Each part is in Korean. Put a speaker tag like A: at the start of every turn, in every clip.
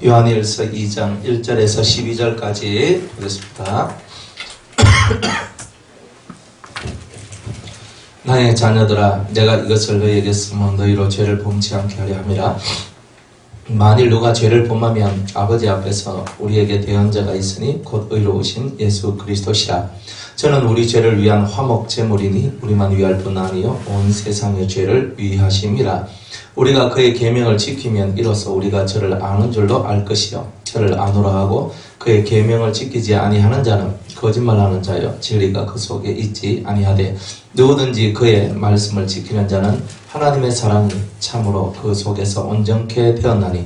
A: 요한일서 2장 1절에서 12절까지 보겠습니다. 나의 자녀들아, 내가 이것을 너희에게 쓰면 너희로 죄를 범치 않게 하려 함이라. 만일 누가 죄를 범하면 아버지 앞에서 우리에게 대언자가 있으니 곧 의로우신 예수 그리스도시라. 저는 우리 죄를 위한 화목 제물이니 우리만 위할 뿐 아니요 온 세상의 죄를 위하심이라. 우리가 그의 계명을 지키면 이로써 우리가 저를 아는 줄로 알 것이요 저를 아노라 하고 그의 계명을 지키지 아니하는 자는 거짓말하는 자요 진리가 그 속에 있지 아니하되 누구든지 그의 말씀을 지키는 자는 하나님의 사랑이 참으로 그 속에서 온전케 되었나니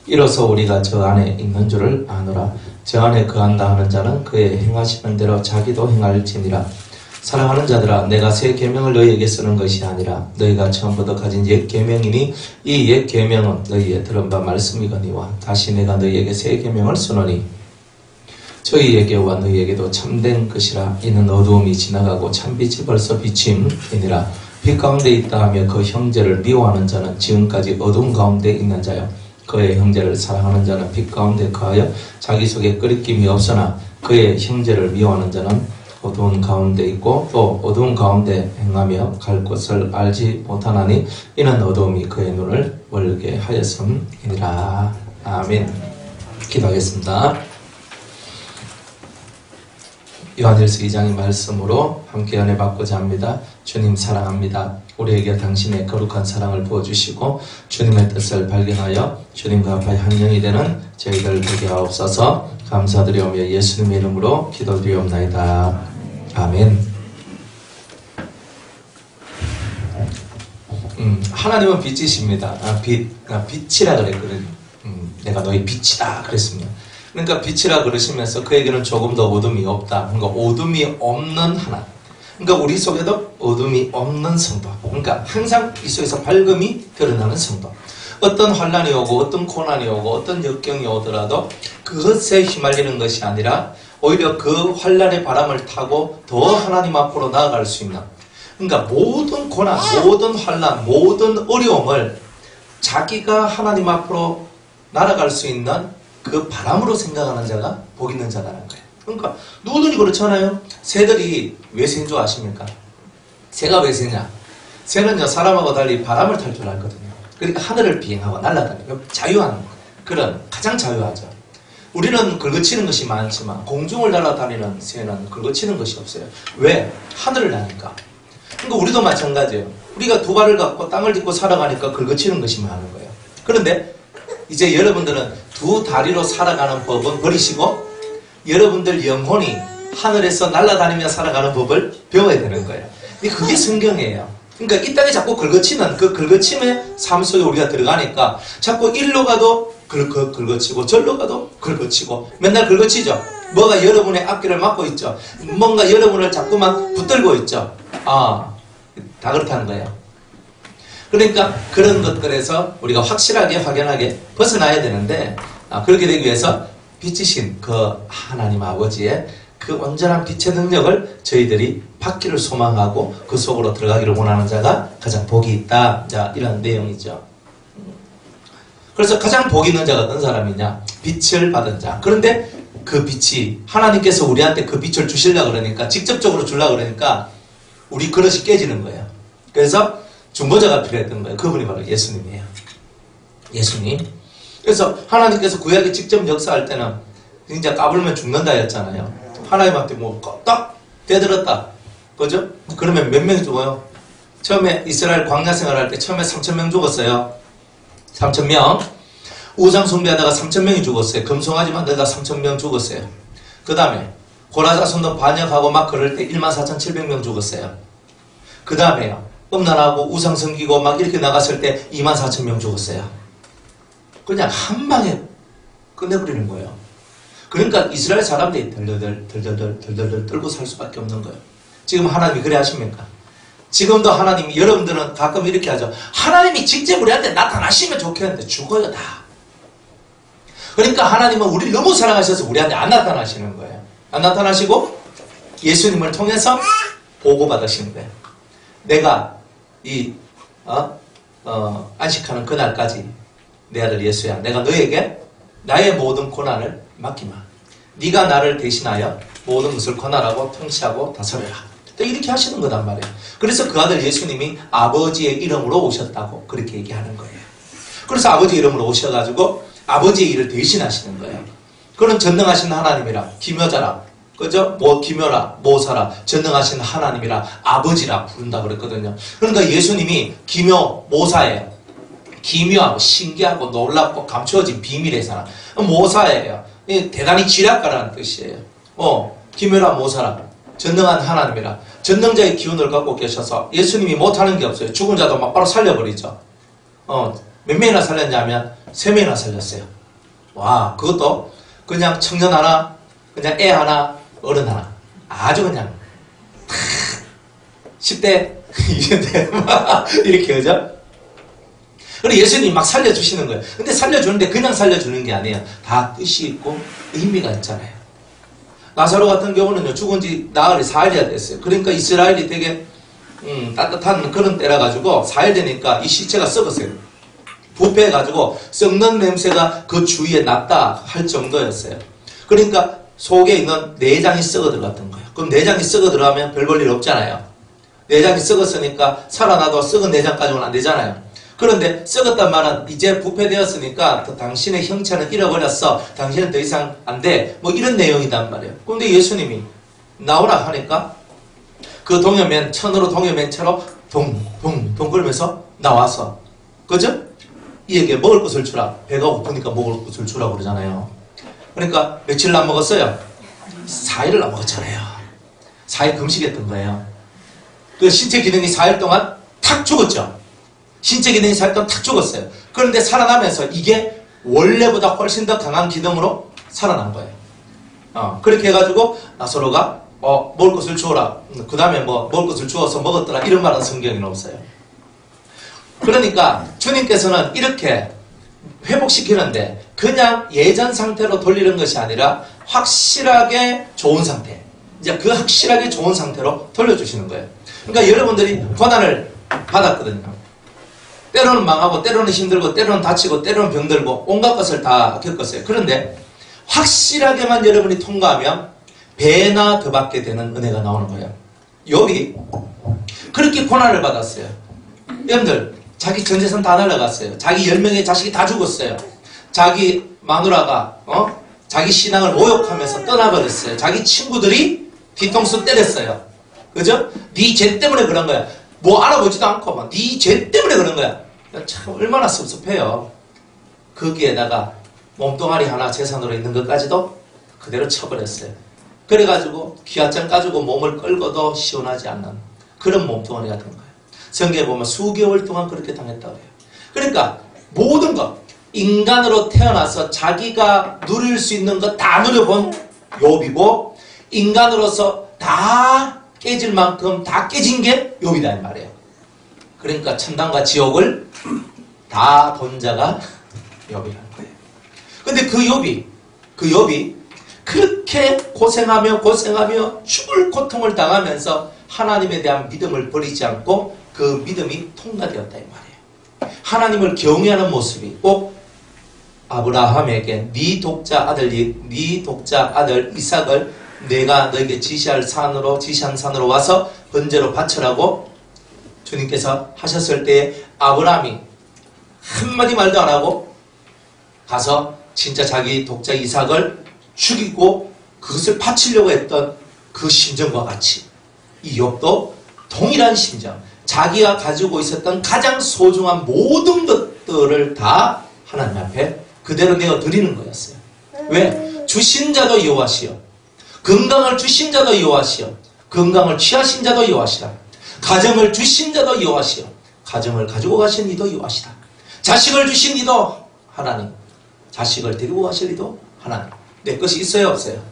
A: 이로써 우리가 저 안에 있는 줄을 아노라. 저 안에 거한다 하는 자는 그의 행하시는 대로 자기도 행할지니라. 사랑하는 자들아, 내가 새 계명을 너희에게 쓰는 것이 아니라 너희가 처음부터 가진 옛 계명이니 이 옛 계명은 너희의 들은 바 말씀이거니와 다시 내가 너희에게 새 계명을 쓰노니 저희에게와 너희에게도 참된 것이라. 이는 어두움이 지나가고 참빛이 벌써 비침이니라. 빛 가운데 있다 하며 그 형제를 미워하는 자는 지금까지 어두운 가운데 있는 자요 그의 형제를 사랑하는 자는 빛 가운데 거하여 자기 속에 끄리낌이 없으나 그의 형제를 미워하는 자는 어두운 가운데 있고 또 어두운 가운데 행하며 갈 곳을 알지 못하나니 이는 어두움이 그의 눈을 멀게 하였음이니라. 아멘. 기도하겠습니다. 요한일서 2장의 말씀으로 함께 은혜 받고자 합니다. 주님 사랑합니다. 우리에게 당신의 거룩한 사랑을 부어주시고 주님의 뜻을 발견하여 주님과 합하여 한 영이 되는 저희들 되게 하옵소서. 감사드리오며 예수님의 이름으로 기도드리옵나이다. 아멘. 하나님은 빛이십니다. 빛이라 그랬거든요. 내가 너희 빛이다 그랬습니다. 그러니까 빛이라 그러시면서 그에게는 조금 더 어둠이 없다. 그러니까 어둠이 없는 하나. 그러니까 우리 속에도 어둠이 없는 성도. 그러니까 항상 이 속에서 밝음이 드러나는 성도. 어떤 환난이 오고 어떤 고난이 오고 어떤 역경이 오더라도 그것에 휘말리는 것이 아니라 오히려 그 환난의 바람을 타고 더 하나님 앞으로 나아갈 수 있는. 그러니까 모든 고난, 모든 환난, 모든 어려움을 자기가 하나님 앞으로 날아갈 수 있는 그 바람으로 생각하는 자가 복 있는 자라는 거예요. 그러니까 누구든지 그렇잖아요. 새들이 왜 새인 줄 아십니까? 새가 왜 새냐? 새는요 사람하고 달리 바람을 탈 줄 알거든요. 그러니까 하늘을 비행하고 날아다니고 자유한 그런 가장 자유하죠. 우리는 긁어치는 것이 많지만 공중을 날아다니는 새는 긁어치는 것이 없어요. 왜? 하늘을 나니까. 그러니까 우리도 마찬가지예요. 우리가 두 발을 갖고 땅을 딛고 살아가니까 긁어치는 것이 많은 거예요. 그런데 이제 여러분들은 두 다리로 살아가는 법은 버리시고 여러분들 영혼이 하늘에서 날아다니며 살아가는 법을 배워야 되는 거예요. 그게 성경이에요. 그러니까 이 땅에 자꾸 긁어치는 그 긁어침의 삶 속에 우리가 들어가니까 자꾸 일로 가도 긁어치고 절로 가도 긁어치고 맨날 긁어치죠. 뭐가 여러분의 앞길을 막고 있죠. 뭔가 여러분을 자꾸만 붙들고 있죠. 다 그렇다는 거예요. 그러니까 그런 것들에서 우리가 확실하게 확연하게 벗어나야 되는데 그렇게 되기 위해서 빛이신 그 하나님 아버지의 그 온전한 빛의 능력을 저희들이 받기를 소망하고 그 속으로 들어가기를 원하는 자가 가장 복이 있다. 자, 이런 내용이죠. 그래서 가장 복 있는 자가 어떤 사람이냐? 빛을 받은 자. 그런데 그 빛이 하나님께서 우리한테 그 빛을 주시려고 그러니까 직접적으로 주려고 그러니까 우리 그릇이 깨지는 거예요. 그래서 중보자가 필요했던 거예요. 그분이 바로 예수님이에요. 예수님. 그래서 하나님께서 구약에 직접 역사할 때는 진짜 까불면 죽는다 했잖아요. 하나님한테 뭐 딱 대들었다. 그죠? 그러면 몇 명 죽어요? 처음에 이스라엘 광야 생활할 때 처음에 3,000명 죽었어요. 3,000명. 우상 숭배하다가 3,000명이 죽었어요. 금송아지 만들다가 3,000명 죽었어요. 그 다음에 고라자손도 반역하고 막 그럴 때 14,700명 죽었어요. 그 다음에요. 음란하고 우상 섬기고 막 이렇게 나갔을 때 24,000명 죽었어요. 그냥 한 방에 끝내버리는 거예요. 그러니까 이스라엘 사람들이 덜덜덜 떨고 살 수밖에 없는 거예요. 지금 하나님이 그래 하십니까? 지금도 하나님이, 여러분들은 가끔 이렇게 하죠. 하나님이 직접 우리한테 나타나시면 좋겠는데 죽어요 다. 그러니까 하나님은 우리를 너무 사랑하셔서 우리한테 안 나타나시는 거예요. 안 나타나시고 예수님을 통해서 보고받으시는 거예요. 내가 이 안식하는 그날까지 내 아들 예수야, 내가 너에게 나의 모든 고난을 맡기마. 네가 나를 대신하여 모든 것을 권한하고 통치하고 다스려라. 이렇게 하시는 거단 말이에요. 그래서 그 아들 예수님이 아버지의 이름으로 오셨다고 그렇게 얘기하는 거예요. 그래서 아버지 이름으로 오셔가지고 아버지의 일을 대신하시는 거예요. 그런 전능하신 하나님이라, 기묘자라, 그죠? 기묘라, 모사라, 전능하신 하나님이라, 아버지라 부른다 그랬거든요. 그러니까 예수님이 기묘, 모사예요. 기묘하고 신기하고 놀랍고 감추어진 비밀의 사람. 모사예요. 대단히 지략가라는 뜻이에요. 기묘라, 모사라, 전능한 하나님이라, 전능자의 기운을 갖고 계셔서 예수님이 못하는 게 없어요. 죽은 자도 막 바로 살려버리죠. 몇 명이나 살렸냐면 3명이나 살렸어요. 와, 그것도 그냥 청년 하나, 그냥 애 하나, 어른 하나. 아주 그냥 10대, 20대 이렇게 그죠? 그리고 예수님이 막 살려주시는 거예요. 근데 살려주는데 그냥 살려주는 게 아니에요. 다 뜻이 있고 의미가 있잖아요. 나사로 같은 경우는요, 죽은 지 나흘이 4일이나 됐어요. 그러니까 이스라엘이 되게 따뜻한 그런 때라 가지고 4일 되니까 이 시체가 썩었어요. 부패해가지고 썩는 냄새가 그 주위에 났다 할 정도였어요. 그러니까 속에 있는 내장이 썩어 들어갔던 거예요. 그럼 내장이 썩어 들어가면 별 볼 일 없잖아요. 내장이 썩었으니까 살아나도 썩은 내장 가지고는 안 되잖아요. 그런데 썩었단 말은 이제 부패되었으니까 당신의 형체는 잃어버렸어. 당신은 더 이상 안 돼. 뭐 이런 내용이단 말이에요. 그런데 예수님이 나오라 하니까 그 동여맨, 천으로 동여맨처럼 동동 그러면서 나와서, 그죠? 이에게 먹을 것을 주라. 배가 고프니까 먹을 것을 주라고 그러잖아요. 그러니까 며칠 안 먹었어요? 4일을 안 먹었잖아요. 4일 금식했던 거예요. 그 신체 기능이 4일 동안 탁 죽었죠. 신체 기능이 4일 동안 탁 죽었어요. 그런데 살아나면서 이게 원래보다 훨씬 더 강한 기능으로 살아난 거예요. 그렇게 해가지고 나사로가 먹을 것을 주어라. 그 다음에 뭐 먹을 것을 주어서 먹었더라. 이런 말은 성경에는 없어요. 그러니까 주님께서는 이렇게 회복시키는데 그냥 예전 상태로 돌리는 것이 아니라 확실하게 좋은 상태, 이제 그 확실하게 좋은 상태로 돌려주시는 거예요. 그러니까 여러분들이 고난을 받았거든요. 때로는 망하고 때로는 힘들고 때로는 다치고 때로는 병들고 온갖 것을 다 겪었어요. 그런데 확실하게만 여러분이 통과하면 배나 더 받게 되는 은혜가 나오는 거예요. 욥이 그렇게 고난을 받았어요. 여러분들, 자기 전 재산 다 날라갔어요. 자기 10명의 자식이 다 죽었어요. 자기 마누라가 자기 신앙을 모욕하면서 떠나버렸어요. 자기 친구들이 뒤통수 때렸어요. 그죠? 네 죄 때문에 그런 거야. 뭐 알아보지도 않고 막 네 죄 때문에 그런 거야. 참 얼마나 섭섭해요. 거기에다가 몸뚱아리 하나 재산으로 있는 것까지도 그대로 쳐버렸어요. 그래가지고 기아장 가지고 몸을 끌고도 시원하지 않는 그런 몸뚱아리 같은 거예요. 성경에 보면 수개월 동안 그렇게 당했다고 해요. 그러니까 모든 것, 인간으로 태어나서 자기가 누릴 수 있는 것 다 누려본 욥이고, 인간으로서 다 깨질 만큼 다 깨진 게 욥이다 이 말이에요. 그러니까 천당과 지옥을 다 본 자가 욥이라는 거예요. 근데 그 욥이 그렇게 고생하며 죽을 고통을 당하면서 하나님에 대한 믿음을 버리지 않고 그 믿음이 통과되었다 이 말이에요. 하나님을 경외하는 모습이 꼭 아브라함에게 네 독자 아들 이삭을 내가 너에게 지시한 산으로 와서 번제로 바치라고 주님께서 하셨을 때에 아브라함이 한마디 말도 안 하고 가서 진짜 자기 독자 이삭을 죽이고 그것을 바치려고 했던 그 심정과 같이 이 욥도 동일한 심정, 자기가 가지고 있었던 가장 소중한 모든 것들을 다 하나님 앞에 그대로 내어 드리는 거였어요. 왜? 주신 자도 여호와시여, 건강을 주신 자도 여호와시여, 건강을 취하신 자도 여호와시라. 가정을 주신 자도 여호와시여, 가정을 가지고 가신 이도 여호와시다. 자식을 주신 이도 하나님, 자식을 데리고 가실 이도 하나님. 내 것이 있어요 없어요?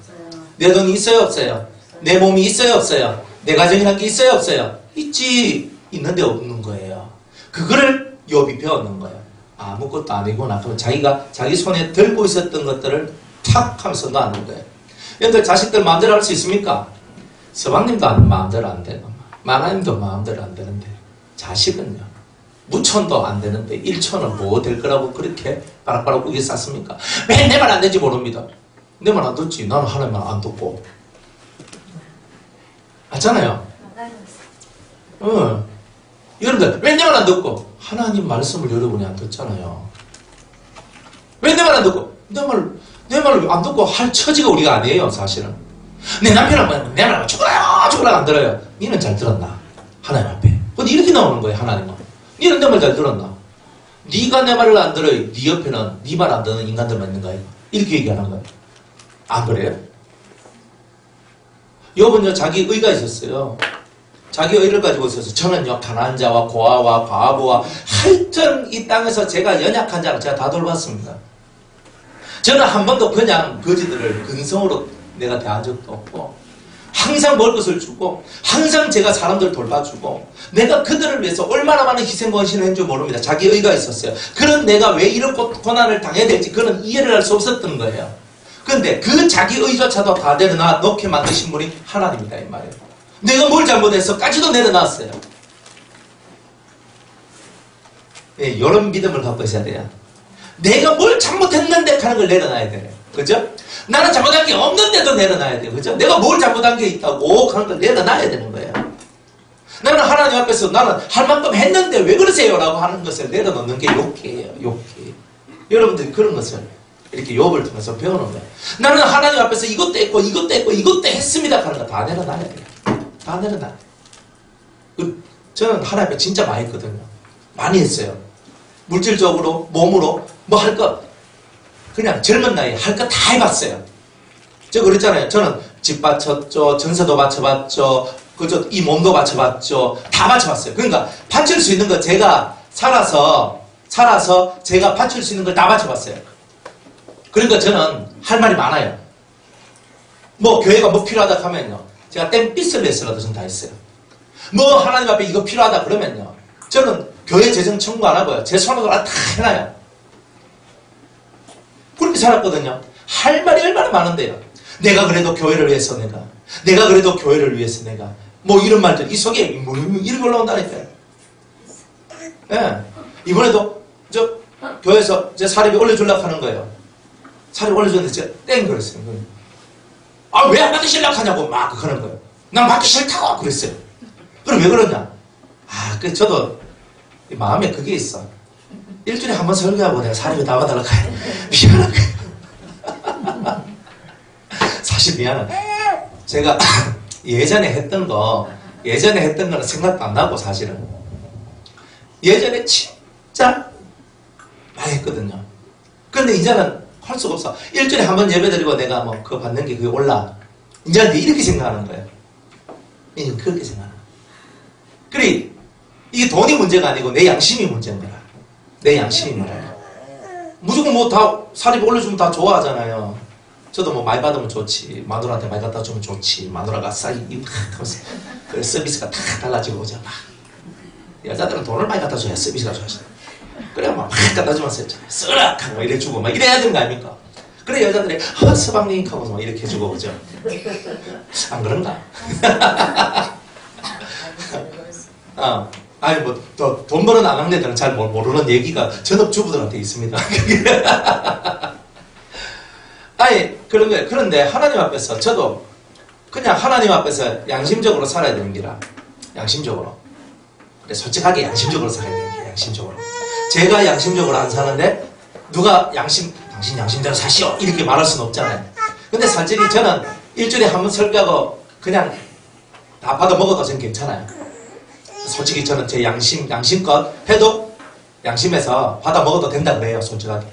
A: 내 돈이 있어요 없어요? 내 몸이 있어요 없어요? 내 가정이란 게 있어요 없어요? 있지. 있는데 없는 거예요. 그거를 욥이 배웠는 거예요. 아무것도 아니구나. 그러면 자기가 자기 손에 들고 있었던 것들을 탁 하면서 놔는 거예요. 여러분들 자식들 마음대로 할 수 있습니까? 서방님도 마음대로 안 되고 마나님도 마음대로 안 되는데 자식은요 무천도 안 되는데 1천은 뭐 될 거라고 그렇게 바락바락 우겨 쌌습니까? 왜 내 말 안 되지 모릅니다. 내 말 안 듣지. 나는 하나님 말 안 듣고. 맞잖아요. 여러분들 왜 내 말 안 듣고? 하나님 말씀을 여러분이 안 듣잖아요. 왜 내 말 안 듣고? 내 말을 안 듣고 할 처지가 우리가 아니에요, 사실은. 내 남편은 내 말 죽어라 안 들어요. 니는 잘 들었나? 하나님 앞에. 근데 이렇게 나오는 거예요, 하나님은. 니는 내 말 잘 들었나? 니가 내 말을 안 들어요. 니 옆에는 니 말 안 듣는 인간들만 있는 거예요. 이렇게 얘기하는 거예요. 안 그래요? 욥은요, 자기 의가 있었어요. 자기 의를 가지고 있어서 저는요, 가난한 자와 고아와 과부와 하여튼 이 땅에서 제가 연약한 자를 제가 다 돌봤습니다. 저는 한 번도 그냥 거지들을 근성으로 내가 대한 적도 없고 항상 먹을 것을 주고 항상 제가 사람들 돌봐주고 내가 그들을 위해서 얼마나 많은 희생권신을 했는지 모릅니다. 자기 의가 있었어요. 그런 내가 왜 이런 고난을 당해야 될지 그런 이해를 할 수 없었던 거예요. 그런데 그 자기 의조차도 다 내려놔 놓게 만드신 분이 하나님이다 이 말이에요. 내가 뭘 잘못했어까지도 내려놨어요. 예, 이런 믿음을 갖고 있어야 돼요. 내가 뭘 잘못했는데 하는 걸 내려놔야 돼요. 그죠? 나는 잘못한 게 없는데도 내려놔야 돼요. 그죠? 내가 뭘 잘못한 게 있다고 하는 걸 내려놔야 되는 거예요. 나는 하나님 앞에서 나는 할 만큼 했는데 왜 그러세요? 라고 하는 것을 내려놓는 게 욕해요. 욕해. 여러분들이 그런 것을 이렇게 욥을 통해서 배우는 거예요. 나는 하나님 앞에서 이것도 했고 이것도 했고 이것도 했습니다 하는 거 다 내려놔야 돼요. 다 내려놔. 저는 하나님 앞에 진짜 많이 했거든요. 많이 했어요. 물질적으로 몸으로 뭐 할 것 그냥 젊은 나이에 할 거 다 해봤어요. 저 그랬잖아요. 저는 집 바쳤죠. 전세도 바쳐봤죠. 그저 이 몸도 바쳐봤죠. 다 바쳐봤어요. 그러니까 바칠 수 있는 거 제가 살아서 제가 바칠 수 있는 걸 다 바쳐봤어요. 그러니까 저는 할 말이 많아요. 뭐 교회가 뭐 필요하다 하면요. 제가 땡빛을 내서라도 전 다 했어요. 뭐 하나님 앞에 이거 필요하다 그러면요. 저는 교회 재정 청구 안 하고요. 제 손으로 다 해놔요. 그렇게 살았거든요. 할 말이 얼마나 많은데요. 내가 그래도 교회를 위해서 내가 그래도 교회를 위해서 내가 뭐 이런 말들 이 속에 뭐 이런 거 올라온다니까요. 예. 이번에도 저 교회에서 제 사립이 올려주려고 하는 거예요. 사립 올려줬는데 제가 땡 그랬어요. 아, 왜 안 받으시려고 하냐고 막 그러는 거예요. 난 받기 싫다고 그랬어요. 그럼 왜 그러냐? 아, 그 저도 마음에 그게 있어. 일주일에 한 번 설교하고 내가 사립에 다 받으려고 해요. 미안한 거예요. 사실 미안해. 제가 예전에 했던 거는 생각도 안 나고 사실은. 예전에 진짜 많이 했거든요. 그런데 이제는 할 수가 없어. 일주일에 한 번 예배 드리고 내가 뭐 그거 받는 게 그게 올라. 이제 이렇게 생각하는 거예요. 이제 그렇게 생각하는 거예요. 그래, 이게 돈이 문제가 아니고 내 양심이 문제인 거야. 내 양심이 말이야. 무조건 뭐 다 사립 올려주면 다 좋아하잖아요. 저도 뭐 많이 받으면 좋지. 마누라한테 많이 갖다 주면 좋지. 마누라가 싸이 하면서 그 서비스가 다 달라지고 오죠. 막. 여자들은 돈을 많이 갖다 줘야 서비스가 좋아져. 그래야 막 갖다 주면서 쓰락 하고 이래 주고 막 이래야 되는 거 아닙니까? 그래 여자들이 서방님 하고 막 이렇게 해주고 그죠? 안 그런가? 아니 뭐 돈 버는 아낙네들은 잘 모르는 얘기가 전업주부들한테 있습니다. 아니 그런 거예요. 그런데 하나님 앞에서 저도 그냥 하나님 앞에서 양심적으로 살아야 되는 기라. 양심적으로. 그래 솔직하게 양심적으로 살아야 되는 게 양심적으로. 제가 양심적으로 안 사는데 누가 당신 양심대로 사시오 이렇게 말할 수는 없잖아요. 근데 솔직히 저는 일주일에 한 번 설교하고 그냥 다 받아 먹어도 저는 괜찮아요. 솔직히 저는 제 양심껏 해도 양심에서 받아 먹어도 된다 그래요. 솔직하게.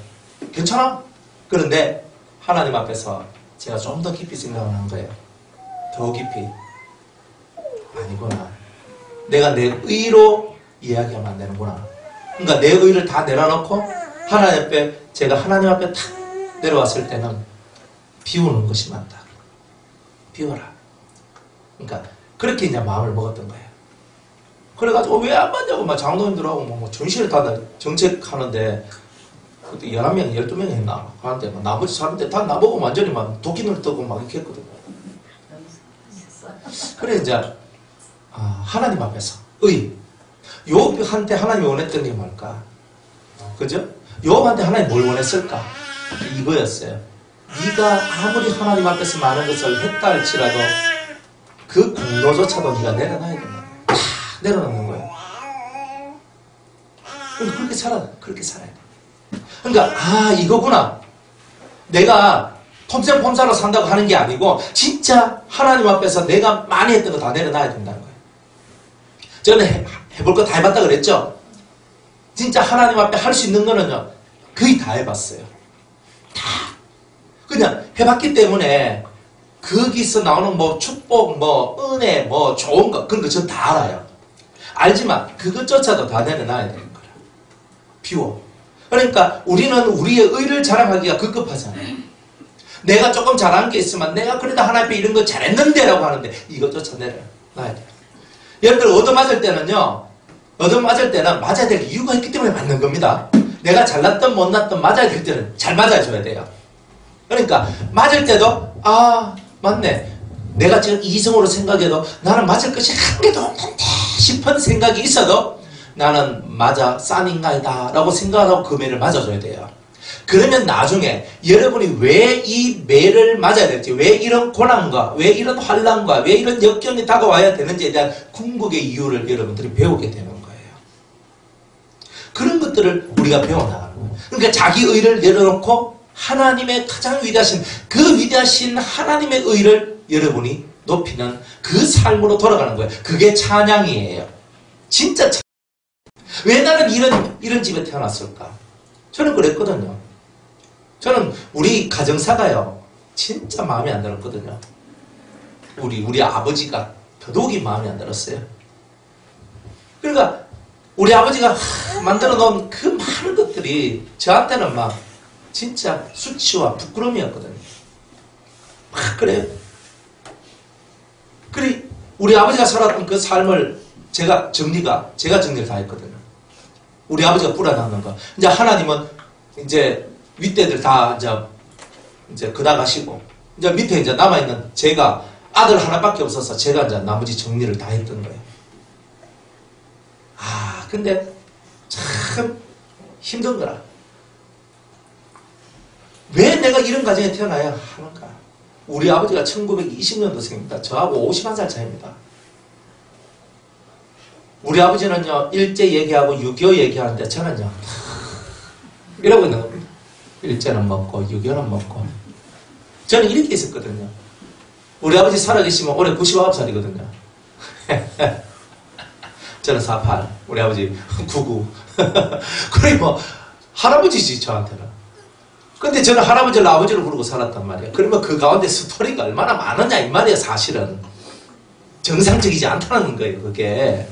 A: 괜찮아? 그런데 하나님 앞에서 제가 좀 더 깊이 생각하는 거예요. 더 깊이. 아니구나. 내가 내 의로 이야기하면 안 되는구나. 그러니까 내 의를 다 내려놓고 하나님 앞에 제가 하나님 앞에 탁 내려왔을 때는 비우는 것이 맞다. 비워라. 그러니까 그렇게 이제 마음을 먹었던 거예요. 그래가지고 왜 안 받냐고 막 장로님들하고 뭐 전시를 다 정책하는데 그때 11명, 12명 했나? 하는데 막 나머지 사람들 다 나보고 완전히 막 도끼눈을 뜨고 막 이렇게 했거든요. 그래 이제 하나님 앞에서 의 욥한테 하나님이 원했던 게 뭘까? 그죠? 요업한테 하나님 뭘 원했을까? 이거였어요. 네가 아무리 하나님 앞에서 많은 것을 했다 할지라도 그 공로조차도 네가 내려놔야 된다. 다 내려놓는 거예요. 그러니까 그렇게 살아야 돼. 그러니까 이거구나. 내가 폼생폼사로 산다고 하는 게 아니고 진짜 하나님 앞에서 내가 많이 했던 거 다 내려놔야 된다는 거예요. 저는 해볼 거 다 해봤다 그랬죠? 진짜 하나님 앞에 할 수 있는 거는요, 거의 다 해봤어요. 다. 그냥 해봤기 때문에 거기서 나오는 뭐 축복, 뭐 은혜, 뭐 좋은 거, 그런 거 전 다 알아요. 알지만 그것조차도 다 내려놔야 되는 거예요. 비워. 그러니까 우리는 우리의 의를 자랑하기가 급급하잖아요. 내가 조금 잘한 게 있으면 내가 그래도 하나님 앞에 이런 거 잘했는데 라고 하는데 이것조차 내려놔야 돼요. 여러분들 얻어맞을 때는요, 얻어맞을 때는 맞아야 될 이유가 있기 때문에 맞는 겁니다. 내가 잘났든 못났든 맞아야 될 때는 잘 맞아줘야 돼요. 그러니까 맞을 때도 맞네. 내가 지금 이성으로 생각해도 나는 맞을 것이 한 개도 없는데 싶은 생각이 있어도 나는 맞아 싼 인간이다 라고 생각하고 그 매를 맞아줘야 돼요. 그러면 나중에 여러분이 왜 이 매를 맞아야 될지, 왜 이런 고난과 왜 이런 환난과 왜 이런 역경이 다가와야 되는지에 대한 궁극의 이유를 여러분들이 배우게 되는 거예요. 그런 것들을 우리가 배워나가는 거예요. 그러니까 자기 의를 내려놓고 하나님의 가장 위대하신 그 위대하신 하나님의 의를 여러분이 높이는 그 삶으로 돌아가는 거예요. 그게 찬양이에요. 진짜 왜 나는 이런 집에 태어났을까? 저는 그랬거든요. 저는 우리 가정사가요, 진짜 마음에 안 들었거든요. 우리 아버지가 더더욱이 마음에 안 들었어요. 그러니까 우리 아버지가 만들어 놓은 그 많은 것들이 저한테는 막 진짜 수치와 부끄러움이었거든요. 막 그래요. 그리 우리 아버지가 살았던 그 삶을 제가 정리를 다 했거든요. 우리 아버지가 불안한 거. 이제 하나님은 이제 윗대들 다 이제 그나가시고 이제 밑에 이제 남아있는 제가 아들 하나밖에 없어서 제가 이제 나머지 정리를 다 했던 거예요. 근데 참 힘든 거라. 왜 내가 이런 가정에 태어나야 하는가? 우리 아버지가 1920년도생입니다. 저하고 51살 차이입니다. 우리 아버지는요, 일제 얘기하고 6.25 얘기하는데 저는요, 이러고 있는 겁니다. 일제는 먹고 6.25는 먹고. 저는 이렇게 있었거든요. 우리 아버지 살아계시면 올해 99살이거든요. 저는 48, 우리 아버지 99. 그래 뭐 할아버지지 저한테는. 근데 저는 할아버지를 아버지로 부르고 살았단 말이에요. 그러면 그 가운데 스토리가 얼마나 많으냐 이 말이에요. 사실은 정상적이지 않다는 거예요. 그게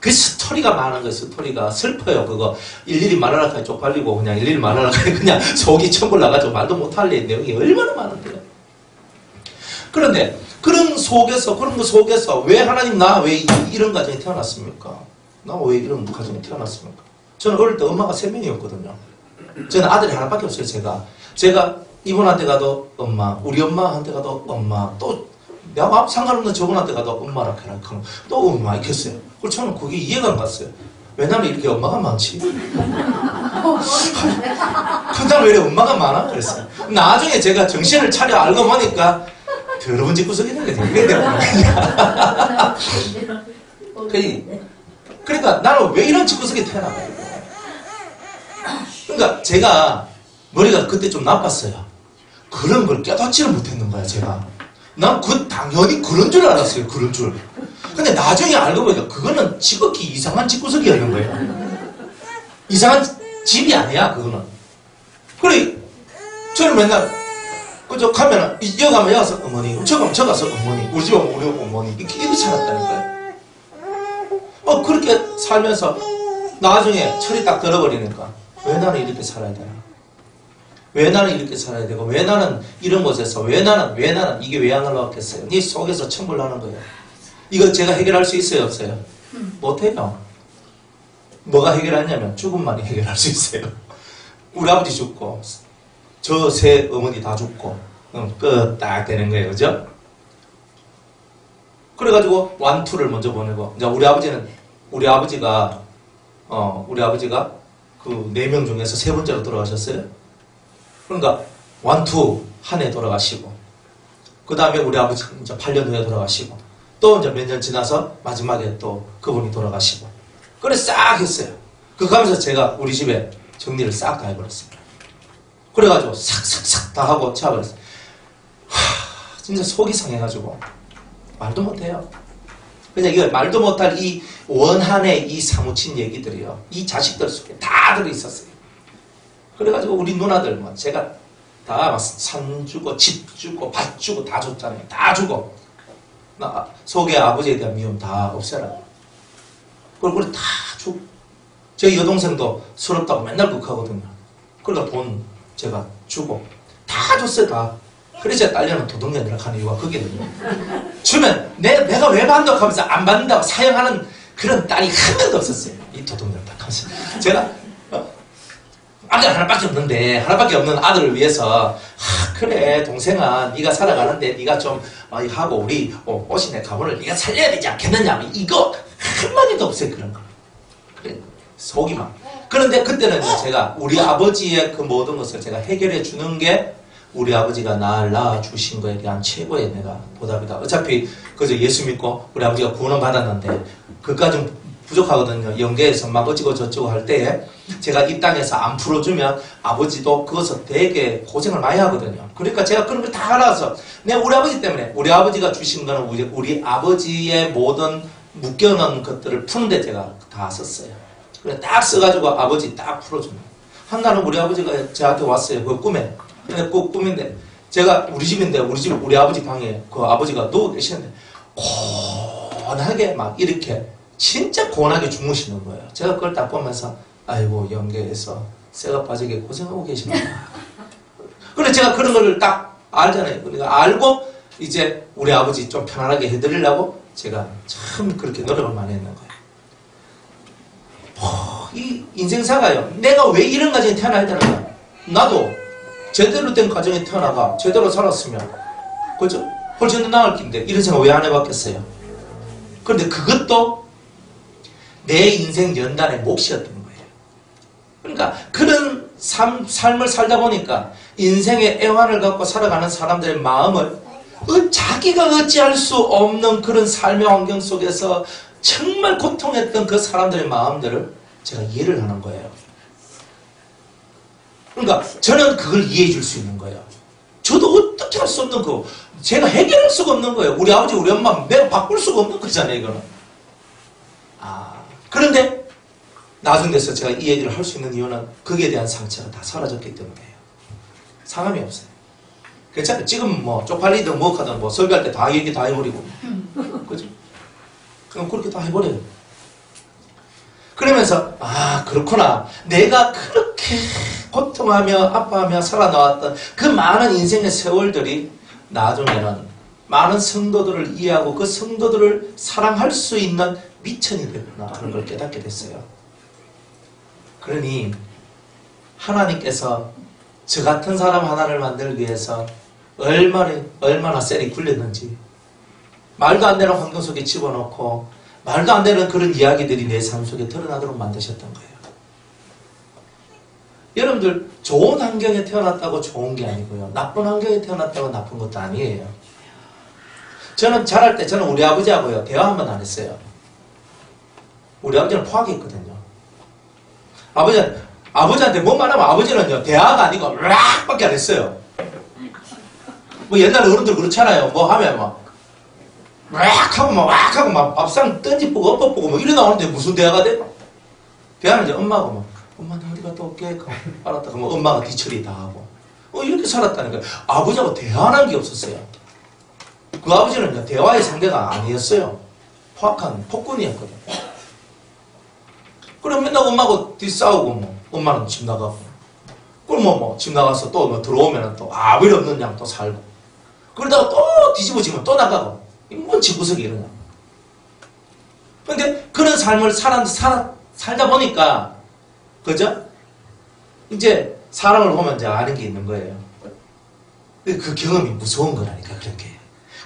A: 그 스토리가 많은 거예요. 스토리가 슬퍼요. 그거 일일이 말하라 하니 쪽팔리고 그냥 일일이 말하라 하니 그냥 속이 천불 나가지고 말도 못할 내용이 얼마나 많은데요. 그런데 그런 거 속에서 왜 하나님 나 왜 이런 가정에 태어났습니까? 나 왜 이런 가정에 태어났습니까? 저는 어릴 때 엄마가 3명이었거든요. 저는 아들이 하나밖에 없어요. 제가 이분한테 가도 엄마, 우리 엄마한테 가도 엄마, 또 내가 상관없는 저분한테 가도 엄마라 해라. 또 엄마 이렇게 했어요. 그래서 저는 그게 이해가 안 갔어요. 왜냐면 이렇게 엄마가 많지? 근데 왜 이렇게 엄마가 많아? 그랬어요. 나중에 제가 정신을 차려 알고 보니까 더러운 집구석이는 거지. 그러니까 나는 왜 이런 집구석에 태어나가지고. 그러니까 제가 머리가 그때 좀 나빴어요. 그런 걸 깨닫지를 못했는 거야, 제가. 난 당연히 그런 줄 알았어요, 그런 줄. 근데 나중에 알고 보니까 그거는 지극히 이상한 집구석이었는 거예요. 이상한 집이 아니야, 그거는. 그래, 저는 맨날, 그저 가면은, 여기 가면 여기 가서 어머니, 저 가면 저 가서 어머니, 우리 집에 오면 우리 어머니, 이렇게 살았다니까요. 그렇게 살면서 나중에 철이 딱 들어버리니까 왜 나는 이렇게 살아야 되나? 왜 나는 이렇게 살아야 되고 왜 나는 이런 곳에서 왜 나는 이게 왜 안 올라왔겠어요? 네 속에서 천불 나는 거예요. 이거 제가 해결할 수 있어요? 없어요? 못해요. 뭐가 해결하냐면 죽음만이 해결할 수 있어요. 우리 아버지 죽고 저 세 어머니 다 죽고 끝 딱 되는 거예요. 그죠? 그래가지고 완투를 먼저 보내고 이제 우리 아버지가 그 4명 중에서 3번째로 돌아가셨어요. 그러니까 완투 한 해 돌아가시고, 그 다음에 우리 아버지 이제 8년 후에 돌아가시고, 또 이제 몇 년 지나서 마지막에 또 그분이 돌아가시고, 그래 싹 했어요. 그 가면서 제가 우리 집에 정리를 싹 다 해버렸어요. 그래가지고 싹싹싹 다 하고 채워버렸어요. 진짜 속이 상해가지고 말도 못해요. 그냥 이거 말도 못할 이 원한의 이 사무친 얘기들이요, 이 자식들 속에 다 들어있었어요. 그래가지고 우리 누나들 뭐 제가 다 산 주고 집 주고 밭 주고 다 줬잖아요. 다 주고 나 속에 아버지에 대한 미움 다 없애라. 그리고 다 주고, 제 여동생도 서럽다고 맨날 극하거든요. 그러니까 돈 제가 주고 다 줬어요. 다. 그래서 딸려는 도둑년이라 하는 이유가 그게거든요. 주면 내가 왜 받는다고 하면서 안 받는다고 사용하는 그런 딸이 한 명도 없었어요. 이 도둑년 딱 하면서 제가 아들 하나밖에 없는데, 하나밖에 없는 아들을 위해서 그래 동생아 네가 살아가는데 네가 좀 하고 우리 오신의 가문을 네가 살려야 되지 않겠느냐, 이거 한마디도 없어요. 그런 거. 그래 속이 막. 그런데 그때는 제가 우리 아버지의 그 모든 것을 제가 해결해 주는 게 우리 아버지가 날 낳아주신 거에 대한 최고의 내가 보답이다. 어차피 그저 예수 믿고 우리 아버지가 구원을 받았는데 그까지는 부족하거든요. 영계에서 막 어찌고 저찌고 할 때에 제가 이 땅에서 안 풀어주면 아버지도 그것을 되게 고생을 많이 하거든요. 그러니까 제가 그런 걸 다 알아서 내가 우리 아버지 때문에, 우리 아버지가 주신 거는 우리 아버지의 모든 묶여놓은 것들을 푸는데 제가 다 썼어요. 그래 딱 써가지고 아버지 딱 풀어주는. 한날은 우리 아버지가 저한테 왔어요. 그 꿈에. 근데 그 꿈인데 제가 우리 집인데 우리 아버지 방에 그 아버지가 누워 계시는데 고원하게 막 이렇게 진짜 고원하게 주무시는 거예요. 제가 그걸 딱 보면서 아이고 영계에서 쇠가 빠지게 고생하고 계십니다. 그래 제가 그런 거를 딱 알잖아요. 그러니까 알고 이제 우리 아버지 좀 편안하게 해드리려고 제가 참 그렇게 노력을 많이 했는 거예요. 이 인생사가요, 내가 왜 이런 가정에 태어나야 되는가? 나도 제대로 된 가정에 태어나가 제대로 살았으면 그죠? 훨씬 더 나을 긴데 이런 생각 왜 안 해봤겠어요? 그런데 그것도 내 인생 연단의 몫이었던 거예요. 그러니까 그런 삶을 살다 보니까 인생의 애환을 갖고 살아가는 사람들의 마음을 자기가 어찌할 수 없는 그런 삶의 환경 속에서 정말 고통했던 그 사람들의 마음들을 제가 이해를 하는 거예요. 그러니까 저는 그걸 이해해 줄 수 있는 거예요. 저도 어떻게 할 수 없는 거, 제가 해결할 수가 없는 거예요. 우리 아버지 우리 엄마 내가 바꿀 수가 없는 거잖아요. 이거는. 그런데 나중 돼서 제가 이 얘기를 할 수 있는 이유는 거기에 대한 상처가 다 사라졌기 때문이에요. 상함이 없어요. 괜찮아요. 지금 뭐 쪽팔리든 뭐 하든 뭐 설교할 때 다 얘기 다 해버리고 그죠? 그럼 그렇게 다 해버려요. 그러면서 그렇구나, 내가 그렇게 고통하며 아파하며 살아나왔던 그 많은 인생의 세월들이 나중에는 많은 성도들을 이해하고 그 성도들을 사랑할 수 있는 미천이 됐구나 하는 걸 깨닫게 됐어요. 그러니 하나님께서 저 같은 사람 하나를 만들기 위해서 얼마나 셀이 굴렸는지, 말도 안 되는 환경 속에 집어넣고 말도 안 되는 그런 이야기들이 내 삶 속에 드러나도록 만드셨던 거예요. 여러분들 좋은 환경에 태어났다고 좋은 게 아니고요, 나쁜 환경에 태어났다고 나쁜 것도 아니에요. 저는 자랄 때 저는 우리 아버지하고요 대화 한 번 안 했어요. 우리 아버지는 포악했거든요. 아버지한테 뭔 말하면 아버지는요 대화가 아니고 으악 밖에 안 했어요. 뭐 옛날 어른들 그렇잖아요. 뭐 하면 막 으악 하고 막 으악 하고 막 밥상 던지보고 엎어보고 뭐 이래 나오는데 무슨 대화가 돼? 대화는 이제 엄마하고 막 엄마 나 어디 갔다 올게. 알았다. 그러면 엄마가 뒤처리 다 하고 이렇게 살았다는 거예요. 아버지하고 대화하는 게 없었어요. 그 아버지는요 대화의 상대가 아니었어요. 포악한 폭군이었거든요. 그럼 맨날 엄마하고 뒤싸우고 뭐 엄마는 집 나가고, 그럼 집 나가서 또 뭐 들어오면 또 아무리 없는 양 또 살고, 그러다가 또 뒤집어지면 또 나가고, 뭔 집구석이 이러냐. 근데 그런 삶을 살다 보니까 그죠? 이제 사람을 보면 이제 아는 게 있는 거예요. 그 경험이 무서운 거라니까. 그렇게.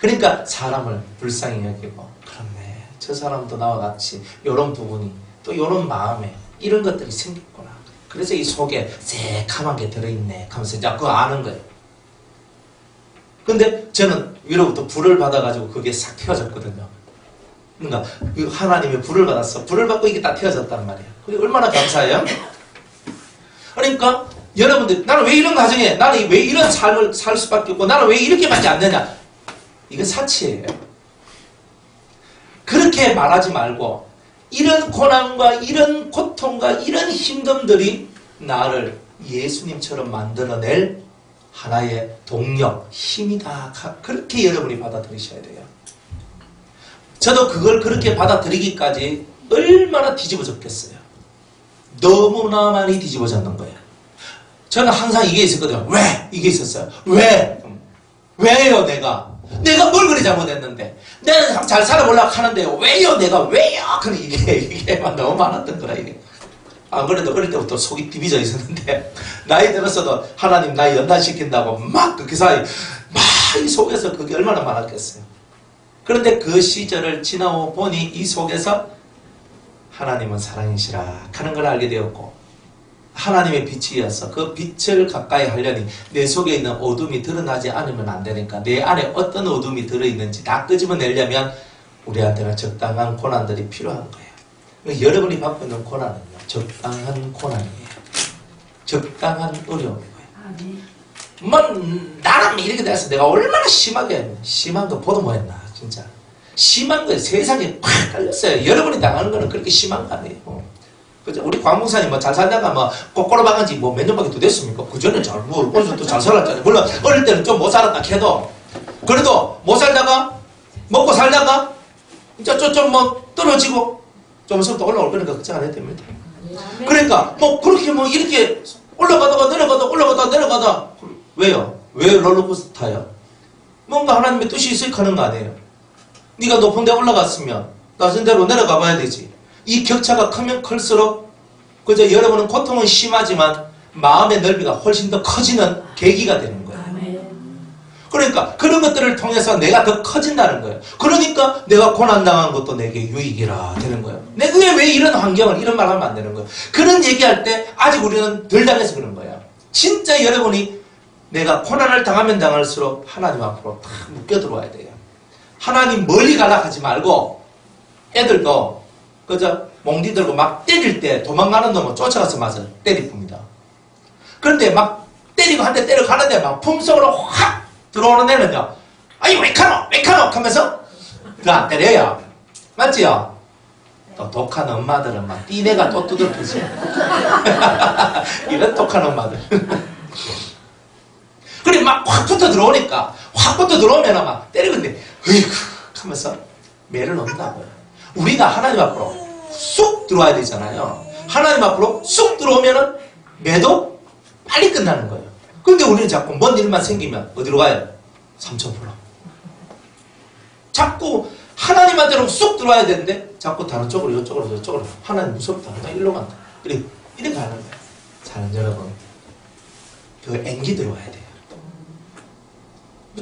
A: 그러니까 사람을 불쌍히 여기고, 그렇네, 저 사람도 나와 같이 요런 부분이 또 요런 마음에 이런 것들이 생겼구나. 그래서 이 속에 새카만 게 들어있네 하면서 이제 그거 아는 거예요. 근데 저는 위로부터 불을 받아가지고 그게 싹 튀어졌거든요. 그러니까 하나님의 불을 받았어. 불을 받고 이게 다 튀어졌단 말이에요. 그게 얼마나 감사해요? 그러니까 여러분들, 나는 왜 이런 가정에, 나는 왜 이런 삶을 살 수밖에 없고, 나는 왜 이렇게밖에 안 되냐? 이건 사치예요. 그렇게 말하지 말고, 이런 고난과 이런 고통과 이런 힘듦들이 나를 예수님처럼 만들어낼 하나의 동력, 힘이다. 그렇게 여러분이 받아들이셔야 돼요. 저도 그걸 그렇게 받아들이기까지 얼마나 뒤집어졌겠어요. 너무나 많이 뒤집어졌는 거예요. 저는 항상 이게 있었거든요. 왜? 이게 있었어요. 왜? 왜요, 내가? 내가 뭘 그리 잘못했는데? 내가 잘 살아보려고 하는데요. 왜요, 내가? 왜요? 그래, 이게 너무 많았던 거라, 이게. 안 그래도 어릴 때부터 속이 디비져 있었는데, 나이 들었어도 하나님 나이 연단시킨다고 막 그 사이, 막 이 속에서 그게 얼마나 많았겠어요. 그런데 그 시절을 지나고 보니 이 속에서 하나님은 사랑이시라 하는 걸 알게 되었고, 하나님의 빛이어서 그 빛을 가까이 하려니 내 속에 있는 어둠이 드러나지 않으면 안 되니까 내 안에 어떤 어둠이 들어있는지 다 끄집어내려면 우리한테는 적당한 고난들이 필요한 거예요. 여러분이 받고 있는 고난은요, 적당한 고난이에요. 적당한 어려움이고요. 뭐 나는 이렇게 돼서 내가 얼마나 심한 거 보도 못했나 진짜. 심한 거에 세상에 팍 깔렸어요. 여러분이 당하는 거는 그렇게 심한 거 아니에요. 그죠? 우리 광목사님 뭐 잘 살다가 뭐 거꾸로 박은 지 뭐 몇 년밖에 또 됐습니까? 그 전에 어디서 또 잘 살았잖아요. 물론 어릴 때는 좀 못 살았다 해도 그래도 못 살다가 먹고 살다가 이제 좀 뭐 떨어지고 좀 있으면 또 올라올 거니까 걱정 안 해도 됩니다. 그러니까 뭐 그렇게 뭐 이렇게 올라가다가 내려가다 왜요? 왜 롤러코스터 타요? 뭔가 하나님의 뜻이 있으니까 하는 거 아니에요. 네가 높은 데 올라갔으면 낮은 데로 내려가 봐야 되지. 이 격차가 크면 클수록 그저 여러분은 고통은 심하지만 마음의 넓이가 훨씬 더 커지는 계기가 되는 거예요. 그러니까 그런 것들을 통해서 내가 더 커진다는 거예요. 그러니까 내가 고난당한 것도 내게 유익이라 되는 거예요. 내가 왜 이런 환경을 이런 말 하면 안 되는 거예요. 그런 얘기할 때 아직 우리는 덜 당해서 그런 거예요. 진짜 여러분이 내가 고난을 당하면 당할수록 하나님 앞으로 탁 묶여 들어와야 돼요. 하나님 멀리 가라 하지 말고 애들도 그저 몽디 들고 막 때릴 때 도망가는 놈은 쫓아가서 맞아 때리쁩니다. 그런데 막 때리고 한 대 때리고 하는데 막 품속으로 확 들어오는 애는요, 아이 왜 카노 하면서 그거 안 때려요. 맞지요? 또 독한 엄마들은 막 띠내가 또 두들기지. 이런 독한 엄마들. 그래 막 확 붙어 들어오니까 확 붙어 들어오면 막 때리는데 으이구 하면서 매를 넣는다고요. 우리가 하나님 앞으로 쑥 들어와야 되잖아요. 하나님 앞으로 쑥 들어오면은 매도 빨리 끝나는 거예요. 근데 우리는 자꾸 뭔 일만 생기면 어디로 가요? 삼천포로. 자꾸 하나님한테로 쑥 들어와야 되는데 자꾸 다른 쪽으로 이쪽으로 저쪽으로. 하나님 무섭다. 나 일로 간다. 이렇게 가는 거예요. 사는 여러분, 그 엔기 들어와야 돼요.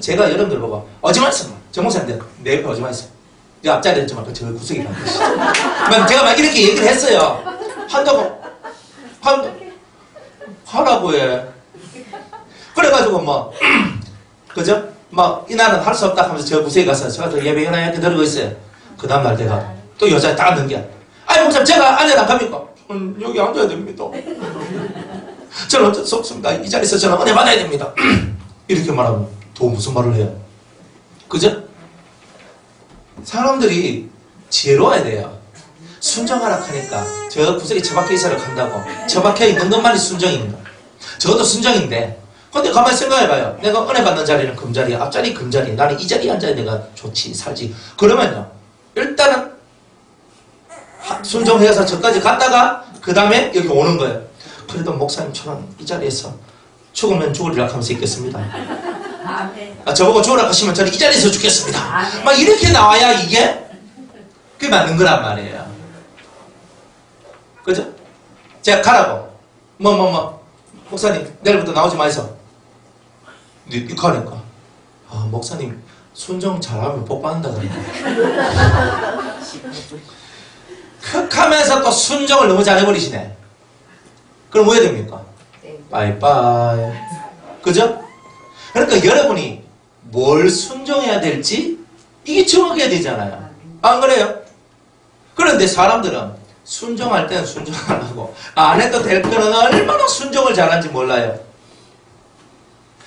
A: 제가 여러분들 보고 오지마 있어. 정 목사님들 내 옆에 오지마 있어. 이 앞자리에 좀 아까 저 구석에 간 것이죠. 제가 막 이렇게 얘기를 했어요. 하라고 해. 그래가지고 뭐 그죠? 뭐 이날은 할 수 없다 하면서 저 구석에 가서 제가 또 예배 연하 이렇게 드리고 있어요. 그 다음날 제가 또 여자 딱 앉는 게 아니 목사님 제가 앉아야 갑니까? 여기 앉아야 됩니다. 저는 어쩔 수 없습니다. 이 자리에서 저는 은혜 받아야 됩니다. 이렇게 말하면 또 무슨 말을 해요? 그죠? 사람들이 지혜로워야 돼요. 순종하라 하니까 저 구석에 처박혀 있어라 한다고 처박혀 있는 것만이 순종입니다. 저도 순종인데 근데 가만히 생각해봐요. 내가 은혜 받는 자리는 금자리야. 앞자리 금자리. 나는 이 자리에 앉아야 내가 좋지 살지. 그러면요 일단은 순종해서 저까지 갔다가 그 다음에 여기 오는 거예요. 그래도 목사님처럼 이 자리에서 죽으면 죽으리라 하면서 있겠습니다. 저보고 죽으라 하시면 저는 이 자리에서 죽겠습니다. 막 이렇게 나와야 이게 그게 맞는 거란 말이에요. 그죠? 제가 가라고 목사님 내일부터 나오지 마이소. 네 가니까 목사님 순종 잘하면 복 받는다 그러네. 극하면서 또 순종을 너무 잘해버리시네. 그럼 뭐 해야 됩니까? 빠이빠이. 그죠? 그러니까 여러분이 뭘 순종해야 될지 이게 정확해야 되잖아요. 안 그래요? 그런데 사람들은 순종할 때는 순종 안 하고 안 해도 될 거는 얼마나 순종을 잘하는지 몰라요.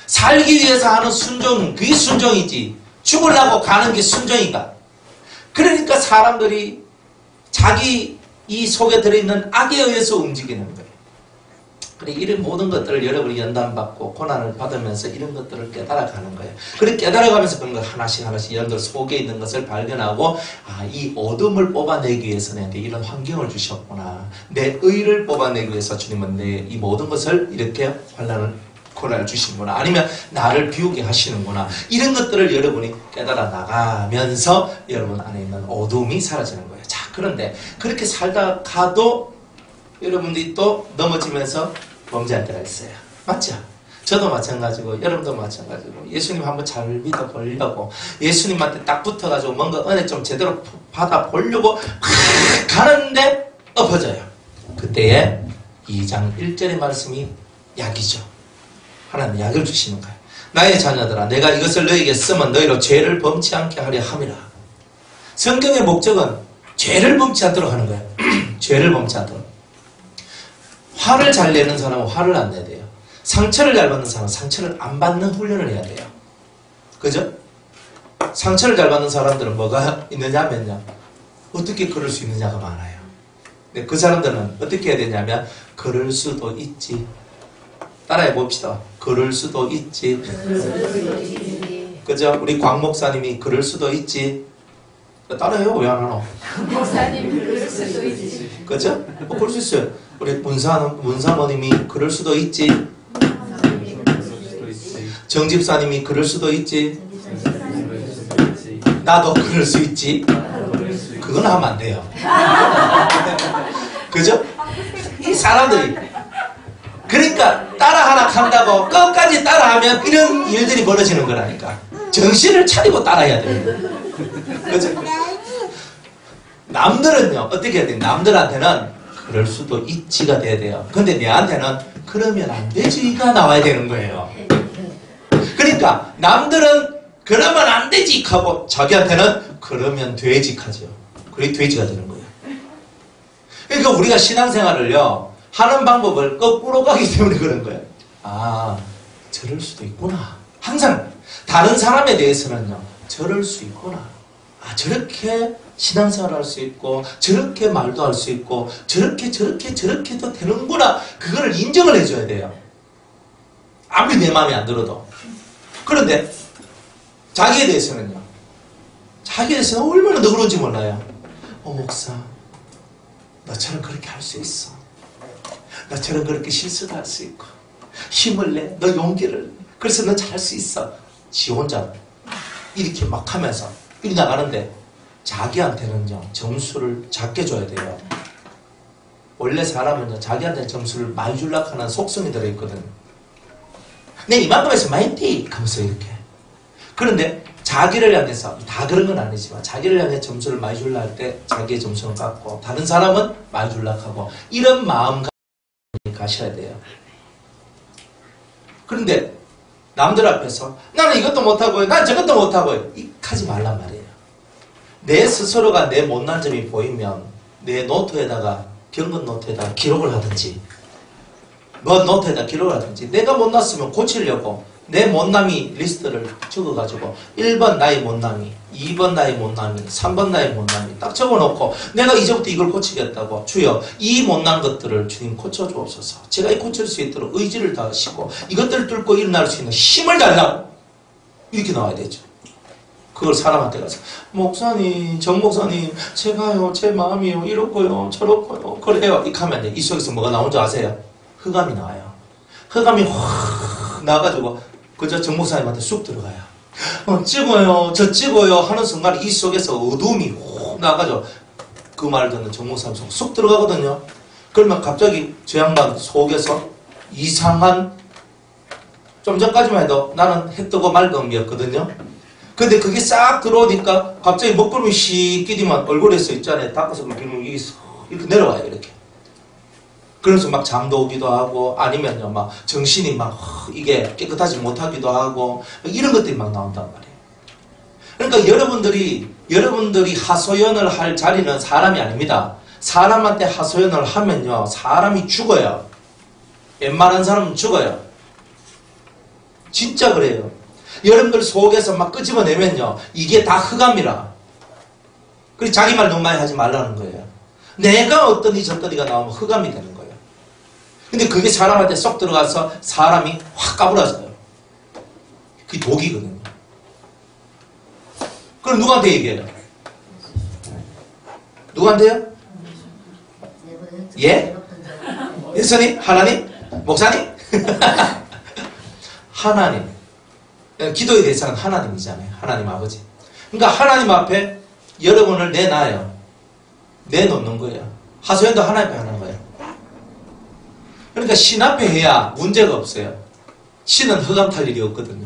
A: 살기 위해서 하는 순종은 그게 순종이지 죽으려고 가는 게 순종인가? 그러니까 사람들이 자기 이 속에 들어있는 악에 의해서 움직이는 거예요. 그래 이런 모든 것들을 여러분이 연단받고 고난을 받으면서 이런 것들을 깨달아가는 거예요. 그래 깨달아가면서 그런 걸 하나씩 여러분들 속에 있는 것을 발견하고 아, 이 어둠을 뽑아내기 위해서 내한테 이런 환경을 주셨구나. 내 의를 뽑아내기 위해서 주님은 내 이 모든 것을 이렇게 고난을 주시는구나. 아니면 나를 비우게 하시는구나. 이런 것들을 여러분이 깨달아 나가면서 여러분 안에 있는 어둠이 사라지는 거예요. 자, 그런데 그렇게 살다 가도 여러분들이 또 넘어지면서 범죄할 때가 있어요. 맞죠? 저도 마찬가지고 여러분도 마찬가지고 예수님 한번 잘 믿어보려고 예수님한테 딱 붙어가지고 뭔가 은혜 좀 제대로 받아보려고 가는데 엎어져요. 그때에 2장 1절의 말씀이 약이죠. 하나님 약을 주시는 거예요. 나의 자녀들아 내가 이것을 너에게 쓰면 너희로 죄를 범치 않게 하려 함이라. 성경의 목적은 죄를 범치 않도록 하는 거예요. 죄를 범치 않도록. 화를 잘 내는 사람은 화를 안 내야 돼요. 상처를 잘 받는 사람은 상처를 안 받는 훈련을 해야 돼요. 그죠? 상처를 잘 받는 사람들은 뭐가 있느냐면요. 어떻게 그럴 수 있느냐가 많아요. 근데 그 사람들은 어떻게 해야 되냐면 그럴 수도 있지. 따라해 봅시다. 그럴 수도 있지. 그죠? 우리 광 목사님이 그럴 수도 있지. 따라해요. 왜 안 하노?
B: 목사님 그럴 수도 있지.
A: 그죠? 그럴 수 있어요. 우리 문사모님이 그럴 수도 있지. 정집사님이 그럴 수도 있지. 나도 그럴 수 있지. 그건 하면 안 돼요. 그죠? 이 사람들이 그러니까 따라하라 한다고 끝까지 따라하면 이런 일들이 벌어지는 거라니까. 정신을 차리고 따라해야 됩니다. 그죠? 남들은요 어떻게 해야 돼? 남들한테는 그럴 수도 있지가 돼야 돼요. 근데 내한테는 그러면 안 되지가 나와야 되는 거예요. 그러니까 남들은 그러면 안 되지 하고 자기한테는 그러면 되지 하죠. 그게 돼지가 되는 거예요. 그러니까 우리가 신앙생활을요 하는 방법을 거꾸로 가기 때문에 그런 거예요. 아 저럴 수도 있구나. 항상 다른 사람에 대해서는요 저럴 수 있구나. 아 저렇게 신앙생활을 할 수 있고 저렇게 말도 할 수 있고 저렇게도 되는구나. 그거를 인정을 해줘야 돼요. 아무리 내 마음에 안 들어도. 그런데 자기에 대해서는요. 자기에 대해서는 얼마나 너그러운지 몰라요. 목사 너처럼 그렇게 할 수 있어. 너처럼 그렇게 실수도 할 수 있고 힘을 내. 너 용기를. 그래서 너 잘할 수 있어. 지 혼자 이렇게 막 하면서 이리 나가는데 자기한테는요 점수를 작게 줘야 돼요. 원래 사람은요 자기한테 점수를 많이 주려고 하는 속성이 들어있거든요. 내 이만큼 해서 많이 띠 하면서 이렇게. 그런데 자기를 향해서 다 그런 건 아니지만 자기를 향해 점수를 많이 주려고 할 때 자기의 점수는 깎고 다른 사람은 많이 주려고 하고 이런 마음가짐이 가셔야 돼요. 그런데 남들 앞에서 나는 이것도 못하고요 난 저것도 못하고요 이 하지 말란 말이에요. 내 스스로가 내 못난 점이 보이면 내 노트에다가 경건 노트에다가 기록을 하든지 뭐 노트에다 기록을 하든지 내가 못났으면 고치려고 내 못남이 리스트를 적어가지고 1번 나의 못남이 2번 나의 못남이 3번 나의 못남이 딱 적어놓고 내가 이제부터 이걸 고치겠다고 주여 이 못난 것들을 주님 고쳐주옵소서. 제가 이 고칠 수 있도록 의지를 다하시고 이것들을 뚫고 일어날 수 있는 힘을 달라고 이렇게 나와야 되죠. 그걸 사람한테 가서 목사님 정 목사님 제가요 제 마음이요 이렇고요 저렇고요 그래요 이렇게 하면 이 속에서 뭐가 나온 줄 아세요? 흑암이 나와요. 흑암이 확 나가지고 그저 정 목사님한테 쑥 들어가요. 찍어요 저 찍어요 하는 순간 이 속에서 어둠이 확 나가죠. 그 말을 듣는 정 목사님 속 쑥 들어가거든요. 그러면 갑자기 저 양반 속에서 이상한 좀 전까지만 해도 나는 해 뜨고 맑음이었거든요. 근데 그게 싹 들어오니까 갑자기 먹구름이 씩 끼디면 얼굴에서 있잖아요. 닦아서 이렇게 내려와요. 이렇게. 그래서 막 잠도 오기도 하고 아니면요 막 정신이 막 이게 깨끗하지 못하기도 하고 이런 것들이 막 나온단 말이에요. 그러니까 여러분들이 하소연을 할 자리는 사람이 아닙니다. 사람한테 하소연을 하면요 사람이 죽어요. 웬만한 사람은 죽어요. 진짜 그래요. 여러분들 속에서 막 끄집어내면요 이게 다 흑암이라. 그리고 자기 말 너무 많이 하지 말라는 거예요. 내가 어떠니 저떠니가 나오면 흑암이 되는 거예요. 근데 그게 사람한테 쏙 들어가서 사람이 확 까불어져요. 그게 독이거든요. 그럼 누구한테 얘기해요? 누구한테요? 예? 예수님? 하나님? 목사님? 하나님. 기도의 대상은 하나님이잖아요. 하나님 아버지. 그러니까 하나님 앞에 여러분을 내놔요. 내놓는 거예요. 하소연도 하나님 앞에 하는 거예요. 그러니까 신 앞에 해야 문제가 없어요. 신은 흑암 탈 일이 없거든요.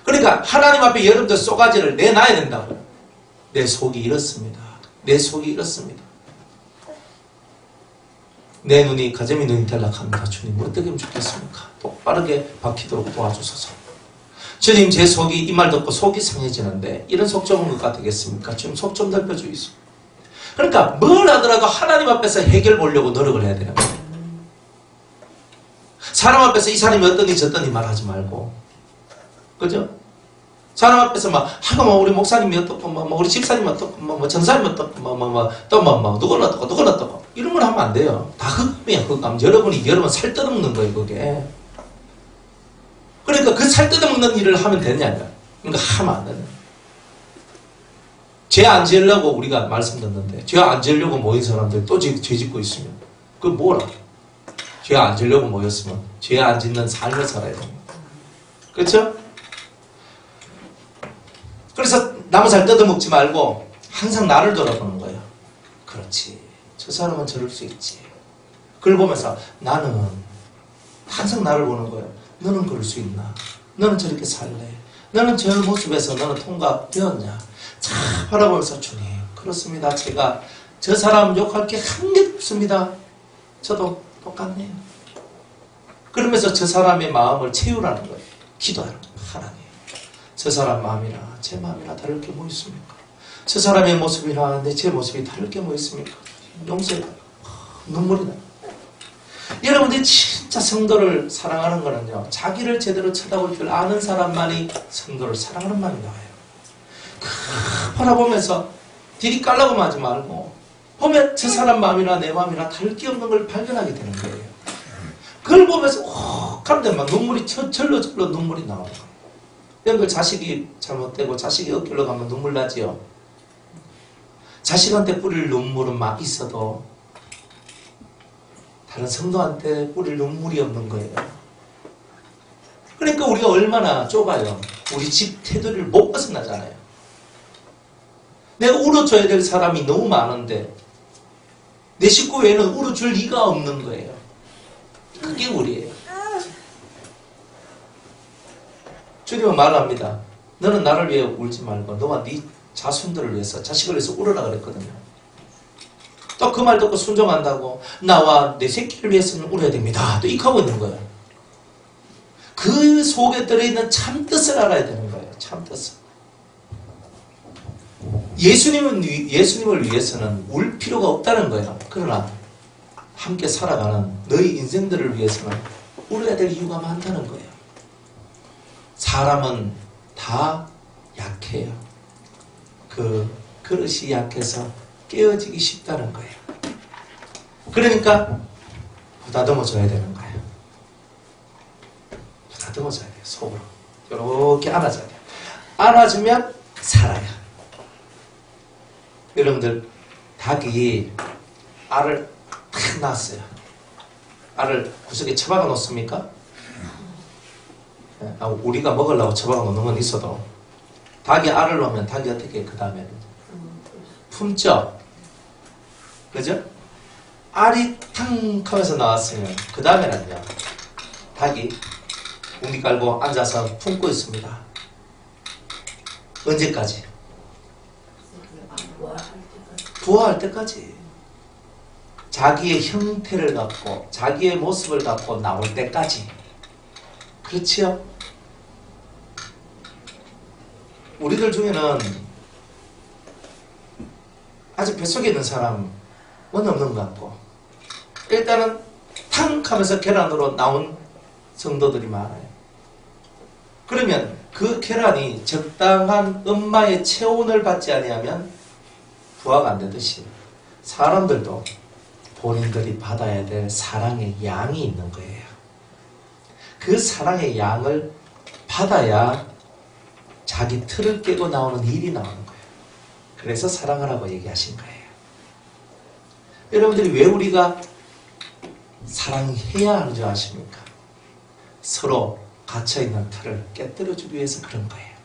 A: 그러니까 하나님 앞에 여러분들 쏘가지를 내놔야 된다고요. 내 속이 이렇습니다. 내 속이 이렇습니다. 내 눈이 가재미 눈이 될락합니다. 주님 어떻게 하면 좋겠습니까? 똑바르게 박히도록 도와주소서. 주님 제 속이 이 말 듣고 속이 상해지는데 이런 속 좁은 것 같겠습니까? 주님 속 좀 넓혀주이소. 그러니까 뭘 하더라도 하나님 앞에서 해결 보려고 노력을 해야 되는 거예요. 사람 앞에서 이 사람이 어떠니 저떠니 말하지 말고, 그죠? 사람 앞에서 막 하고 우리 목사님이 어떻고 우리 집사님이 어떻고 전사님이 어떻고 또 누구는 어떻고 이런 걸 하면 안 돼요. 다 흑암이야. 흑암. 여러분 살 뜯어먹는 거예요 그게. 그러니까 그 살 뜯어먹는 일을 하면 되냐고요. 그러니까 하면 안 되는. 죄 안 지으려고 우리가 말씀 듣는데 죄 안 지으려고 모인 사람들 또 죄 짓고 있으면 그게 뭐라? 죄 안 지으려고 모였으면 죄 안 짓는 삶을 살아야 됩니다. 그렇죠? 그래서 남의 살 뜯어먹지 말고 항상 나를 돌아보는 거예요. 그렇지. 저 사람은 저럴 수 있지. 그걸 보면서 나는 항상 나를 보는 거예요. 너는 그럴 수 있나? 너는 저렇게 살래? 너는 저 모습에서 너는 통과되었냐? 잘 바라보면서 주님 그렇습니다. 제가 저 사람 욕할 게 한 개 없습니다. 저도 똑같네요. 그러면서 저 사람의 마음을 채우라는 거예요. 기도하는 거예요. 하나님 저 사람 마음이나 제 마음이나 다를 게 뭐 있습니까? 저 사람의 모습이나 제 모습이 다를 게 뭐 있습니까? 용서해요. 눈물이 나요. 여러분들이 진짜 성도를 사랑하는 거는요 자기를 제대로 쳐다볼 줄 아는 사람만이 성도를 사랑하는 말이 나와요. 바라보면서 디리 깔라고 하지 말고 보면 저 사람 마음이나 내 마음이나 다를 게 없는 걸 발견하게 되는 거예요. 그걸 보면서 하는데 막 눈물이 절로 눈물이 나오는 거예요. 여러분 자식이 잘못되고 자식이 어깨로 가면 눈물 나지요. 자식한테 뿌릴 눈물은 막 있어도 다른 성도한테 뿌릴 눈물이 없는 거예요. 그러니까 우리가 얼마나 좁아요. 우리 집 테두리를 못 벗어나잖아요. 내가 울어줘야 될 사람이 너무 많은데 내 식구 외에는 울어줄 리가 없는 거예요. 그게 우리예요. 주님은 말합니다. 너는 나를 위해 울지 말고 너와 네 자손들을 위해서 자식을 위해서 울어라 그랬거든요. 또 그 말 듣고 순종한다고 나와 내 새끼를 위해서는 울어야 됩니다. 또 이렇게 하고 있는 거예요. 그 속에 들어있는 참 뜻을 알아야 되는 거예요. 참 뜻을. 예수님을 위해서는 울 필요가 없다는 거예요. 그러나 함께 살아가는 너희 인생들을 위해서는 울어야 될 이유가 많다는 거예요. 사람은 다 약해요. 그 그릇이 약해서 깨어지기 쉽다는 거예요. 그러니까 보다듬어줘야 되는 거예요. 보다듬어줘야 돼요. 속으로. 이렇게 안아줘야 돼요. 안아주면 살아요. 여러분들 닭이 알을 탁 낳았어요. 알을 구석에 처박아 놓습니까? 우리가 먹으려고 처박아 놓는 건 있어도 닭이 알을 놓으면 닭이 어떻게 그 다음에 품죠? 그죠? 알이 탕 하면서 나왔으면 그 다음에는요 닭이 공기 깔고 앉아서 품고 있습니다. 언제까지? 부화할 때까지. 자기의 형태를 갖고 자기의 모습을 갖고 나올 때까지. 그렇지요? 우리들 중에는 아직 뱃속에 있는 사람은 없는 것 같고 일단은 탕 하면서 계란으로 나온 성도들이 많아요. 그러면 그 계란이 적당한 엄마의 체온을 받지 아니하면 부화가 안 되듯이 사람들도 본인들이 받아야 될 사랑의 양이 있는 거예요. 그 사랑의 양을 받아야 자기 틀을 깨고 나오는 일이 나오는 거예요. 그래서 사랑하라고 얘기하신 거예요. 여러분들이 왜 우리가 사랑해야 하는 줄 아십니까? 서로 갇혀있는 틀을 깨뜨려주기 위해서 그런 거예요.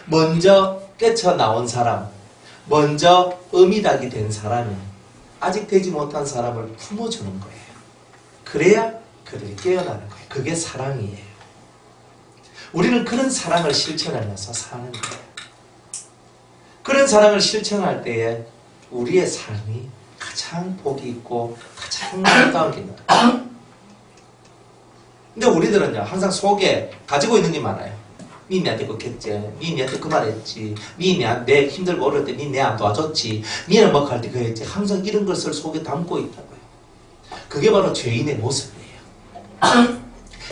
A: 먼저 깨쳐나온 사람, 먼저 어미닭이 된 사람이 아직 되지 못한 사람을 품어주는 거예요. 그래야 그들이 깨어나는 거예요. 그게 사랑이에요. 우리는 그런 사랑을 실천하면서 사는 거예요. 그런 사랑을 실천할 때에 우리의 삶이 가장 복이 있고 가장 아름다운 게 있는 거예요. 근데 우리들은요 항상 속에 가지고 있는 게 많아요. 니 내한테 그랬지, 니 내한테 그 말했지, 니 내 힘들고 어려울 때 니 내 안 도와줬지, 니는 뭐 할 때 그랬지. 항상 이런 것을 속에 담고 있다고요. 그게 바로 죄인의 모습이에요.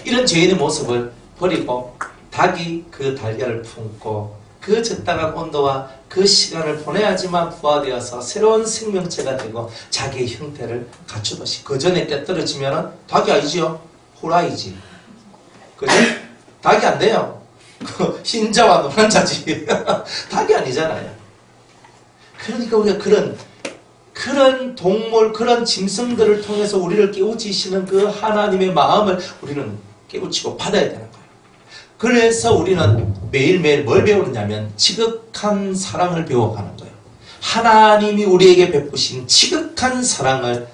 A: 이런 죄인의 모습을 버리고 닭이 그 달걀을 품고 그 적당한 온도와 그 시간을 보내야지만 부화되어서 새로운 생명체가 되고 자기의 형태를 갖추듯이 그 전에 깨떨어지면 닭이 아니지요. 호라이지. 그죠? 닭이 안 돼요. 흰자와 노란 자지. 닭이 아니잖아요. 그러니까 우리가 그런 동물, 그런 짐승들을 통해서 우리를 깨우치시는 그 하나님의 마음을 우리는 깨우치고 받아야 되는 거예요. 그래서 우리는 매일매일 뭘 배우느냐면 지극한 사랑을 배워가는 거예요. 하나님이 우리에게 베푸신 지극한 사랑을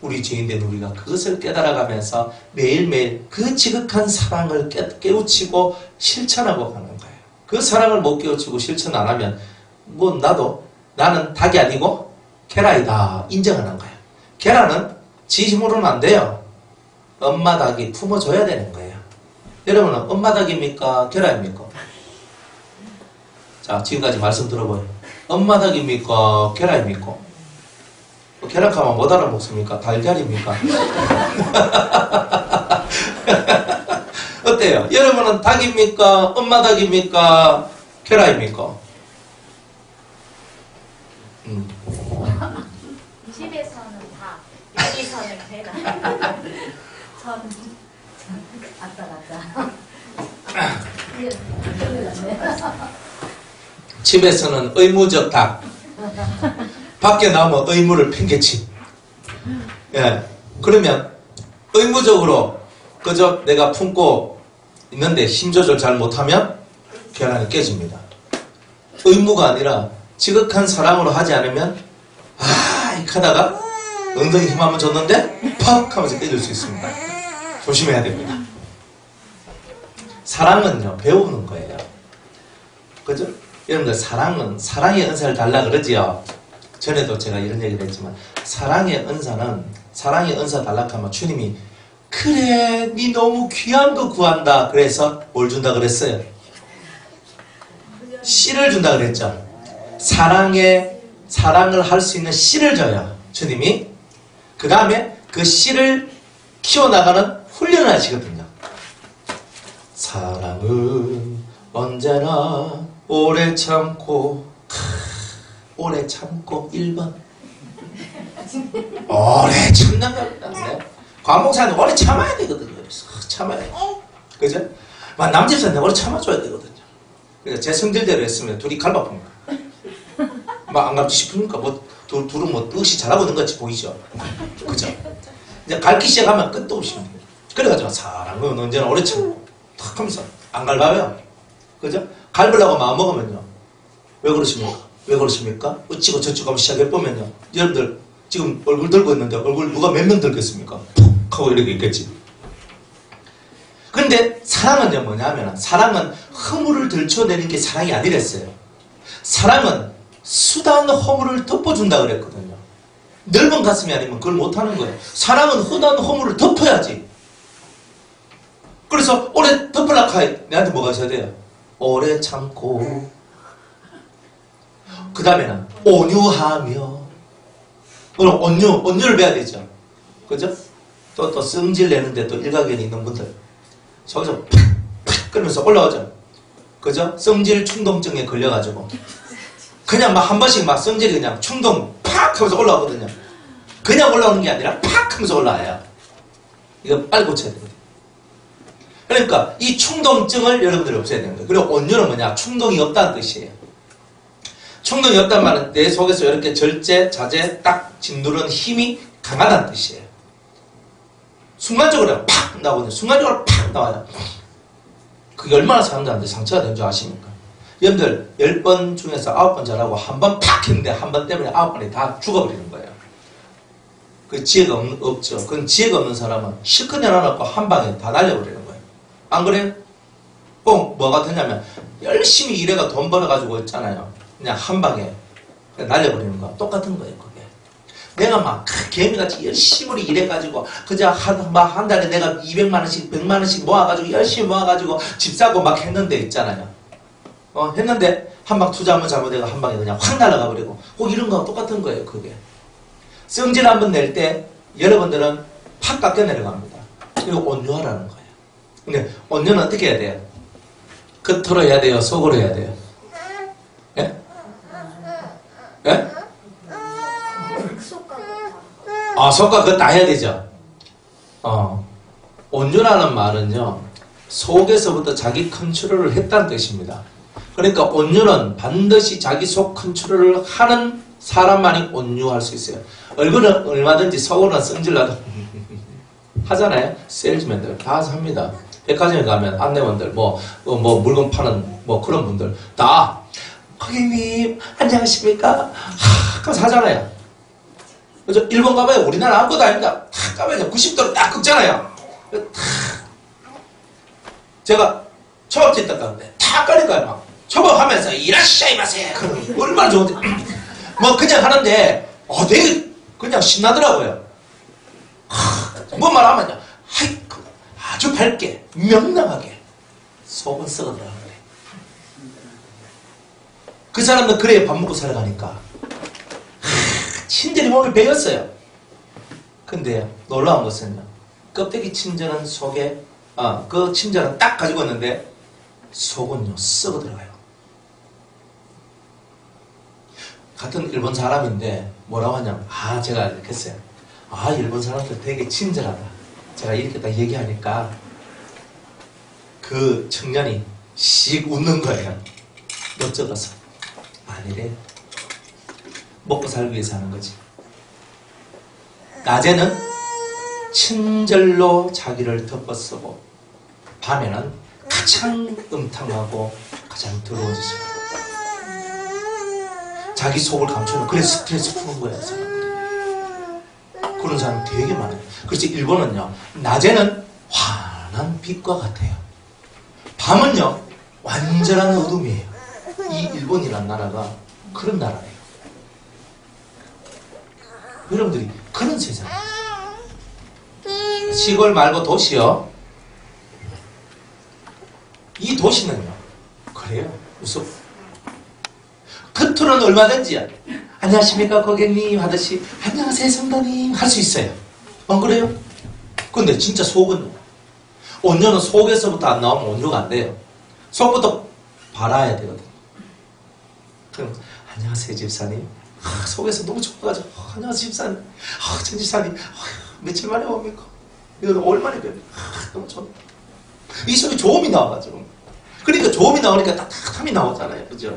A: 우리 죄인된 우리가 그것을 깨달아가면서 매일매일 그 지극한 사랑을 깨우치고 실천하고 가는 거예요. 그 사랑을 못 깨우치고 실천 안 하면 뭐 나는 닭이 아니고 계란이다 인정하는 거예요. 계란은 지 힘으로는 안 돼요. 엄마 닭이 품어줘야 되는 거예요. 여러분은 엄마 닭입니까? 계란입니까? 자, 지금까지 말씀 들어봐요. 엄마 닭입니까? 계란입니까? 계란 가면 못 알아먹습니까? 달걀입니까? 어때요? 여러분은 닭입니까? 엄마 닭입니까? 계란입니까?
B: 집에서는 닭, 여기서는 계란.
A: 집에서는 의무적 닭, 밖에 나오면 의무를 팽개치. 예. 그러면 의무적으로 그저 내가 품고 있는데 힘 조절 잘 못하면 계란이 깨집니다. 의무가 아니라 지극한 사랑으로 하지 않으면 이렇게 하다가 엉덩이 힘 한번 줬는데 팍 하면서 깨질 수 있습니다. 조심해야 됩니다. 사랑은요 배우는 거예요. 그죠? 여러분들 사랑은 사랑의 은사를 달라 그러지요. 전에도 제가 이런 얘기를 했지만 사랑의 은사 달라 하면 주님이 그래 니 너무 귀한 거 구한다 그래서 뭘 준다 그랬어요? 씨를 준다 그랬죠. 사랑을 할 수 있는 씨를 줘요 주님이. 그 다음에 그 씨를 키워나가는 훈련을 하시거든요. 사랑은 언제나 오래 참고 1번 오래 참는다. 네. 과목사는 오래 참아야 되거든요. 그래서 참아야 돼. 그죠? 남집사는 오래 참아줘야 되거든요. 그래서 제 성질대로 했으면 둘이 갈바쁩니다. 안 감지 싶습니까? 둘은 뜻이 잘하고 있는 것 같이 보이죠? 그죠? 이제 갈기 시작하면 끝도 없이. 그래가지고 사랑은 언제나 오래 참고 탁 하면서 안 갈바요. 그죠? 갈으려고 마음먹으면요. 왜 그러십니까? 어찌고 저찌고 하면 시작해보면요. 여러분들 지금 얼굴 들고 있는데 얼굴 누가 몇 명 들겠습니까? 푹 하고 이렇게 있겠지. 근데 사랑은요 뭐냐면 사랑은 허물을 들춰내는 게 사랑이 아니랬어요. 사랑은 수단 허물을 덮어준다 그랬거든요. 넓은 가슴이 아니면 그걸 못하는 거예요. 사랑은 흔한 허물을 덮어야지. 그래서 오래 덮으려고 해. 내한테 뭐가 있어야 돼요? 오래 참고, 그 다음에는 온유하며. 오늘 온유를 배워야 되죠. 그죠? 또 성질 내는데 또 일가견이 있는 분들. 저기서 팍팍 끓면서 올라오죠. 그죠? 성질 충동증에 걸려가지고. 그냥 막 한 번씩 막 성질이 그냥 충동 팍 하면서 올라오거든요. 그냥 올라오는 게 아니라 팍 하면서 올라와요. 이거 빨리 고쳐야 됩니다. 그러니까 이 충동증을 여러분들이 없애야 되는 거예요. 그리고 온유는 뭐냐? 충동이 없다는 뜻이에요. 충동이 없다는 말은 내 속에서 이렇게 절제, 자제, 딱 짓누르는 힘이 강하다는 뜻이에요. 순간적으로 팍 나오거든요. 순간적으로 팍 나와요. 그게 얼마나 사람들한테 상처가 되는 줄 아십니까? 여러분들 10번 중에서 9번 잘하고 한 번 팍 했는데 한 번 때문에 9번이 다 죽어버리는 거예요. 그 지혜가 없죠. 그건 지혜가 없는 사람은 실컷 내놔놓고 한 방에 다 날려버리는 거예요. 안 그래요? 꼭 뭐 같으냐면 열심히 일해가 돈 벌어가지고 있잖아요. 그냥 한 방에 날려버리는 거 똑같은 거예요. 그게 내가 막 개미같이 열심히 일해가지고 그저 한 달에 내가 200만원씩 100만원씩 모아가지고 열심히 모아가지고 집 사고 막 했는데 있잖아요. 했는데 한 방 투자하면 잘못해서 한 방에 그냥 확 날아가 버리고 꼭 이런 거하고 똑같은 거예요. 그게 성질 한번 낼 때 여러분들은 팍 깎여 내려갑니다. 그리고 온유하라는 거예요. 근데 온유는 어떻게 해야 돼요? 겉으로 해야 돼요? 속으로 해야 돼요? 예? 예? 속과 그거 다 해야 되죠? 온유라는 말은요, 속에서부터 자기 컨트롤을 했다는 뜻입니다. 그러니까 온유는 반드시 자기 속 컨트롤을 하는 사람만이 온유할 수 있어요. 얼굴은 얼마든지 속으로는 성질나도 하잖아요. 세일즈맨들 다 합니다. 백화점에 가면 안내원들 뭐 물건 파는 뭐 그런 분들 다 고객님 안녕하십니까? 하면서 하잖아요. 그죠? 일본 가봐요. 우리나라 아무것도 아닙니다. 탁 가봐요. 90도로 딱 긁잖아요. 제가 초밥집 딱 가는데 탁 깔릴까요? 막 초밥하면서 이라시아이 마세. 얼마나 좋은데 뭐 그냥 하는데 되게 그냥 신나더라고요. 뭐 말하면요. 아주 밝게 명랑하게 속은 썩어들어가는 거예요. 그 사람은 그래야 밥 먹고 살아가니까 친절히 몸에 배였어요. 근데 놀라운 것은요. 껍데기 친절은 속에 그 친절은 딱 가지고 있는데 속은요 썩어들어가요. 같은 일본 사람인데 뭐라고 하냐면 제가 이렇게 했어요. 일본 사람들 되게 친절하다. 제가 이렇게 딱 얘기하니까 그 청년이 씩 웃는 거예요. 멋쩍어서. 아니래. 먹고 살기 위해서 하는 거지. 낮에는 친절로 자기를 덮어쓰고 밤에는 가장 음탕하고 가장 더러운 짓을 하고 자기 속을 감추는 그래서 스트레스 푸는 거야. 사람들이. 그런 사람이 되게 많아요. 그래서 일본은요 낮에는 환한 빛과 같아요. 밤은요 완전한 어둠이에요. 이 일본이라는 나라가 그런 나라예요. 여러분들이 그런 세상. 시골 말고 도시요. 이 도시는요 그래요. 우습. 겉으로는 얼마든지 안녕하십니까 고객님 하듯이 안녕하세요 성도님 할 수 있어요. 안 그래요? 근데 진짜 속은요. 온유는 속에서부터 안 나오면 온유가 안 돼요. 속부터 바라야 되거든요. 그럼 안녕하세요 집사님. 속에서 너무 좋아가지고 안녕하세요 집사님. 전 집사님 며칠 만에 옵니까? 이거 얼마나 뵙니까? 너무 좋네. 이 속에 조음이 나와가지고 그러니까 조음이 나오니까 따뜻함이 나오잖아요. 그죠?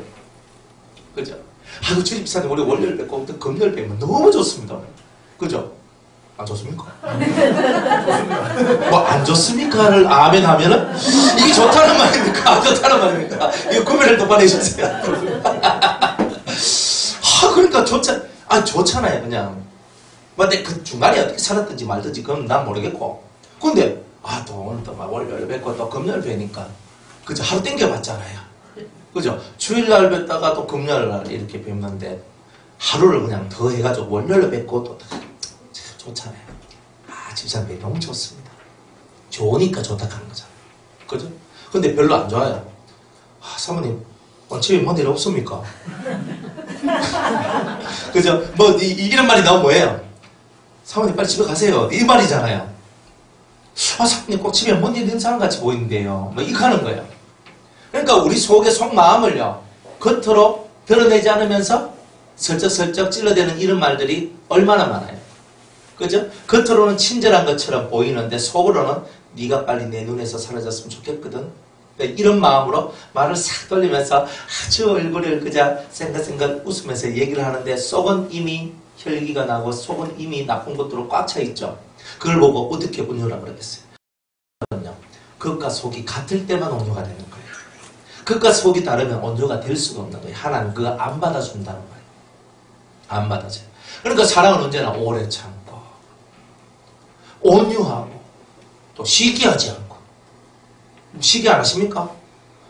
A: 그죠? 주 집사님 우리 월요일 뵙고 금요일 뵙면 너무 좋습니다. 그죠? 안 좋습니까? 뭐 안 좋습니까를 아멘 하면은 이게 좋다는 말입니까? 안 좋다는 말입니까? 이거 구매를 더 받으셨어요. 그러니까 좋잖아요 그냥. 근데 그 중간에 어떻게 살았든지 말든지 그건 난 모르겠고. 근데 또 오늘 또 막 월요일 뵙고 또 금요일 뵈니까 그죠? 하루 땡겨봤잖아요. 그죠? 주일날 뵙다가 또 금요일날 이렇게 뵙는데 하루를 그냥 더 해가지고 월요일로 뵙고 또 좋잖아요. 집사람이 너무 좋습니다. 좋으니까 좋다 하는 거잖아요. 그죠? 근데 별로 안 좋아요. 사모님, 집에 뭔 일 없습니까? 그죠? 뭐, 이런 말이 나오면 뭐예요? 사모님, 빨리 집에 가세요. 이 말이잖아요. 사모님, 꼭 집에 뭔 일 있는 사람 같이 보이는데요. 뭐, 이거 하는 거예요. 그러니까 우리 속의 속마음을요, 겉으로 드러내지 않으면서 슬쩍슬쩍 찔러대는 이런 말들이 얼마나 많아요. 그죠? 겉으로는 친절한 것처럼 보이는데 속으로는 네가 빨리 내 눈에서 사라졌으면 좋겠거든. 그러니까 이런 마음으로 말을 싹 돌리면서 아주 얼굴을 그저 생각생각 웃으면서 얘기를 하는데 속은 이미 혈기가 나고 속은 이미 나쁜 것들로 꽉 차 있죠. 그걸 보고 어떻게 온유라 그러겠어요? 겉과 속이 같을 때만 온유가 되는 거예요. 겉과 속이 다르면 온유가 될 수가 없는 거예요. 하나님 그거 안 받아준다는 거예요. 안 받아줘요. 그러니까 사랑은 언제나 오래 참고 온유하고 또 시기하지 않고. 시기 안 하십니까?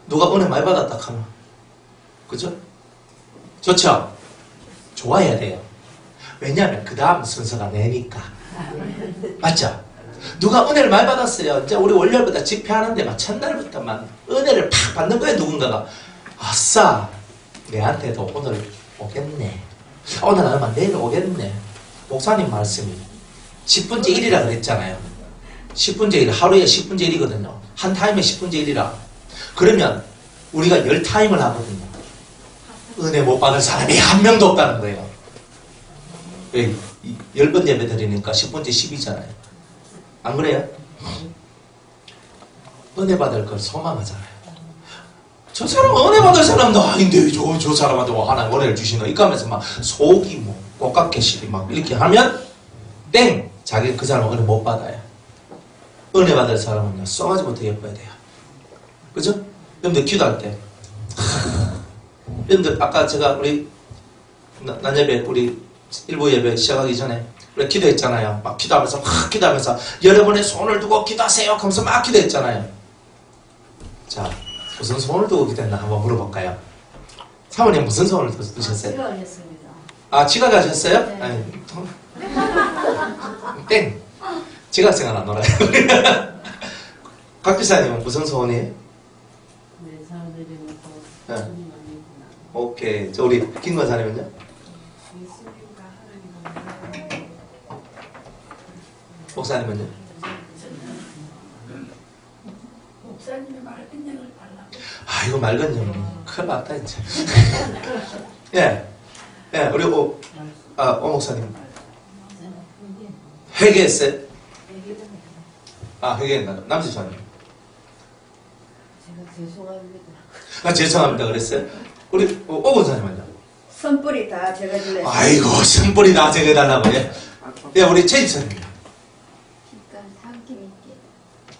A: 누가 은혜 많이 받았다 하면 그죠? 좋죠? 좋아해야 돼요. 왜냐하면 그 다음 순서가 내니까. 맞죠? 누가 은혜를 많이 받았어요. 이제 우리 월요일부터 집회하는데 막 첫날부터 막 은혜를 팍 받는 거예요. 누군가가 아싸 내한테도 오늘 오겠네. 오늘 아마 내일 오겠네. 목사님 말씀이 10분째 1이라 그랬잖아요. 10분째 1, 하루에 10분째 1이거든요. 한 타임에 10분째 1이라. 그러면 우리가 10타임을 하거든요. 은혜 못 받을 사람이 한 명도 없다는 거예요. 10번 예배 드리니까 10분째 10이잖아요. 안 그래요? 은혜 받을 걸 소망하잖아요. 저 사람은 은혜 받을 사람도 아닌데 저 사람한테 하나님 은혜를 주시나 이거 하면서 막 속이 뭐 꽃깎개실이 막 이렇게 하면 땡! 자기 그 사람은 은혜 못 받아요. 은혜 받을 사람은요 쏘가지부터 예뻐야 돼요. 그죠? 여러분들 기도할 때 여러분들 아까 제가 우리 낮예배 우리 일부 예배 시작하기 전에 우리 기도했잖아요. 막 기도하면서 막 기도하면서 여러분의 손을 두고 기도하세요 하면서 막 기도했잖아요. 자 무슨 손을 두고 기도했나 한번 물어볼까요? 사모님 무슨 손을 두셨어요?
B: 지각했습니다.
A: 지각하셨어요?
B: 네.
A: 아니, 땡! 지각생활 안 놀아요. 박 기사님은 무슨 소원이에요?
C: 네, 사람들이 먹고
A: 네.
C: 손이 많이 있구나.
A: 오케이. 저 우리 김 권사님은요?
C: 예수님과 하나님과
A: 목사님은요?
C: 목사님의 맑은 양을 달라고.
A: 이거 맑은 영 큰일 났다 이제. 예. 예, 우리 오 목사님 회개했어요? 회개했나? 남지사님
C: 제가 죄송합니다.
A: 죄송합니다 그랬어요? 우리 오 권사님은요?
D: 선불이 다 제가 질렀어요.
A: 아이고 선불이 다 제거해달라고 예? 예, 우리 최 집사님이요.
B: 빛과 사귐 있게.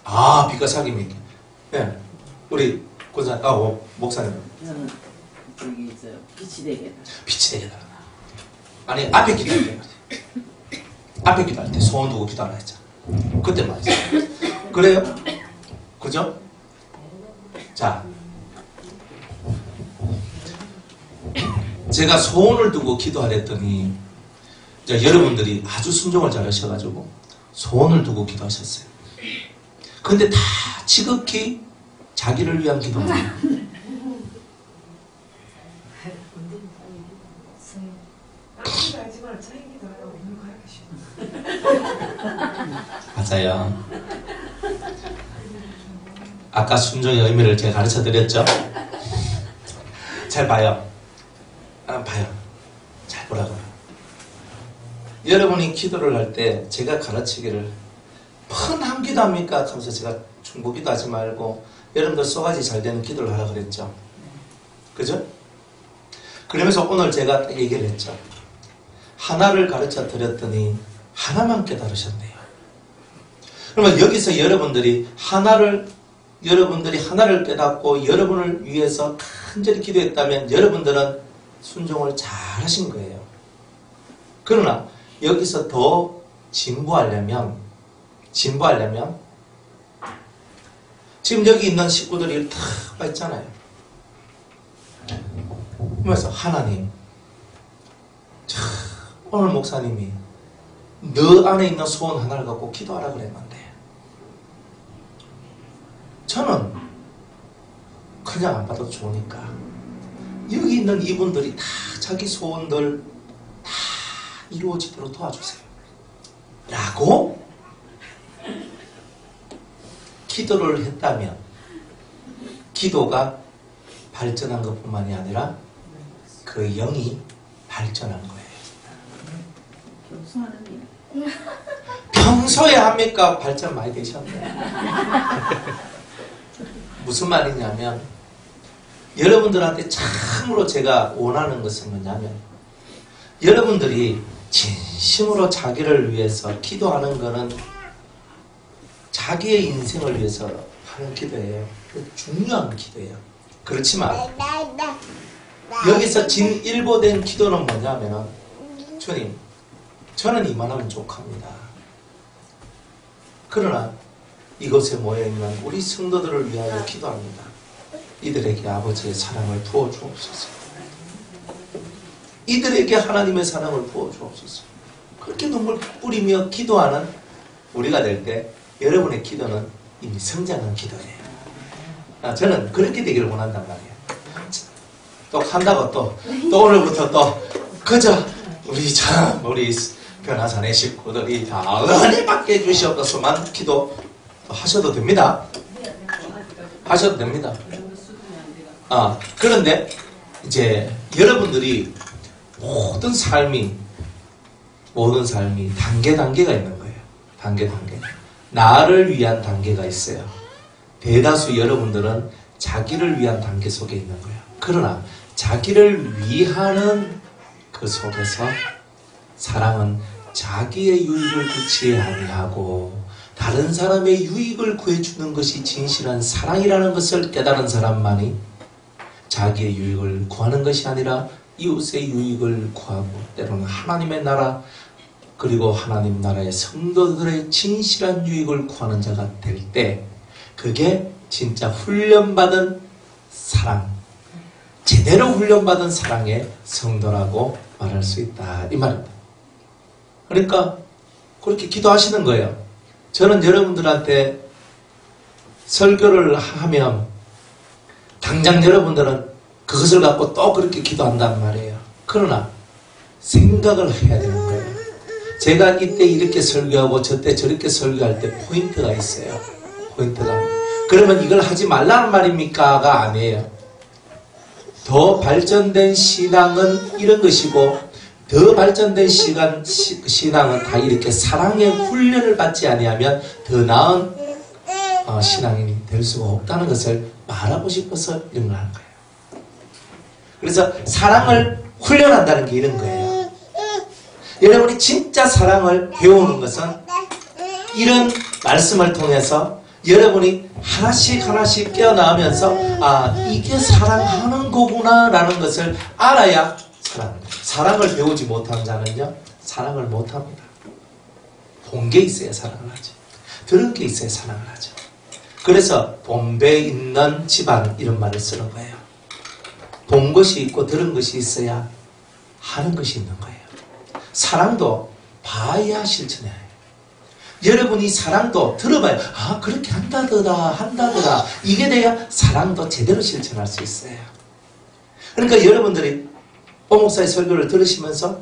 A: 빛과 사귐 있게. 예, 우리 권사 목사님
C: 저는 저기 빛이 되게
A: 빛이 되게 달라. 아니 앞에 기도할 때 앞에 기도할 때 소원 두고 기도하라 했잖아. 그때 말했어요. 그래요? 그죠? 자, 제가 소원을 두고 기도하랬더니 이제 여러분들이 아주 순종을 잘하셔가지고 소원을 두고 기도하셨어요. 근데 다 지극히 자기를 위한 기도입니다. 맞아요. 아까 순종의 의미를 제가 가르쳐 드렸죠? 잘 봐요. 봐요. 잘 보라고요. 여러분이 기도를 할 때 제가 가르치기를 뻔한 기도합니까? 하면서 제가 중보기도 하지 말고 여러분들 쏘가지 잘 되는 기도를 하라 그랬죠. 그죠? 그러면서 오늘 제가 얘기를 했죠. 하나를 가르쳐 드렸더니 하나만 깨달으셨네요. 그러면 여기서 여러분들이 하나를 깨닫고 여러분을 위해서 간절히 기도했다면 여러분들은 순종을 잘 하신 거예요. 그러나 여기서 더 진보하려면 지금 여기 있는 식구들이 다 와 있잖아요. 그래서 하나님 오늘 목사님이 너 안에 있는 소원 하나를 갖고 기도하라 그랬는데 저는 그냥 안 받아도 좋으니까 여기 있는 이분들이 다 자기 소원들 다 이루어지도록 도와주세요 라고 기도를 했다면 기도가 발전한 것뿐만이 아니라 그 영이 발전한 거예요.
C: 겸손하는 일.
A: 평소에 합니까? 발전 많이 되셨네요. 무슨 말이냐면 여러분들한테 참으로 제가 원하는 것은 뭐냐면 여러분들이 진심으로 자기를 위해서 기도하는 것은 자기의 인생을 위해서 하는 기도예요. 중요한 기도예요. 그렇지만 여기서 진일보된 기도는 뭐냐면은 주님 저는 이만하면 족합니다. 그러나 이곳에 모여있는 우리 성도들을 위하여 기도합니다. 이들에게 아버지의 사랑을 부어주옵소서. 이들에게 하나님의 사랑을 부어주옵소서. 그렇게 눈물 뿌리며 기도하는 우리가 될 때 여러분의 기도는 이미 성장한 기도예요. 저는 그렇게 되기를 원한단 말이에요. 또 한다고 또 오늘부터 또 그저 우리 변화산의 식구들이 다 은혜 받게 해주시옵소서만 기도 하셔도 됩니다. 하셔도 됩니다. 그런데 이제 여러분들이 모든 삶이 단계가 있는 거예요. 단계. 나를 위한 단계가 있어요. 대다수 여러분들은 자기를 위한 단계 속에 있는 거예요. 그러나 자기를 위하는 그 속에서 사랑은 자기의 유익을 구치 아니하고 다른 사람의 유익을 구해주는 것이 진실한 사랑이라는 것을 깨달은 사람만이 자기의 유익을 구하는 것이 아니라 이웃의 유익을 구하고 때로는 하나님의 나라 그리고 하나님 나라의 성도들의 진실한 유익을 구하는 자가 될 때 그게 진짜 훈련받은 사랑, 제대로 훈련받은 사랑의 성도라고 말할 수 있다 이 말입니다. 그러니까 그렇게 기도하시는 거예요. 저는 여러분들한테 설교를 하면 당장 여러분들은 그것을 갖고 또 그렇게 기도한단 말이에요. 그러나 생각을 해야 되는 거예요. 제가 이때 이렇게 설교하고 저때 저렇게 설교할 때 포인트가 있어요. 포인트가. 그러면 이걸 하지 말라는 말입니까가 아니에요. 더 발전된 신앙은 이런 것이고 더 발전된 신앙은 다 이렇게 사랑의 훈련을 받지 아니하면 더 나은 신앙인이 될 수가 없다는 것을 말하고 싶어서 이런 걸 하는 거예요. 그래서 사랑을 훈련한다는 게 이런 거예요. 여러분이 진짜 사랑을 배우는 것은 이런 말씀을 통해서 여러분이 하나씩 깨어나오면서 이게 사랑하는 거구나 라는 것을 알아야 사랑을 배우지 못한 자는요 사랑을 못합니다. 본 게 있어야 사랑을 하죠. 들은 게 있어야 사랑을 하죠. 그래서 본배 있는 집안 이런 말을 쓰는 거예요. 본 것이 있고 들은 것이 있어야 하는 것이 있는 거예요. 사랑도 봐야 실천해야 해요. 여러분이 사랑도 들어봐요. 그렇게 한다더라 이게 돼야 사랑도 제대로 실천할 수 있어요. 그러니까 여러분들이 목사의 설교를 들으시면서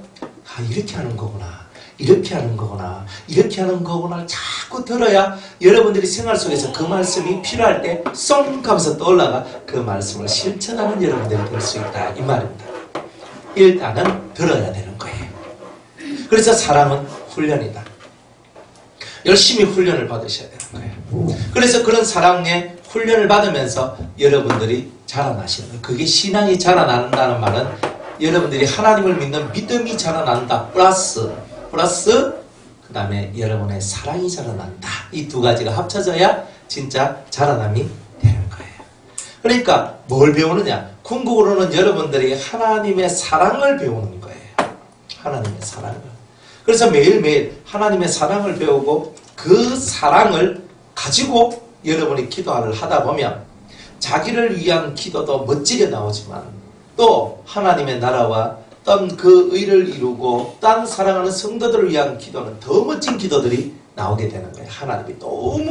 A: 이렇게 하는 거구나 이렇게 하는 거구나 이렇게 하는 거구나 자꾸 들어야 여러분들이 생활 속에서 그 말씀이 필요할 때 쏙 하면서 떠올라가 그 말씀을 실천하는 여러분들이 될 수 있다 이 말입니다. 일단은 들어야 되는 거예요. 그래서 사랑은 훈련이다. 열심히 훈련을 받으셔야 되는 거예요. 그래서 그런 사랑의 훈련을 받으면서 여러분들이 자라나시는 거예요. 그게 신앙이 자라난다는 말은 여러분들이 하나님을 믿는 믿음이 자라난다. 플러스 그 다음에 여러분의 사랑이 자라난다. 이 두 가지가 합쳐져야 진짜 자라남이 되는 거예요. 그러니까 뭘 배우느냐? 궁극으로는 여러분들이 하나님의 사랑을 배우는 거예요. 하나님의 사랑을. 그래서 매일매일 하나님의 사랑을 배우고 그 사랑을 가지고 여러분이 기도를 하다 보면 자기를 위한 기도도 멋지게 나오지만 또 하나님의 나라와 어떤 그 의를 이루고 땅 사랑하는 성도들을 위한 기도는 더 멋진 기도들이 나오게 되는 거예요. 하나님이 너무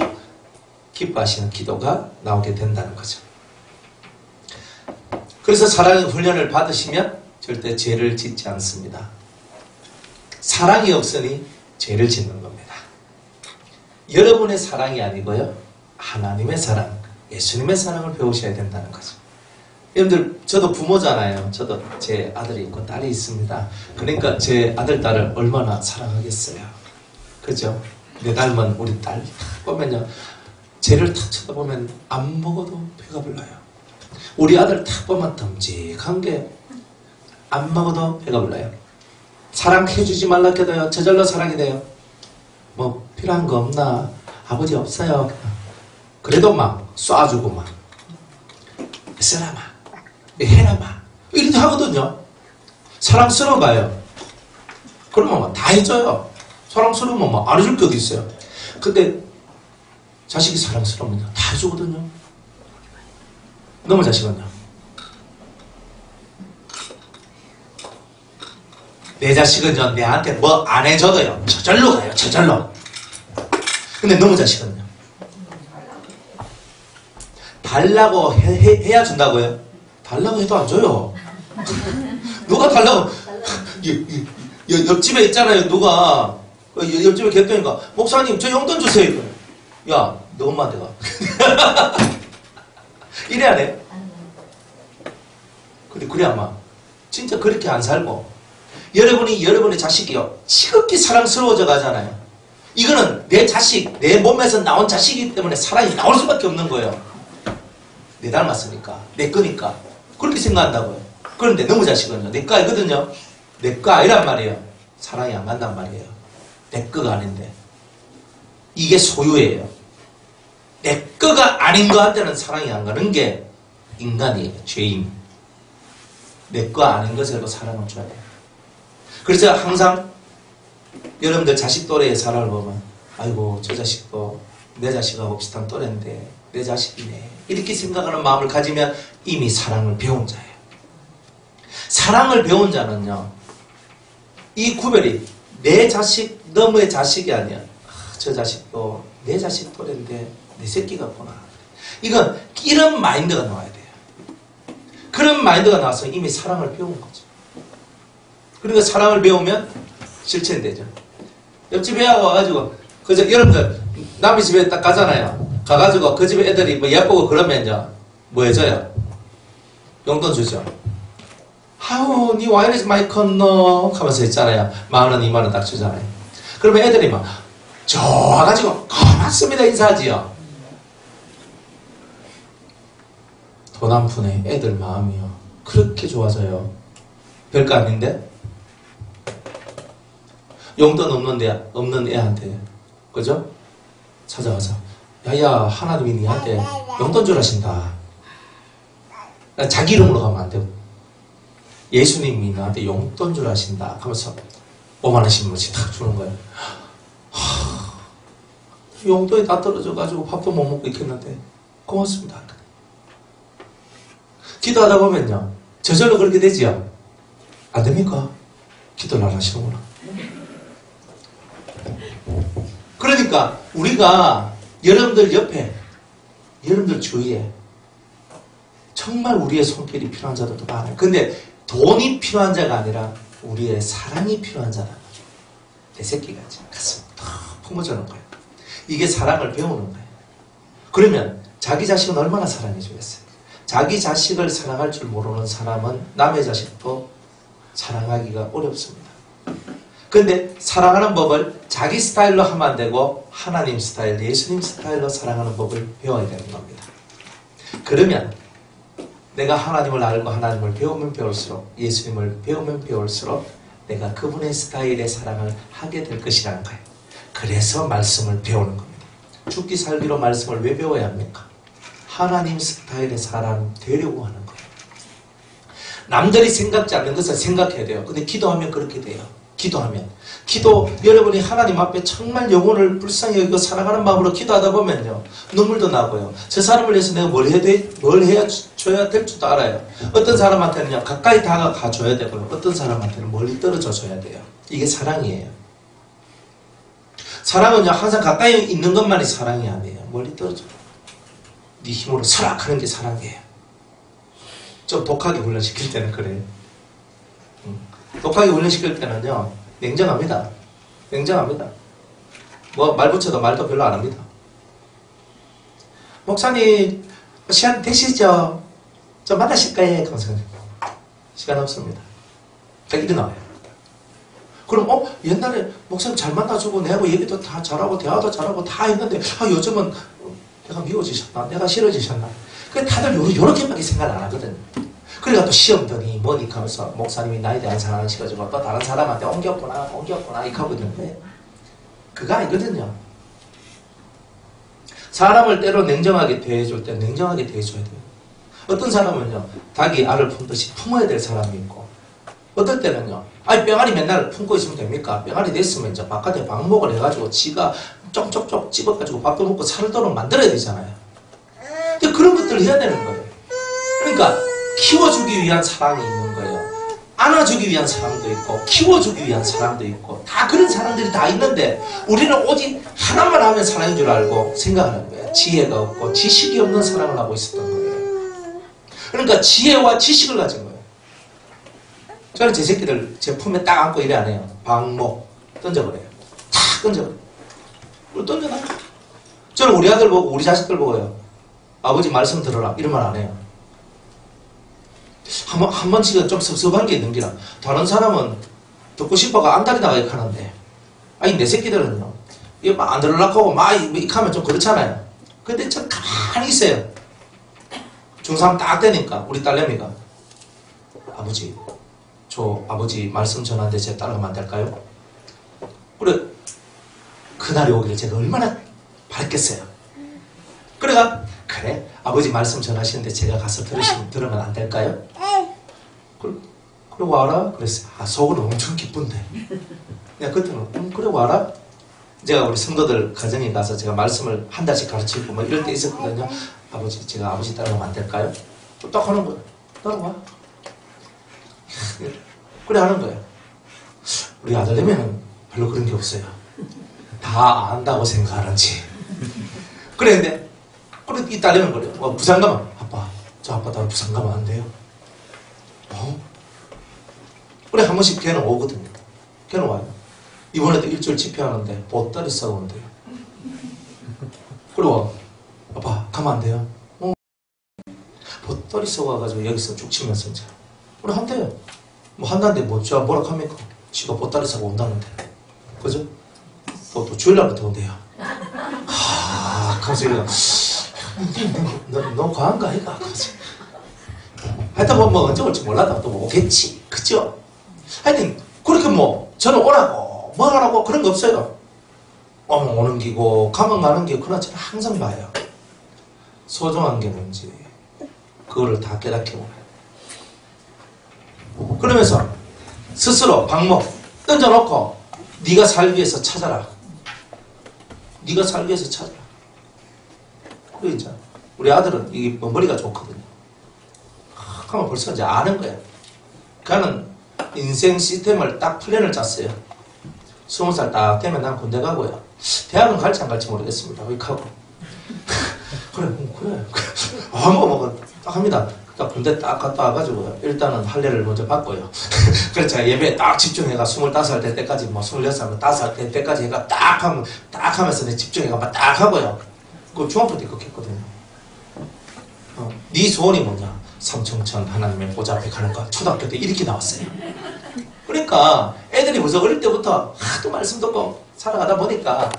A: 기뻐하시는 기도가 나오게 된다는 거죠. 그래서 사랑의 훈련을 받으시면 절대 죄를 짓지 않습니다. 사랑이 없으니 죄를 짓는 겁니다. 여러분의 사랑이 아니고요. 하나님의 사랑, 예수님의 사랑을 배우셔야 된다는 거죠. 여러분들, 저도 부모잖아요. 저도 제 아들이 있고 딸이 있습니다. 그러니까 제 아들, 딸을 얼마나 사랑하겠어요. 그죠? 내 닮은 우리 딸 보면요. 쟤를 탁 쳐다보면 안 먹어도 배가 불러요. 우리 아들 탁 보면 듬직한 게 안 먹어도 배가 불러요. 사랑해주지 말라 해도요. 저절로 사랑이 돼요. 뭐 필요한 거 없나? 아버지 없어요. 그래도 막 쏴주고 막 쓰라마 해라마 이렇게 하거든요. 사랑스러워 봐요. 그러면 막 다 해줘요. 사랑스러우면 막 안 해줄 게 어디 있어요. 근데 자식이 사랑스러우면 다 해주거든요. 너무 자식은요. 내 자식은요. 내한테 뭐 안 해줘도요. 저절로 가요. 저절로. 근데 너무 자식은요. 달라고 해야 준다고요? 달라고 해도 안 줘요. 누가 달라고 옆집에 있잖아요. 누가 옆집에 개똥이가 목사님 저 용돈 주세요. 야 너 엄마한테 가. 이래야 돼. 그래 아마 진짜 그렇게 안 살고 여러분의 자식이요 지극히 사랑스러워져 가잖아요. 이거는 내 자식, 내 몸에서 나온 자식이기 때문에 사랑이 나올 수밖에 없는 거예요. 내 닮았으니까, 내 거니까 그렇게 생각한다고요. 그런데 너무 자식은요 내 거 아니거든요. 내 거 아니란 말이에요. 사랑이 안 간단 말이에요. 내 거가 아닌데 이게 소유예요. 내 거가 아닌 거한테는 사랑이 안 가는 게 인간이에요. 죄인. 내 거 아닌 것에도 사랑을 줘야 돼요. 그래서 항상 여러분들 자식 또래의 사랑을 보면 아이고 저 자식도 내 자식하고 비슷한 또래인데 내 자식이네 이렇게 생각하는 마음을 가지면 이미 사랑을 배운 자예요. 사랑을 배운 자는요 이 구별이 내 자식 너의 자식이 아니야. 저 자식도 내 자식 또래인데 내 새끼 같구나. 이런 마인드가 나와야 돼요. 그런 마인드가 나와서 이미 사랑을 배운 거죠. 그러니까 사랑을 배우면 실천되죠. 옆집 애하고 와가지고 그저 여러분들 남의 집에 딱 가잖아요. 가가지고 그 집에 애들이 뭐 예쁘고 그러면요 뭐 해줘요? 용돈 주죠. 아우 니 와 이래서 많이 컸노 하면서 있잖아요. 10,000원 20,000원 딱 주잖아요. 그러면 애들이 막 좋아가지고 고맙습니다 인사하지요. 돈 한 푼에 애들 마음이요 그렇게 좋아져요. 별거 아닌데 용돈 없는 애한테 그죠? 찾아와서 야야 하나님이 니한테 용돈 주라신다. 자기 이름으로 가면 안 되고 예수님이 나한테 용돈 주라신다 하면서 50,000원씩 뭐씩 딱 주는 거예요. 용돈이 다 떨어져가지고 밥도 못 먹고 있겠는데 고맙습니다. 기도하다 보면요 저절로 그렇게 되지요? 안 됩니까? 기도를 안 하시는구나. 그러니까 우리가 여러분들 옆에 여러분들 주위에 정말 우리의 손길이 필요한 자들도 많아요. 근데 돈이 필요한 자가 아니라 우리의 사랑이 필요한 자라는 거죠. 내 새끼같이 가슴 탁 품어주는 거예요. 이게 사랑을 배우는 거예요. 그러면 자기 자식은 얼마나 사랑해 주겠어요. 자기 자식을 사랑할 줄 모르는 사람은 남의 자식도 사랑하기가 어렵습니다. 그런데 사랑하는 법을 자기 스타일로 하면 안 되고 하나님 스타일, 예수님 스타일로 사랑하는 법을 배워야 되는 겁니다. 그러면 내가 하나님을 알고 하나님을 배우면 배울수록 예수님을 배우면 배울수록 내가 그분의 스타일의 사랑을 하게 될 것이라는 거예요. 그래서 말씀을 배우는 겁니다. 죽기 살기로 말씀을 왜 배워야 합니까? 하나님 스타일의 사람 되려고 하는 거예요. 남들이 생각지 않는 것을 생각해야 돼요. 근데 기도하면 그렇게 돼요. 기도하면. 여러분이 하나님 앞에 정말 영혼을 불쌍히 여기고 사랑하는 마음으로 기도하다 보면요. 눈물도 나고요. 저 사람을 위해서 내가 뭘 해야 줘야 될 줄도 알아요. 어떤 사람한테는요. 가까이 다가가 줘야 되고요. 어떤 사람한테는 멀리 떨어져 줘야 돼요. 이게 사랑이에요. 사랑은요. 항상 가까이 있는 것만이 사랑이 아니에요. 멀리 떨어져. 네 힘으로 서라 하는 게 사랑이에요. 좀 독하게 훈련시킬 때는 그래요. 독하게 훈련시킬 때는요. 냉정합니다. 냉정합니다. 뭐 말 붙여도 말도 별로 안 합니다. 목사님 시간 되시죠? 좀 만나실 거예요. 시간 없습니다. 딱 이렇게 나와요. 그럼 옛날에 목사님 잘 만나주고 내하고 얘기도 다 잘하고 대화도 잘하고 다 했는데 요즘은 내가 미워지셨나? 내가 싫어지셨나? 그래 다들 요렇게밖에 생각 안 하거든. 그러니까 또 시험더니 뭐니까 하면서 목사님이 나에 대한 사랑을 시켜주고 또 다른 사람한테 옮겼구나 이렇게 하고 있는데 그거 아니거든요. 사람을 때로 냉정하게 대해줄 때 냉정하게 대해줘야 돼요. 어떤 사람은요 닭이 알을 품듯이 품어야 될 사람이 있고 어떨 때는요 뿅아리 맨날 품고 있으면 됩니까? 뿅아리 됐으면 이제 바깥에 방목을 해가지고 지가 쪽쪽쪽 집어가지고 밥도 먹고 살도록 만들어야 되잖아요. 근데 그런 것들을 해야 되는 거예요. 그러니까 키워주기 위한 사랑이 있는 거예요. 안아주기 위한 사랑도 있고 키워주기 위한 사랑도 있고 다 그런 사랑들이 다 있는데 우리는 오직 하나만 하면 사랑인 줄 알고 생각하는 거예요. 지혜가 없고 지식이 없는 사랑을 하고 있었던 거예요. 그러니까 지혜와 지식을 가진 거예요. 저는 제 새끼들 제 품에 딱 안고 이래 안 해요. 방목 던져버려요. 탁 던져버려요. 던져놔요. 저는 우리 아들 보고 우리 자식들 보고요. 아버지 말씀 들어라 이런 말 안 해요. 한 번씩은 좀 섭섭한 게 있는 게라 다른 사람은 듣고 싶어가 안달이 나가게 하는데 내 새끼들은요 이거 막 안 들으려고 하고 막 이렇게 하면 좀 그렇잖아요. 근데 저 가만히 있어요. 중3 딱 되니까 우리 딸내미가 아버지 저 아버지 말씀 전하는데 제가 따라가면 안 될까요? 그래 그날이 오기를 제가 얼마나 바랬겠어요. 그래가 그래 아버지 말씀 전하시는데 제가 가서 들으면 안 될까요? 그래 와라 그랬어요. 속으로 엄청 기쁜데 그냥 그때는 그래 와라. 제가 우리 성도들 가정에 가서 제가 말씀을 한 달씩 가르치고 뭐 이럴 때 있었거든요. 아버지 제가 아버지 따라가면 안 될까요? 딱 하는 거예요. 따라와. 그래 하는 거예요. 우리 아들내미는 별로 그런 게 없어요. 다 안다고 생각하는지. 그랬는데 그래 이 딸내미는 그래요. 부산 가면 아빠 저 아빠 따라 부산 가면 안 돼요. 그래 한 번씩 걔는 오거든요. 걔는 와요. 이번에도 일주일 집회하는데 보따리 싸고 온대요. 그래 와 아빠 가면 안 돼요. 보따리 싸고 와가지고 여기서 쭉 치면서 이제 그래 한대요. 뭐 한다는데 뭐라 합니까? 지가 보따리 싸고 온다는데 그죠? 또 주일날부터 온대요. 하면서 이래요. 너 과한 거 아이가? 하여튼 뭐 언제 올지 몰라도 또 오겠지. 그죠? 하여튼 그렇게 뭐 저는 오라고 뭐 하라고 그런 거 없어요. 오는 기고 가면 가는 게 그러나 저는 항상 봐요. 소중한 게 뭔지 그거를 다 깨닫게 보아요. 그러면서 스스로 방목 던져놓고 네가 살기 위해서 찾아라. 네가 살기 위해서 찾아라. 그리고 이제 우리 아들은 이게 머리가 좋거든요. 하면 벌써 이제 아는 거예요. 그는 인생 시스템을 딱 플랜을 짰어요. 20살 딱 되면 난 군대 가고요. 대학은 갈지 안 갈지 모르겠습니다. 이렇게 하고. 그래. 딱 합니다. 딱 군대 딱 갔다 와가지고요. 일단은 할례를 먼저 받고요. 그래서 제가 예배에 딱 집중해가 25살 될 때까지, 26살, 5살 될 때까지 해가 딱 하면서 내 집중해가 막 딱 하고요. 그 중학교 때 그렇게 했거든요. 네 소원이 뭐냐? 삼청천 하나님의 보좌 앞에 가는 거. 초등학교 때 이렇게 나왔어요. 그러니까 애들이 벌써 어릴 때부터 하도 말씀 듣고 살아가다 보니까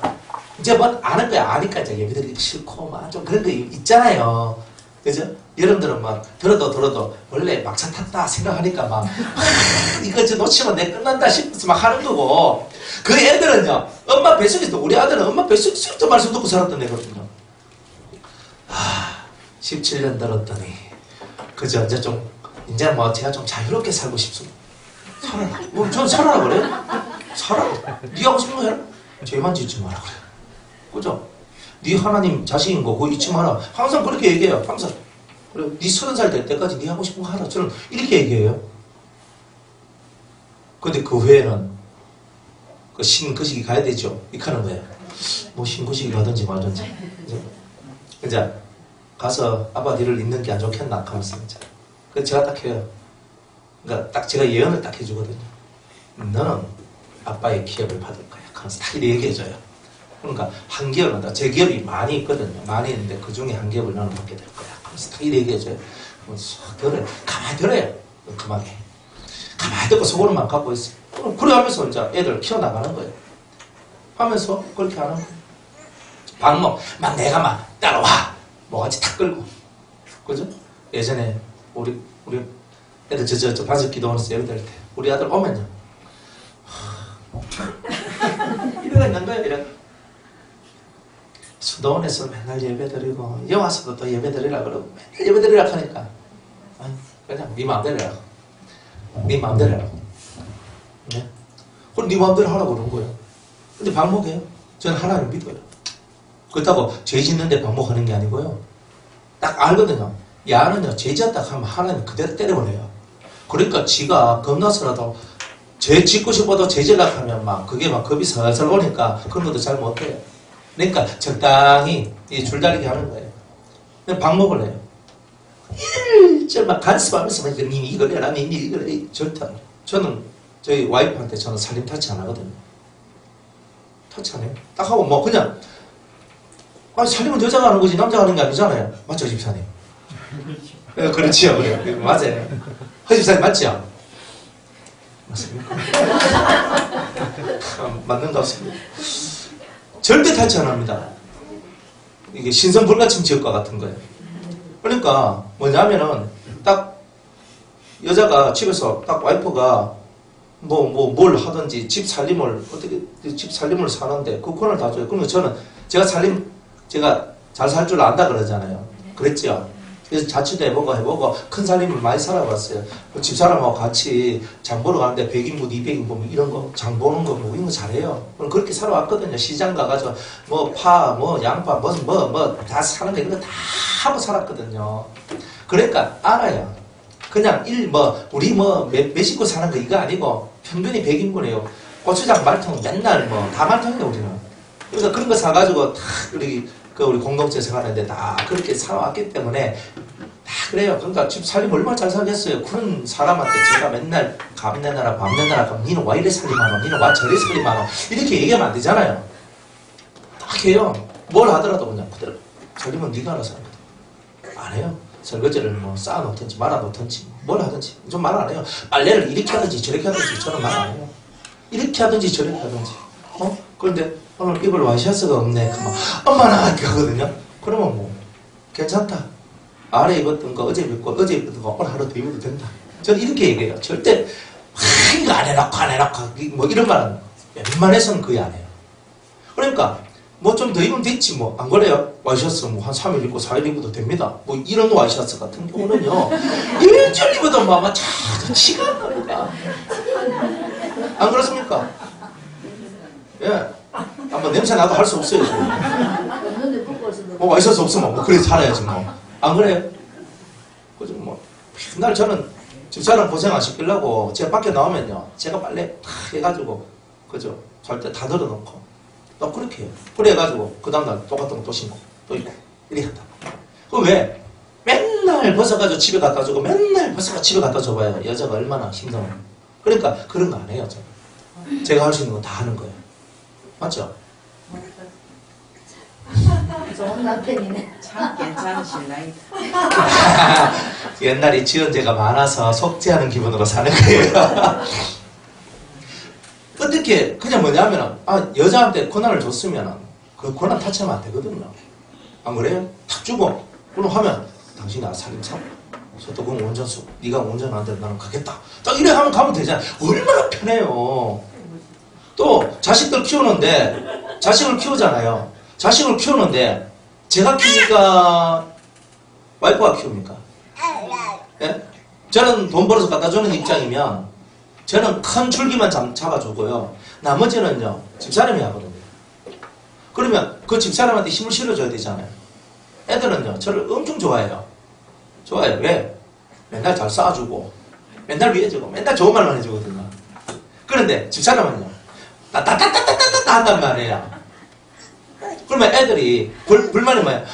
A: 이제 뭐 아는 거야. 아니까 이제 예배드리기 싫고 막 좀 그런 거 있잖아요. 그죠? 여러분들은 막 들어도 원래 막차 탔다 생각하니까 막 이거 이제 놓치면 내 끝난다 싶어서 막 하는 거고 그 애들은요 엄마 뱃속에서 우리 아들은 엄마 뱃속에서 말씀 듣고 살았던 애거든요. 17년 들었더니 그죠? 이제 뭐 제가 좀 자유롭게 살고 싶습니다. 살아라. 뭐 전 살아라 그래요? 살아. 네 하고 싶은 거 해라. 죄만 짓지 마라 그래. 그죠? 네 하나님 자식인 거 그거 잊지 마라. 항상 그렇게 얘기해요. 항상. 그래, 네 30살 될 때까지 네 하고 싶은 거 하라. 저는 이렇게 얘기해요. 근데 그 후에는 그 신거식이 가야 되죠. 이렇게 하는 거예요. 뭐 신거식이 가든지 말든지. 이제 가서 아빠 니를 잊는 게 안 좋겠나 하면서 이제. 그래서 제가 딱 해요. 그러니까 딱 제가 예언을 딱 해주거든요. 너는 아빠의 기업을 받을 거야. 하면서 딱 이렇게 얘기해줘요. 그러니까 한 기업은 다 제 기업이 많이 있거든요. 많이 있는데 그 중에 한 기업을 너는 받게 될 거야. 하면서 딱 이렇게 얘기해줘요. 쏙 들어요. 가만히 들어요. 가만히. 가만히 듣고 속으로만 갖고 있어요. 그래 하면서 이제 애들 키워나가는 거예요. 하면서 그렇게 하는 거예요. 방목, 막 내가 막 따라와. 뭐같이 탁 끌고. 그죠? 예전에 우리 애들 저 반석 기도하면서 예배 드릴 때 우리 아들 오면요. 이러고 있는 거예요. 이래. 수도원에서 맨날 예배 드리고 여기 와서도 또 예배 드리라 그러고 맨날 예배 드리라 하니까 그냥 네 마음대로 해라. 네 마음대로 하라고. 네? 그럼 네 마음대로 하라고 그런 거예요. 근데 방목해요. 저는 하나님 믿어요. 그렇다고 죄 짓는데 방목하는 게 아니고요. 딱 알거든요. 야는요, 죄 지었다 하면 하나님 그대로 때려버려요. 그러니까 지가 겁나서라도 죄 짓고 싶어도 죄 지으려고 하면 막 그게 막 겁이 살살 오니까 그런 것도 잘 못해요. 그러니까 적당히 줄다리기 하는 거예요. 그냥 방목을 해요. 일절 막 간섭하면서 막 니 이걸 해라, 니 이걸 해. 절대 안 해요. 저는 저희 와이프한테 저는 살림 터치 안 하거든요. 터치 안 해요. 딱 하고 뭐 그냥 아니 살림은 여자가 하는 거지 남자가 하는 게 아니잖아요. 맞죠 집사님? 그렇지요. 그래요. 맞아요. 허 집사님 맞죠? 맞습니까? 맞는 것 같습니다. 절대 터치 안 합니다. 이게 신선 불가침 지역과 같은 거예요. 그러니까 뭐냐면은 딱 여자가 집에서 딱 와이프가 뭘 하든지 집 살림을 어떻게 집 살림을 사는데 그 권을 다 줘요. 그러면 저는 제가 잘 살 줄 안다 그러잖아요. 그랬죠. 그래서 자취도 해보고 큰 살림을 많이 살아봤어요. 집사람하고 같이 장 보러 가는데 100인분, 200인분 뭐 이런 거 장 보는 거 이런 거 잘해요. 그럼 그렇게 살아왔거든요. 시장 가가지고 파, 양파, 다 사는 거 이런 거 다 하고 살았거든요. 그러니까 알아요. 그냥 우리 몇 식구 사는 거 이거 아니고 평균이 100인분이에요. 고추장 말통 맨날 다 말통이에요 우리는. 그래서 그런 거 사가지고 다 우리 공동체 생활하는데 다 그렇게 살아왔기 때문에 다 그래요. 그러니까 집 살림 얼마나 잘 살겠어요. 그런 사람한테 제가 맨날 감 내놔라 밤 내놔라 그럼 니는 와 이래 살림하노 니는 와 저래 살림하노 이렇게 얘기하면 안 되잖아요. 딱 해요. 뭘 하더라도 그냥 그대로 살림은 네가 알아서 하는 거다. 안 해요. 설거지를 쌓아놓든지 말아놓든지 뭘 하든지 좀 말 안 해요. 빨래를 이렇게 하든지 저렇게 하든지 저는 말 안 해요. 이렇게 하든지 저렇게 하든지. 그런데 오늘 입을 와이셔츠가 없네. 그러면 엄마나 이렇게 하거든요. 그러면 괜찮다. 아래 입었던 거 어제 입고 어제 입었던 거 오늘 하루 더 입어도 된다. 저는 이렇게 얘기해요. 절대 이거 안 해놓고 이런 말은 웬만해서는 거의 안 해요. 그러니까 좀 더 입으면 됐지 안 그래요? 와이셔츠 한 3일 입고 4일 입어도 됩니다. 이런 와이셔츠 같은 경우는요. 일주일 입어도 치가 안 납니다. 안 그렇습니까? 예. 냄새 나도 할 수 없어요. 와이셔츠 없으면 그래 살아야지 안 그래요? 그죠 맨날 저는 집사람 고생 안 시키려고 제가 밖에 나오면요. 제가 빨래 다 해가지고 그죠? 잘 때 다 덜어놓고 또 그렇게 해요. 그래 해가지고 그 다음날 똑같은 거 또 신고 또 입고 이렇게 한다. 그럼 왜? 맨날 벗어가지고 집에 갖다 주고 맨날 벗어가지고 집에 갖다 줘봐요. 여자가 얼마나 힘들어요. 그러니까 그런 거 안 해요. 저는. 제가 할 수 있는 거 다 하는 거예요. 맞죠?
B: 좋은 남편이네.
C: 참 괜찮으신 나이다.
A: 옛날에 지은 죄가 많아서 속죄하는 기분으로 사는 거예요. 어떻게 그냥 뭐냐면은 여자한테 권한을 줬으면은 그 권한 타치하면 안 되거든요. 안 그래요? 탁 주고 그럼 하면 당신이 살림 사. 소떡은 운전수. 네가 운전하는데 나는 가겠다. 딱 이래 하면 가면 되잖아. 얼마나 편해요. 또 자식들 키우는데 자식을 키우잖아요. 자식을 키우는데 제가 키우니까 와이프가 키웁니까? 예? 저는 돈 벌어서 갖다 주는 입장이면 저는 큰 줄기만 잡아주고요. 나머지는요, 집사람이 하거든요. 그러면 그 집사람한테 힘을 실어줘야 되잖아요. 애들은요, 저를 엄청 좋아해요. 좋아해요. 왜? 맨날 잘 쏴주고, 맨날 위해주고, 맨날 좋은 말만 해주거든요. 그런데 집사람은요, 따따따따따따따 한단 말이에요. 그러면 애들이 불만이 뭐예요?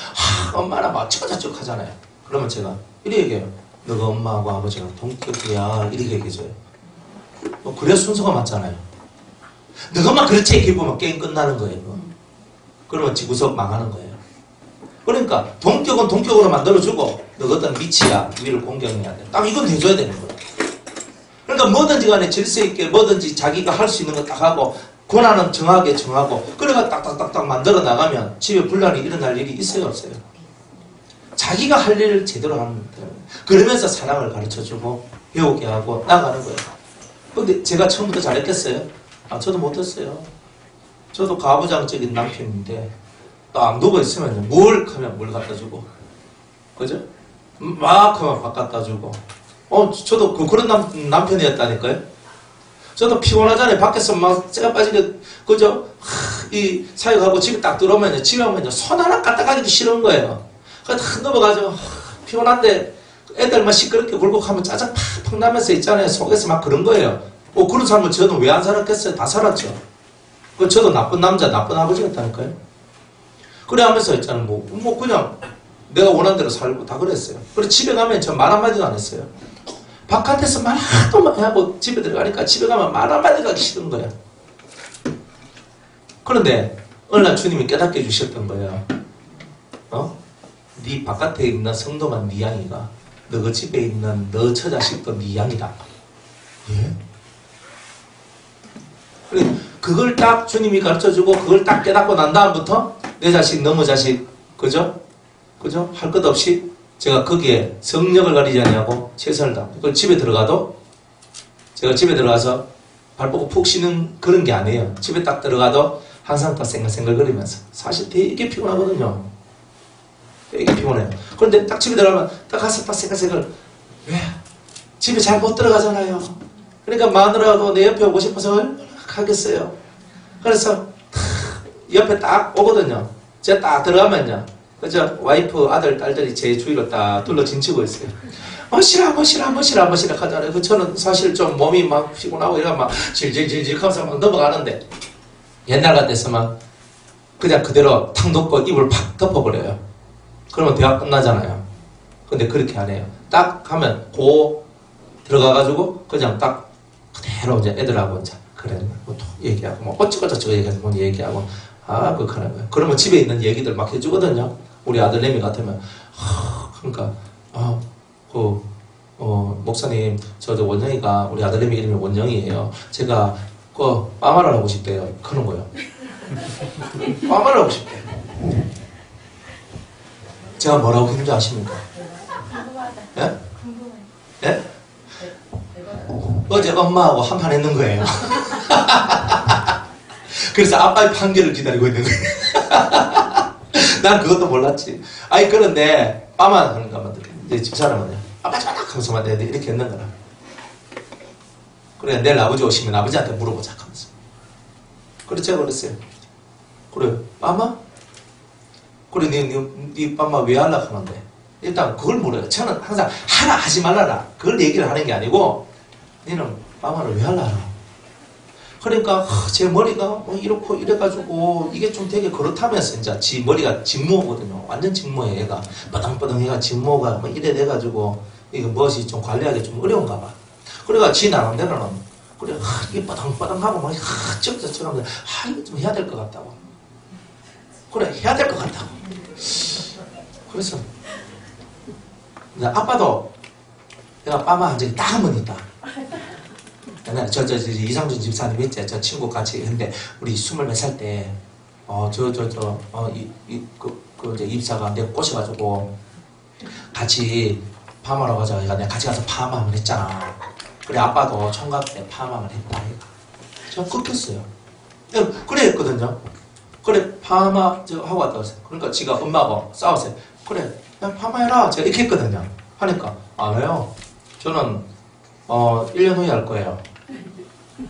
A: 엄마랑 막 어쩌고저쩌고 하잖아요. 그러면 제가 이렇게 얘기해요. 너가 엄마하고 아버지랑 동격이야. 이렇게 얘기해줘요. 그래야 순서가 맞잖아요. 너가 막 그렇지 얘기해 보면 게임 끝나는 거예요. 그러면 지구석 망하는 거예요. 그러니까 동격은 동격으로 만들어주고 너거든 미치야. 위를 공경해야 돼. 딱 이건 해줘야 되는 거예요. 그러니까 뭐든지 간에 질서 있게 뭐든지 자기가 할 수 있는 거 딱 하고 권한은 정하게 정하고 그래가 딱딱딱딱 만들어 나가면 집에 분란이 일어날 일이 있어요 없어요? 자기가 할 일을 제대로 하는 거예요. 그러면서 사랑을 가르쳐주고 배우게 하고 나가는 거예요. 근데 제가 처음부터 잘했겠어요? 저도 못했어요. 저도 가부장적인 남편인데 딱 누워있으면 뭘 하면 뭘 갖다 주고 그죠? 막 하면 밥 갖다 주고 저도 그런 남편이었다니까요. 저도 피곤하잖아요. 밖에서 막 째가 빠지게 그죠? 이 사역하고 집에 딱 들어오면 집에 오면 손 하나 까딱하기도 싫은 거예요. 그래서 탁 넘어가죠. 피곤한데 애들만 시끄럽게 굴고 하면 짜증 팍팍 나면서 있잖아요. 속에서 막 그런 거예요. 그런 삶을 저는 왜 안 살았겠어요? 다 살았죠. 저도 나쁜 남자, 나쁜 아버지였다니까요. 그래 하면서 있잖아요. 뭐 그냥 내가 원하는 대로 살고 다 그랬어요. 그리고 집에 가면 전 말 한마디도 안 했어요. 바깥에서 말 하도 하고 집에 들어가니까 집에 가면 말 한마디 가기 싫은 거야. 그런데 어느 날 주님이 깨닫게 해주셨던 거예요. 네 바깥에 있는 성도만 네 양이가 너 그 집에 있는 너 처자식도 네 양이다. 예? 그걸 딱 주님이 가르쳐주고 그걸 딱 깨닫고 난 다음부터 내 자식 너무 자식 그죠? 할 것 없이 제가 거기에 성령을 가리지 않냐고 최선을 다합니다. 그걸 집에 들어가도 제가 집에 들어가서 발 뻗고 푹 쉬는 그런 게 아니에요. 집에 딱 들어가도 항상 딱 생각거리면서 사실 되게 피곤하거든요. 되게 피곤해요. 그런데 딱 집에 들어가면 딱 가서 딱 생각 왜? 집에 잘 못 들어가잖아요. 그러니까 마누라도 내 옆에 오고 싶어서 얼마나 하겠어요. 그래서 옆에 딱 오거든요. 제가 딱 들어가면요. 그죠? 와이프, 아들, 딸들이 제 주위로 딱 둘러 진치고 있어요. 멋이라 하잖아요. 저는 사실 좀 몸이 막 피곤하고 이러면 막 질질질질 하면서 막 넘어가는데 옛날 같았으면 그냥 그대로 탁 놓고 입을 팍 덮어버려요. 그러면 대화 끝나잖아요. 근데 그렇게 안 해요. 딱 하면 들어가가지고 그냥 딱 그대로 이제 애들하고 이제 그래 뭐 얘기하고 뭐 어쩌고저쩌고 얘기해서 뭐 얘기하고 그렇게 하는 거예요. 그러면 집에 있는 얘기들 막 해주거든요. 우리 아들내미 같으면 그러니까 목사님 저 원영이가 우리 아들내미 이름이 원영이에요. 제가 빠마를 하고 싶대요. 그런 거예요. 빠마를 하고 싶대요. 제가 뭐라고 했는지 아십니까? 예? 예? 어제 엄마하고 한판 했는 거예요. 그래서 아빠의 판결을 기다리고 있는 거예요. 난 그것도 몰랐지. 그런데 빠만 하는 것만 들어. 내 집사람은요. 아빠 전화 하면서만 내가 이렇게 했는 거라. 그래 내일 아버지 오시면 아버지한테 물어보자 하면서. 그래 제가 그랬어요. 그래 빠마? 그래 네 빠마 왜 하려고 하는데? 일단 그걸 물어요. 저는 항상 하라 하지 말라라. 그걸 얘기를 하는 게 아니고 너는 빠마를 왜 하려고 하나? 그러니까 제 머리가 이렇고 이래가지고 이게 좀 되게 그렇다면서 이제 지 머리가 직모거든요. 완전 직모예요. 얘가 뻐덩뻐덩해가 직모가 뭐 이래 돼가지고 이거 무엇이 좀 관리하기 좀 어려운가 봐. 그래가 지 나름대로는 그래 이게 뻐덩뻐덩하고 막 저쩌고저쩌고 이거 좀 해야 될 것 같다고. 그래 해야 될 것 같다고. 그래서 아빠도 내가 빠마 한 적이 딱 한 번 있다. 저 이상준 집사님 있지? 저 친구 같이 했는데 우리 20몇 살 때 이제 입사가 내가 꼬셔가지고 같이 파마하러 가자. 내가 같이 가서 파마를 했잖아. 그래 아빠도 총각 때 파마를 했다. 저 끊겼어요. 그래 했거든요. 그래 파마 하고 왔다고 했어요. 그러니까 지가 엄마하고 싸웠어요. 그래 야 파마해라. 제가 이렇게 했거든요. 하니까 안 해요. 저는 1년 후에 할 거예요.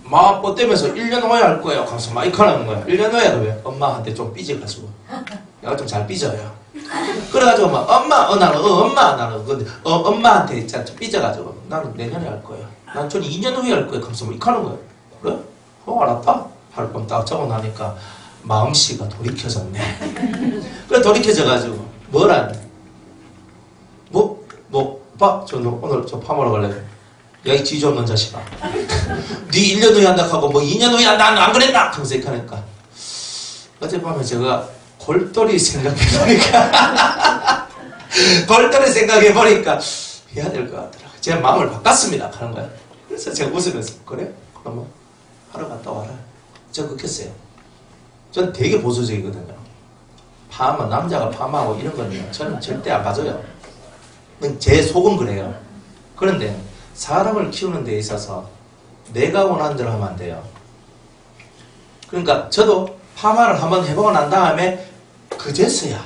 A: 막 뻗대면서 1년 후에 할 거예요. 가서 막 이렇게 하는 거야. 1년 후에 왜? 엄마한테 좀 삐져가지고. 내가 좀 잘 삐져요. 그래가지고 막 엄마 나는 근데 엄마한테 진짜 좀 삐져가지고 나는 내년에 할 거야. 난 전 2년 후에 할 거야. 가서 막 이렇게 하는 거야. 그래? 알았다. 하룻밤 딱 자고 나니까 마음씨가 돌이켜졌네. 그래 돌이켜져가지고 뭐라 오빠 저 오늘 저 파마러 갈래. 야 이 지조 없는 자식아. 네 1년 후에 한다 하고 뭐 2년 후에 한다 안 그랬나? 하면서 이렇게 하니까 어젯밤에 제가 골똘히 생각해보니까 골똘히 생각해보니까 해야 될 것 같더라. 제 마음을 바꿨습니다 하는 거야. 그래서 제가 웃으면서 그래? 그러면 하러 갔다 와라. 제가 그렇게 했어요. 전 되게 보수적이거든요. 파마, 남자가 파마하고 이런 거는요, 저는 절대 안 봐줘요. 제 속은 그래요. 그런데 사람을 키우는 데 있어서 내가 원하는 대로 하면 안 돼요. 그러니까 저도 파마를 한번 해보고 난 다음에 그제서야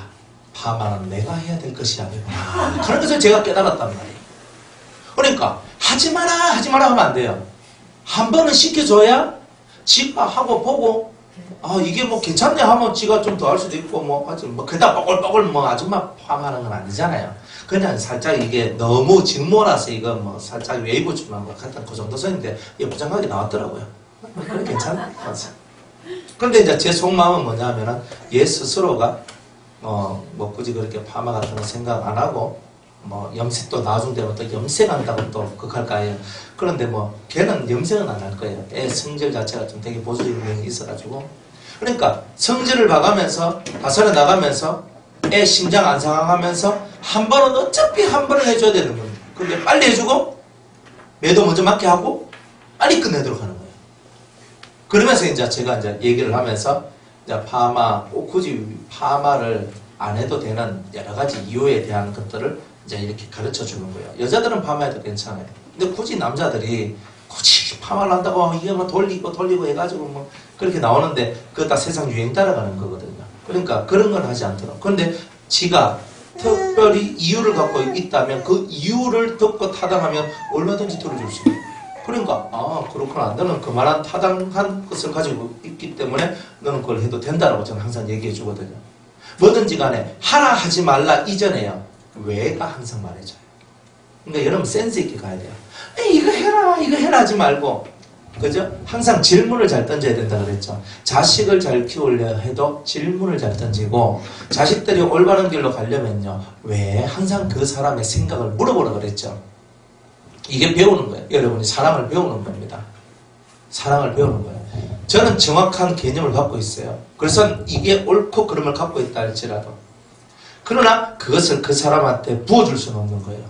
A: 파마는 내가 해야 될 것이야. 그런 것을 제가 깨달았단 말이에요. 그러니까 하지 마라 하면 안 돼요. 한 번은 시켜줘야 지가 하고 보고 아 이게 뭐 괜찮네 하면 지가 좀 더 할 수도 있고 뭐 하여튼 뭐 그다 뻐글뻐글 뭐 아줌마 파마하는 건 아니잖아요. 그냥 살짝 이게 너무 직모라서 이거 뭐 살짝 웨이브 주는 것 같은 그 정도 선인데 이게 부정하게 나왔더라고요. 그래 괜찮아. 맞아. 근데 이제 제 속마음은 뭐냐면은 얘 스스로가 뭐 굳이 그렇게 파마 같은 거 생각 안 하고 뭐 염색도 나중 되면 또 염색한다고 또 극할까요? 그런데 뭐 걔는 염색은 안 할 거예요. 애 성질 자체가 좀 되게 보수적인 면이 있어가지고 그러니까 성질을 봐가면서 다살에 나가면서 애 심장 안 상하면서 한 번은 어차피 한 번은 해줘야 되는 겁니다. 근데 빨리 해주고 매도 먼저 맞게 하고 빨리 끝내도록 하는 거예요. 그러면서 이제 제가 이제 얘기를 하면서 이제 파마 꼭 굳이 파마를 안 해도 되는 여러 가지 이유에 대한 것들을 이제 이렇게 가르쳐 주는 거예요. 여자들은 파마해도 괜찮아요. 근데 굳이 남자들이 굳이 파마를 한다고 이게 뭐 돌리고 해가지고 뭐 그렇게 나오는데 그거 다 세상 유행 따라가는 거거든요. 그러니까 그런 건 하지 않도록. 그런데 지가 특별히 이유를 갖고 있다면 그 이유를 듣고 타당하면 얼마든지 들어줄 수 있어요. 그러니까 아 그렇구나. 너는 그만한 타당한 것을 가지고 있기 때문에 너는 그걸 해도 된다라고 저는 항상 얘기해 주거든요. 뭐든지 간에 하라 하지 말라 이전에요. 왜가 항상 말해줘요. 그러니까 여러분 센스 있게 가야 돼요. 이거 해라 하지 말고 그죠? 항상 질문을 잘 던져야 된다 그랬죠. 자식을 잘 키우려 해도 질문을 잘 던지고 자식들이 올바른 길로 가려면요. 왜 항상 그 사람의 생각을 물어보라 그랬죠. 이게 배우는 거예요. 여러분이 사랑을 배우는 겁니다. 사랑을 배우는 거예요. 저는 정확한 개념을 갖고 있어요. 그래서 이게 옳고 그름을 갖고 있다 할지라도 그러나 그것을 그 사람한테 부어줄 수는 없는 거예요.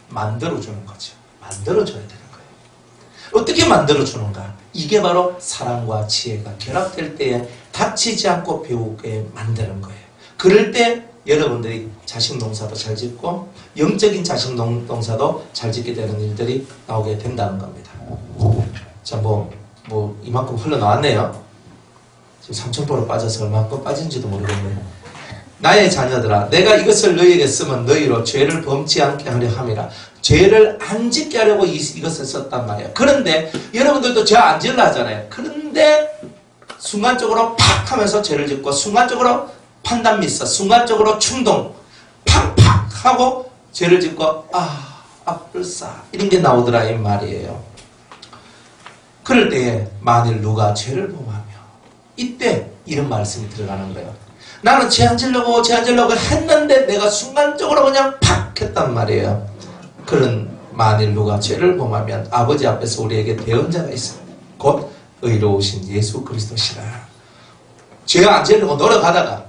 A: 만들어주는 거죠. 만들어줘야 되는 거예요. 어떻게 만들어주는가? 이게 바로 사랑과 지혜가 결합될 때에 다치지 않고 배우게 만드는 거예요. 그럴 때 여러분들이 자식 농사도 잘 짓고 영적인 자식 농사도 잘 짓게 되는 일들이 나오게 된다는 겁니다. 자, 뭐 이만큼 흘러나왔네요. 지금 삼천포로 빠져서 얼마큼 빠진지도 모르겠네요. 나의 자녀들아 내가 이것을 너희에게 쓰면 너희로 죄를 범치 않게 하려 함이라. 죄를 안 짓게 하려고 이것을 썼단 말이에요. 그런데 여러분들도 죄 안 지으려 하잖아요. 그런데 순간적으로 팍 하면서 죄를 짓고 순간적으로 판단 미스, 순간적으로 충동 팍팍 하고 죄를 짓고 불싸 이런 게 나오더라 이 말이에요. 그럴 때에 만일 누가 죄를 범하며 이때 이런 말씀이 들어가는 거예요. 나는 죄 안 지려고 했는데 내가 순간적으로 그냥 팍 했단 말이에요. 그런 만일 누가 죄를 범하면 아버지 앞에서 우리에게 대언자가 있습니다. 곧 의로우신 예수 그리스도시라. 죄 안 지려고 노력하다가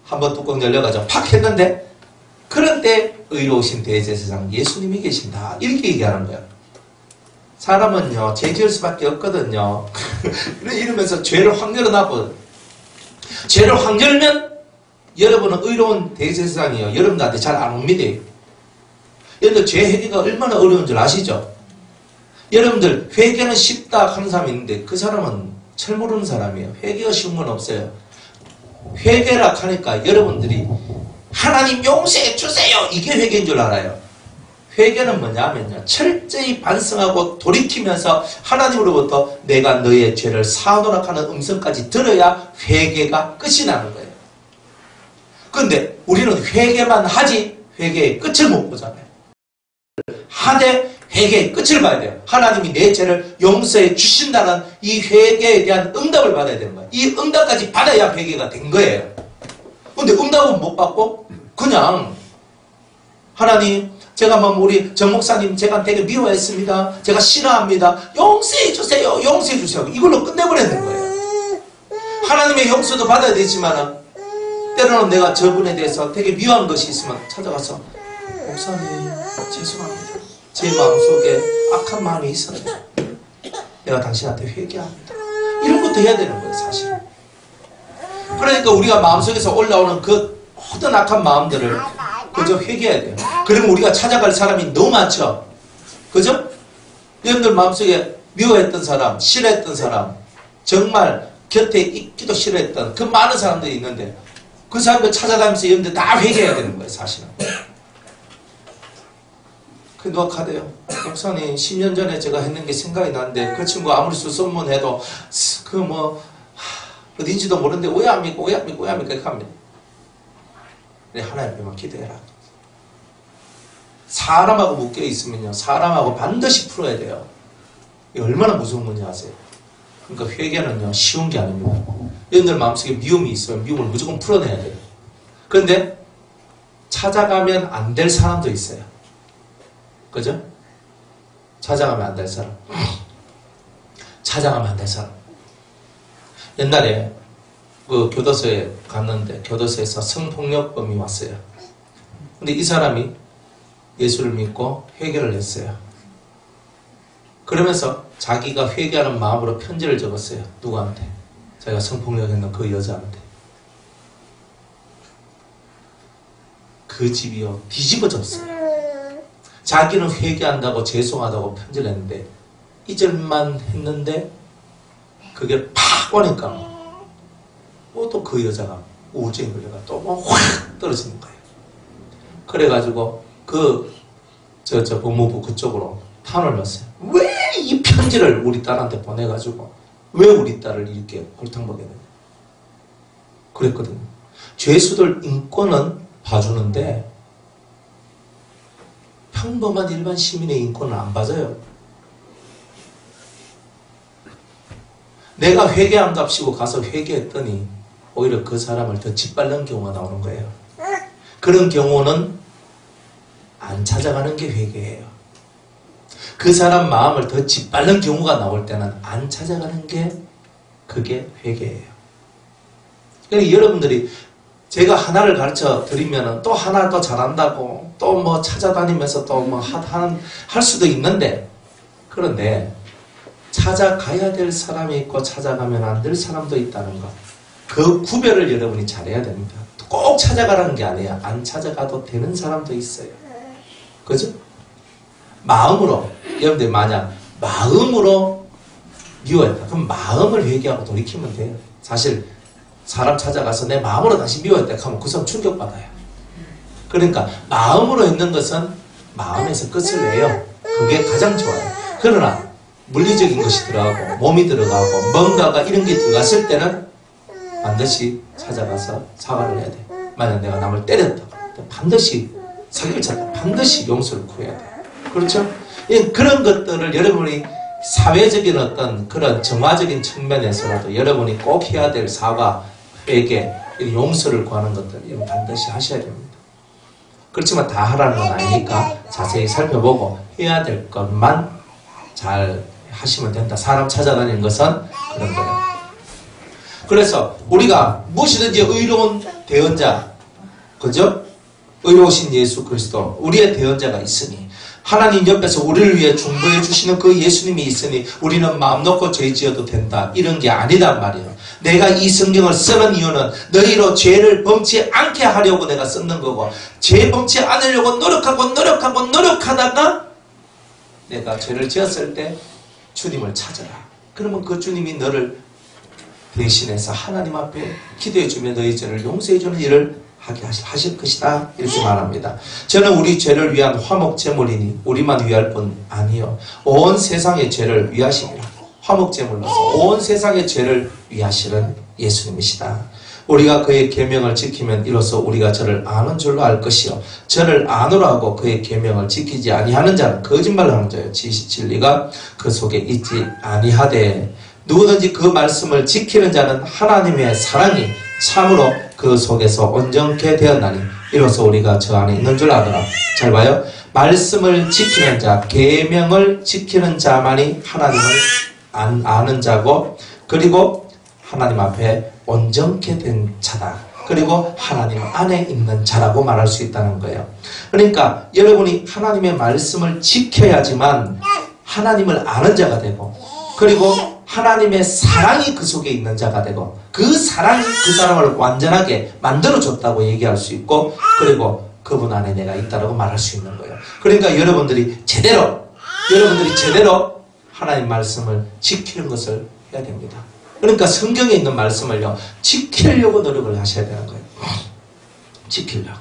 A: 한번 뚜껑 열려가지고 팍 했는데 그런 때 의로우신 대제사장 예수님이 계신다. 이렇게 얘기하는 거예요. 사람은요 죄 지을 수밖에 없거든요. 이러면서 죄를 확 열어놔버려요. 죄를 확 열면 여러분은 의로운 대제사장이요. 여러분들한테 잘 안 옵니다. 여러분들 죄 회개가 얼마나 어려운 줄 아시죠? 여러분들 회개는 쉽다 하는 사람이 있는데 그 사람은 철 모르는 사람이에요. 회개가 쉬운 건 없어요. 회개라 하니까 여러분들이 하나님 용서해 주세요 이게 회개인 줄 알아요. 회개는 뭐냐면요, 철저히 반성하고 돌이키면서 하나님으로부터 내가 너의 죄를 사하노라 하는 음성까지 들어야 회개가 끝이 나는 거예요. 그런데 우리는 회개만 하지 회개의 끝을 못 보잖아요. 하되 회개의 끝을 봐야 돼요. 하나님이 내 죄를 용서해 주신다는 이 회개에 대한 응답을 받아야 되는 거예요. 이 응답까지 받아야 회개가 된 거예요. 근데 응답은 못 받고 그냥 하나님, 제가 뭐 우리 정 목사님 제가 되게 미워했습니다. 제가 싫어합니다. 용서해 주세요. 용서해 주세요. 이걸로 끝내버리는 거예요. 하나님의 용서도 받아야 되지만 때로는 내가 저분에 대해서 되게 미워한 것이 있으면 찾아가서 목사님 죄송합니다. 제 마음속에 악한 마음이 있어요. 내가 당신한테 회개합니다. 이런 것도 해야 되는 거예요, 사실. 그러니까 우리가 마음속에서 올라오는 그 모든 악한 마음들을 그저 회개해야 돼요. 그러면 우리가 찾아갈 사람이 너무 많죠. 그죠? 여러분들 마음속에 미워했던 사람, 싫어했던 사람, 정말 곁에 있기도 싫어했던 그 많은 사람들이 있는데 그 사람들 찾아가면서 여러분들 다 회개해야 되는 거예요, 사실은. 그 누가 카드요. 목사님 10년 전에 제가 했는 게 생각이 나는데 그 친구 아무리 수소문해도 그 뭐 어딘지도 모르는데 왜 안 믿고 왜 안 믿고 왜 안 믿고 이렇게 합니다. 하나님께만 기도해라. 사람하고 묶여 있으면요, 사람하고 반드시 풀어야 돼요. 이게 얼마나 무서운 건지 아세요? 그러니까 회개는요 쉬운 게 아닙니다. 여러분들 마음속에 미움이 있으면 미움을 무조건 풀어내야 돼요. 그런데 찾아가면 안 될 사람도 있어요. 그죠? 찾아가면 안 될 사람. 찾아가면 안 될 사람. 옛날에 그 교도소에 갔는데 교도소에서 성폭력범이 왔어요. 근데 이 사람이 예수를 믿고 회개를 했어요. 그러면서 자기가 회개하는 마음으로 편지를 적었어요. 누구한테? 자기가 성폭력했는 그 여자한테. 그 집이요 뒤집어졌어요. 자기는 회개한다고 죄송하다고 편지를 했는데 이절만 했는데 그게 팍 오니까 또 그 여자가 우울증이 걸려가 또 뭐 확 떨어지는 거예요. 그래가지고 그 법무부 그쪽으로 탄원을 넣었어요. 왜 이 편지를 우리 딸한테 보내가지고 왜 우리 딸을 이렇게 골탕먹게 되냐 그랬거든요. 죄수들 인권은 봐주는데 평범한 일반 시민의 인권은 안 봐줘요. 내가 회개한답시고 가서 회개했더니 오히려 그 사람을 더 짓밟는 경우가 나오는 거예요. 그런 경우는 안 찾아가는 게 회개예요. 그 사람 마음을 더 짓밟는 경우가 나올 때는 안 찾아가는 게 그게 회개예요. 그러니까 여러분들이 제가 하나를 가르쳐 드리면 또 하나 더 잘한다고 또 뭐 찾아다니면서 또 뭐 할 수도 있는데 그런데 찾아가야 될 사람이 있고 찾아가면 안 될 사람도 있다는 것. 그 구별을 여러분이 잘해야 됩니다. 꼭 찾아가라는 게 아니에요. 안 찾아가도 되는 사람도 있어요. 그죠? 마음으로 여러분들 만약 마음으로 미워했다. 그럼 마음을 회개하고 돌이키면 돼요. 사실 사람 찾아가서 내 마음으로 다시 미워했다 하면 그 사람 충격받아요. 그러니까 마음으로 했는 것은 마음에서 끝을 내요. 그게 가장 좋아요. 그러나 물리적인 것이 들어가고 몸이 들어가고 뭔가가 이런 게 들어갔을 때는 반드시 찾아가서 사과를 해야 돼. 만약 내가 남을 때렸다. 반드시 사기를 쳤다. 반드시 용서를 구해야 돼. 그렇죠? 그런 것들을 여러분이 사회적인 어떤 그런 정화적인 측면에서라도 여러분이 꼭 해야 될 사과, 회개, 용서를 구하는 것들 이건 반드시 하셔야 됩니다. 그렇지만 다 하라는 건 아니니까 자세히 살펴보고 해야 될 것만 잘 하시면 된다. 사람 찾아다니는 것은 그런 거예요. 그래서 우리가 무엇이든지 의로운 대언자, 그죠? 의로우신 예수 그리스도, 우리의 대언자가 있으니 하나님 옆에서 우리를 위해 중보해 주시는 그 예수님이 있으니 우리는 마음 놓고 죄 지어도 된다. 이런 게 아니단 말이에요. 내가 이 성경을 쓰는 이유는 너희로 죄를 범치 않게 하려고 내가 쓰는 거고 죄 범치 않으려고 노력하다가 내가 죄를 지었을 때 주님을 찾아라. 그러면 그 주님이 너를 대신해서 하나님 앞에 기도해 주며 너희 죄를 용서해 주는 일을 하게 하실 것이다. 이렇게 말합니다. 저는 우리 죄를 위한 화목제물이니 우리만 위할 뿐 아니요 온 세상의 죄를 위하시니라. 화목제물로서 온 세상의 죄를 위하시는 예수님이시다. 우리가 그의 계명을 지키면 이로써 우리가 저를 아는 줄로 알 것이요 저를 아노라 하고 그의 계명을 지키지 아니하는 자는 거짓말을 하는 자요 진리가 그 속에 있지 아니하되 누구든지 그 말씀을 지키는 자는 하나님의 사랑이 참으로 그 속에서 온전케 되었나니 이로써 우리가 저 안에 있는 줄 아노라. 잘 봐요. 말씀을 지키는 자, 계명을 지키는 자만이 하나님을 아는 자고 그리고 하나님 앞에 온전케 된 자다. 그리고 하나님 안에 있는 자라고 말할 수 있다는 거예요. 그러니까 여러분이 하나님의 말씀을 지켜야지만 하나님을 아는 자가 되고 그리고 하나님의 사랑이 그 속에 있는 자가 되고 그 사랑이 그 사람을 완전하게 만들어줬다고 얘기할 수 있고 그리고 그분 안에 내가 있다고 말할 수 있는 거예요. 그러니까 여러분들이 제대로 하나님 말씀을 지키는 것을 해야 됩니다. 그러니까 성경에 있는 말씀을요 지키려고 노력을 하셔야 되는 거예요. 지키려고.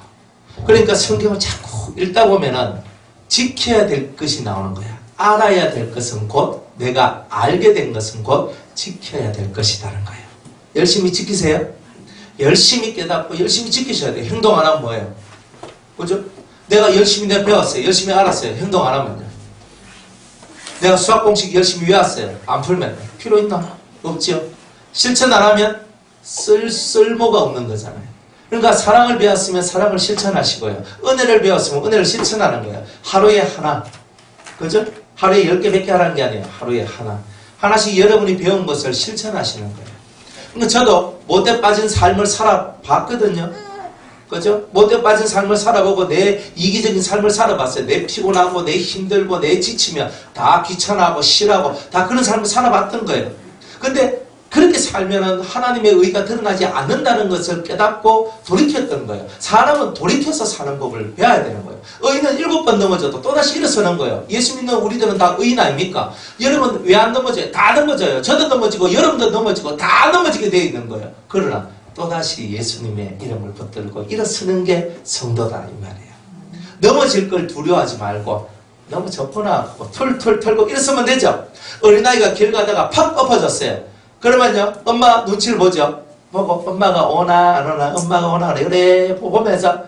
A: 그러니까 성경을 자꾸 읽다 보면은 지켜야 될 것이 나오는 거야. 알아야 될 것은 곧 내가 알게 된 것은 곧 지켜야 될 것이라는 거예요. 열심히 지키세요. 열심히 깨닫고 열심히 지키셔야 돼요. 행동 안 하면 뭐예요? 그죠? 내가 열심히 배웠어요. 열심히 알았어요. 행동 안 하면요. 내가 수학 공식 열심히 외웠어요. 안 풀면 필요 있나? 없지요. 실천 안 하면 쓸모가 없는 거잖아요. 그러니까 사랑을 배웠으면 사랑을 실천하시고요. 은혜를 배웠으면 은혜를 실천하는 거예요. 하루에 하나. 그죠? 하루에 10개 하라는 게 아니에요. 하루에 하나. 하나씩 여러분이 배운 것을 실천하시는 거예요. 그러니까 저도 못돼 빠진 삶을 살아봤거든요. 그죠? 못돼 빠진 삶을 살아보고 내 이기적인 삶을 살아봤어요. 내 피곤하고 내 힘들고 내 지치면 다 귀찮아하고 싫어하고 다 그런 삶을 살아봤던 거예요. 근데 그렇게 살면은 하나님의 의가 드러나지 않는다는 것을 깨닫고 돌이켰던 거예요. 사람은 돌이켜서 사는 법을 배워야 되는 거예요. 의인은 7번 넘어져도 또다시 일어서는 거예요. 예수 믿는 우리들은 다 의인 아닙니까? 여러분 왜 안 넘어져요? 다 넘어져요. 저도 넘어지고 여러분도 넘어지고 다 넘어지게 되어 있는 거예요. 그러나 또다시 예수님의 이름을 붙들고 일어서는 게 성도다 이 말이에요. 넘어질 걸 두려워하지 말고 넘어졌구나 툴툴 털고 일어서면 되죠. 어린아이가 길 가다가 팍 엎어졌어요. 그러면요 엄마 눈치를 보죠. 보고 엄마가 오나 안 오나 엄마가 오나 그래 보면서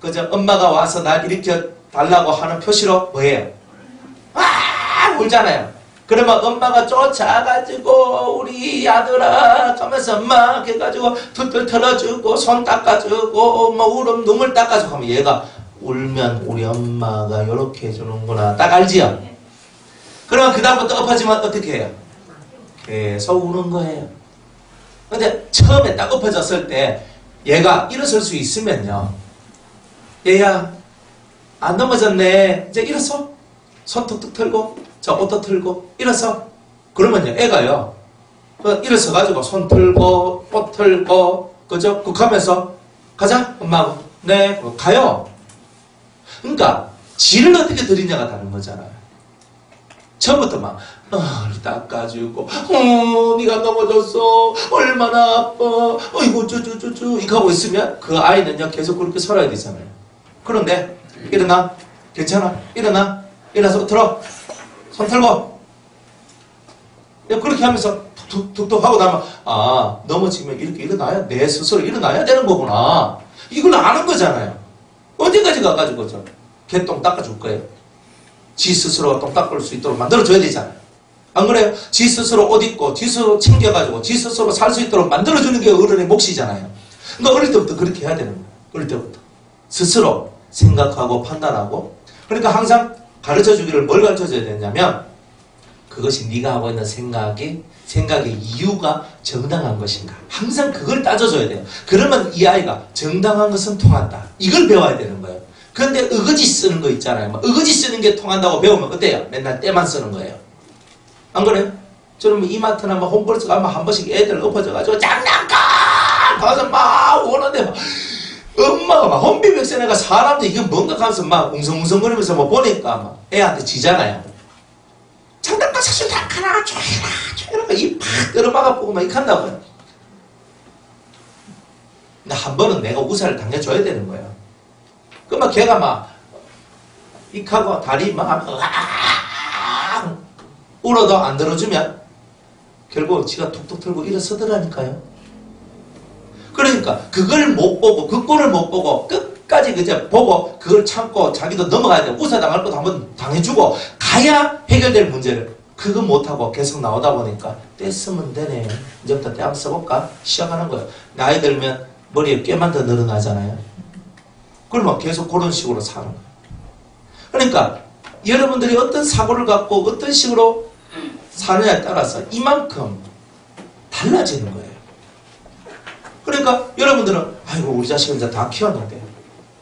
A: 그죠? 엄마가 와서 날 일으켜 달라고 하는 표시로 뭐예요? 울잖아요. 그러면 엄마가 쫓아가지고 우리 아들아 하면서 엄마 해가지고 툴툴 털어주고 손 닦아주고 뭐 울음 눈물 닦아주고 하면 얘가 울면 우리 엄마가 이렇게 해주는구나 딱 알지요? 그러면 그 다음부터 엎어지면 어떻게 해요? 계속 우는 거예요. 근데 처음에 딱 엎어졌을 때 얘가 일어설 수 있으면요 얘야 안 넘어졌네 이제 일어서 손 툭툭 털고 저 옷도 털고 일어서 그러면요 애가요 일어서 가지고 손 털고 옷 털고 그죠? 국하면서 가자 엄마하고 네 가요. 그러니까 질을 어떻게 들이냐가 다른 거잖아요. 처음부터 막 닦아주고 네가 넘어졌어 얼마나 아파 어이구 쭈쭈쭈쭈 이렇게 하고 있으면 그 아이는요 계속 그렇게 살아야 되잖아요. 그런데 일어나 괜찮아 일어나 일어나서 들어 손 털고 그렇게 하면서 툭툭툭 하고 나면 넘어지면 이렇게 일어나야 내 스스로 일어나야 되는 거구나 이걸 아는 거잖아요. 언제까지 가가지고 저 개똥 닦아줄 거예요. 지 스스로 똥 닦을 수 있도록 만들어줘야 되잖아요. 안 그래요? 지 스스로 옷 입고 지 스스로 챙겨가지고 지 스스로 살 수 있도록 만들어주는 게 어른의 몫이잖아요. 그러니까 어릴 때부터 그렇게 해야 되는 거예요. 어릴 때부터 스스로 생각하고 판단하고 그러니까 항상 가르쳐주기를 뭘 가르쳐줘야 되냐면 그것이 네가 하고 있는 생각의 이유가 정당한 것인가 항상 그걸 따져줘야 돼요. 그러면 이 아이가 정당한 것은 통한다 이걸 배워야 되는 거예요. 그런데 의거지 쓰는 거 있잖아요. 의거지 쓰는 게 통한다고 배우면 어때요? 맨날 때만 쓰는 거예요. 안 그래요? 저는 이마트나 홈플러스 가면 한 번씩 애들 엎어져가지고 장난감 가서 막 오는데 막 엄마가 막 혼비백산해가 사람들 이게 뭔가 하면서 막 웅성웅성거리면서 뭐 보니까 막 애한테 지잖아요. 장난감 사실 다 가라 줘라 입 팍 들어막아 보고 막 이렇게 한다고요. 근데 한 번은 내가 우사를 당해줘야 되는 거예요. 그러면 걔가 막 익하고 다리 막 하면 울어도 안 들어주면 결국 지가 툭툭 털고 일어서더라니까요. 그러니까 그걸 못 보고 그 꼴을 못 보고 끝까지 그저 보고 그걸 참고 자기도 넘어가야 돼. 우사당할 것도 한번 당해주고 가야 해결될 문제를 그거 못하고 계속 나오다 보니까 때 쓰면 되네. 이제부터 때 한번 써볼까? 시작하는 거예요. 나이 들면 머리에 꾀만 더 늘어나잖아요. 그러면 계속 그런 식으로 사는 거예요. 그러니까 여러분들이 어떤 사고를 갖고 어떤 식으로 사느냐에 따라서 이만큼 달라지는 거예요. 그러니까 여러분들은 아이고 우리 자식은 이제 다 키웠는데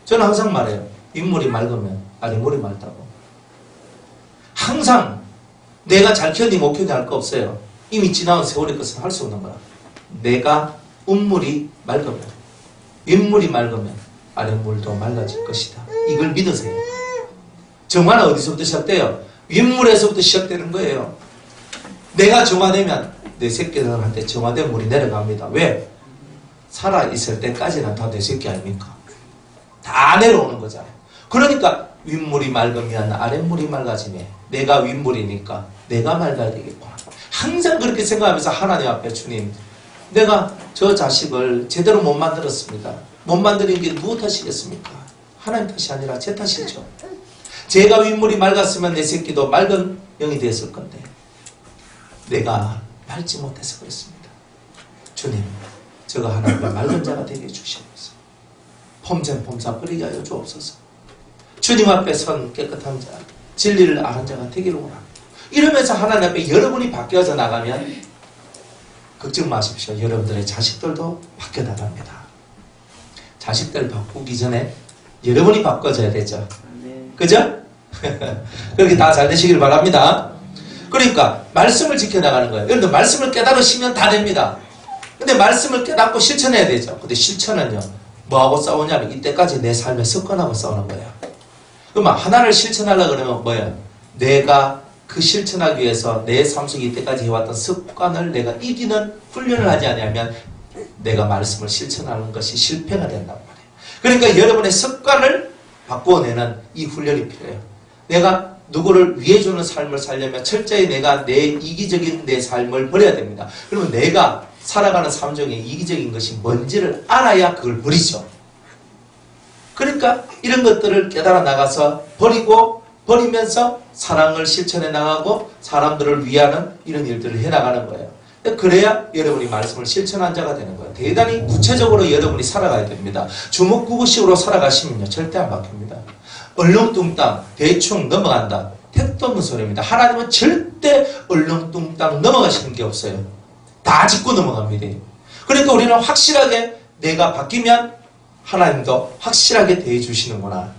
A: 저는 항상 말해요. 윗물이 맑으면 아랫물이 맑다고. 항상 내가 잘 키웠니 못 키웠니 할 거 없어요. 이미 지나온 세월의 것은 할 수 없는 거야. 내가 음물이 맑으면 윗물이 맑으면 아랫물도 맑아질 것이다. 이걸 믿으세요. 정화는 어디서부터 시작돼요? 윗물에서부터 시작되는 거예요. 내가 정화되면 내 새끼들한테 정화된 물이 내려갑니다. 왜? 살아있을 때까지는 다 내 새끼 아닙니까? 다 내려오는 거잖아요. 그러니까 윗물이 맑으면 아랫물이 맑아지네. 내가 윗물이니까 내가 맑아야 되겠구나. 항상 그렇게 생각하면서 하나님 앞에 주님 내가 저 자식을 제대로 못 만들었습니다. 못 만드는 게 누구 탓이겠습니까? 하나님 탓이 아니라 제 탓이죠. 제가 윗물이 맑았으면 내 새끼도 맑은 영이 되었을 건데 내가 맑지 못해서 그렇습니다. 주님 저가 하나님의 맑은 자가 되게 해주시옵소서. 폼쟁 폼사 버리게 하여 주옵소서. 주님 앞에 선 깨끗한 자 진리를 아는 자가 되기를 원합니다. 이러면서 하나님 앞에 여러분이 바뀌어져 나가면 걱정 마십시오. 여러분들의 자식들도 바뀌어 나갑니다. 자식들 바꾸기 전에 여러분이 바꿔져야 되죠. 그죠? 그렇게 다 잘 되시길 바랍니다. 그러니까 말씀을 지켜나가는 거예요. 여러분들 말씀을 깨달으시면 다 됩니다. 근데 말씀을 깨닫고 실천해야 되죠. 근데 실천은요 뭐하고 싸우냐면 이때까지 내 삶의 습관하고 싸우는 거예요. 그러면 하나를 실천하려고 그러면 뭐예요? 내가 그 실천하기 위해서 내 삶 속에 이때까지 해왔던 습관을 내가 이기는 훈련을 하지 않으면 내가 말씀을 실천하는 것이 실패가 된단 말이에요. 그러니까 여러분의 습관을 바꾸어내는 이 훈련이 필요해요. 내가 누구를 위해주는 삶을 살려면 철저히 내가 내 이기적인 내 삶을 버려야 됩니다. 그러면 내가 살아가는 삶 중에 이기적인 것이 뭔지를 알아야 그걸 버리죠. 그러니까 이런 것들을 깨달아 나가서 버리면서 사랑을 실천해 나가고 사람들을 위하는 이런 일들을 해나가는 거예요. 그래야 여러분이 말씀을 실천한 자가 되는 거예요. 대단히 구체적으로 여러분이 살아가야 됩니다. 주먹구구식으로 살아가시면요 절대 안 바뀝니다. 얼렁뚱땅 대충 넘어간다. 택도 없는 소리입니다. 하나님은 절대 얼렁뚱땅 넘어가시는 게 없어요. 다 짚고 넘어갑니다. 그러니까 우리는 확실하게 내가 바뀌면 하나님도 확실하게 대해주시는구나.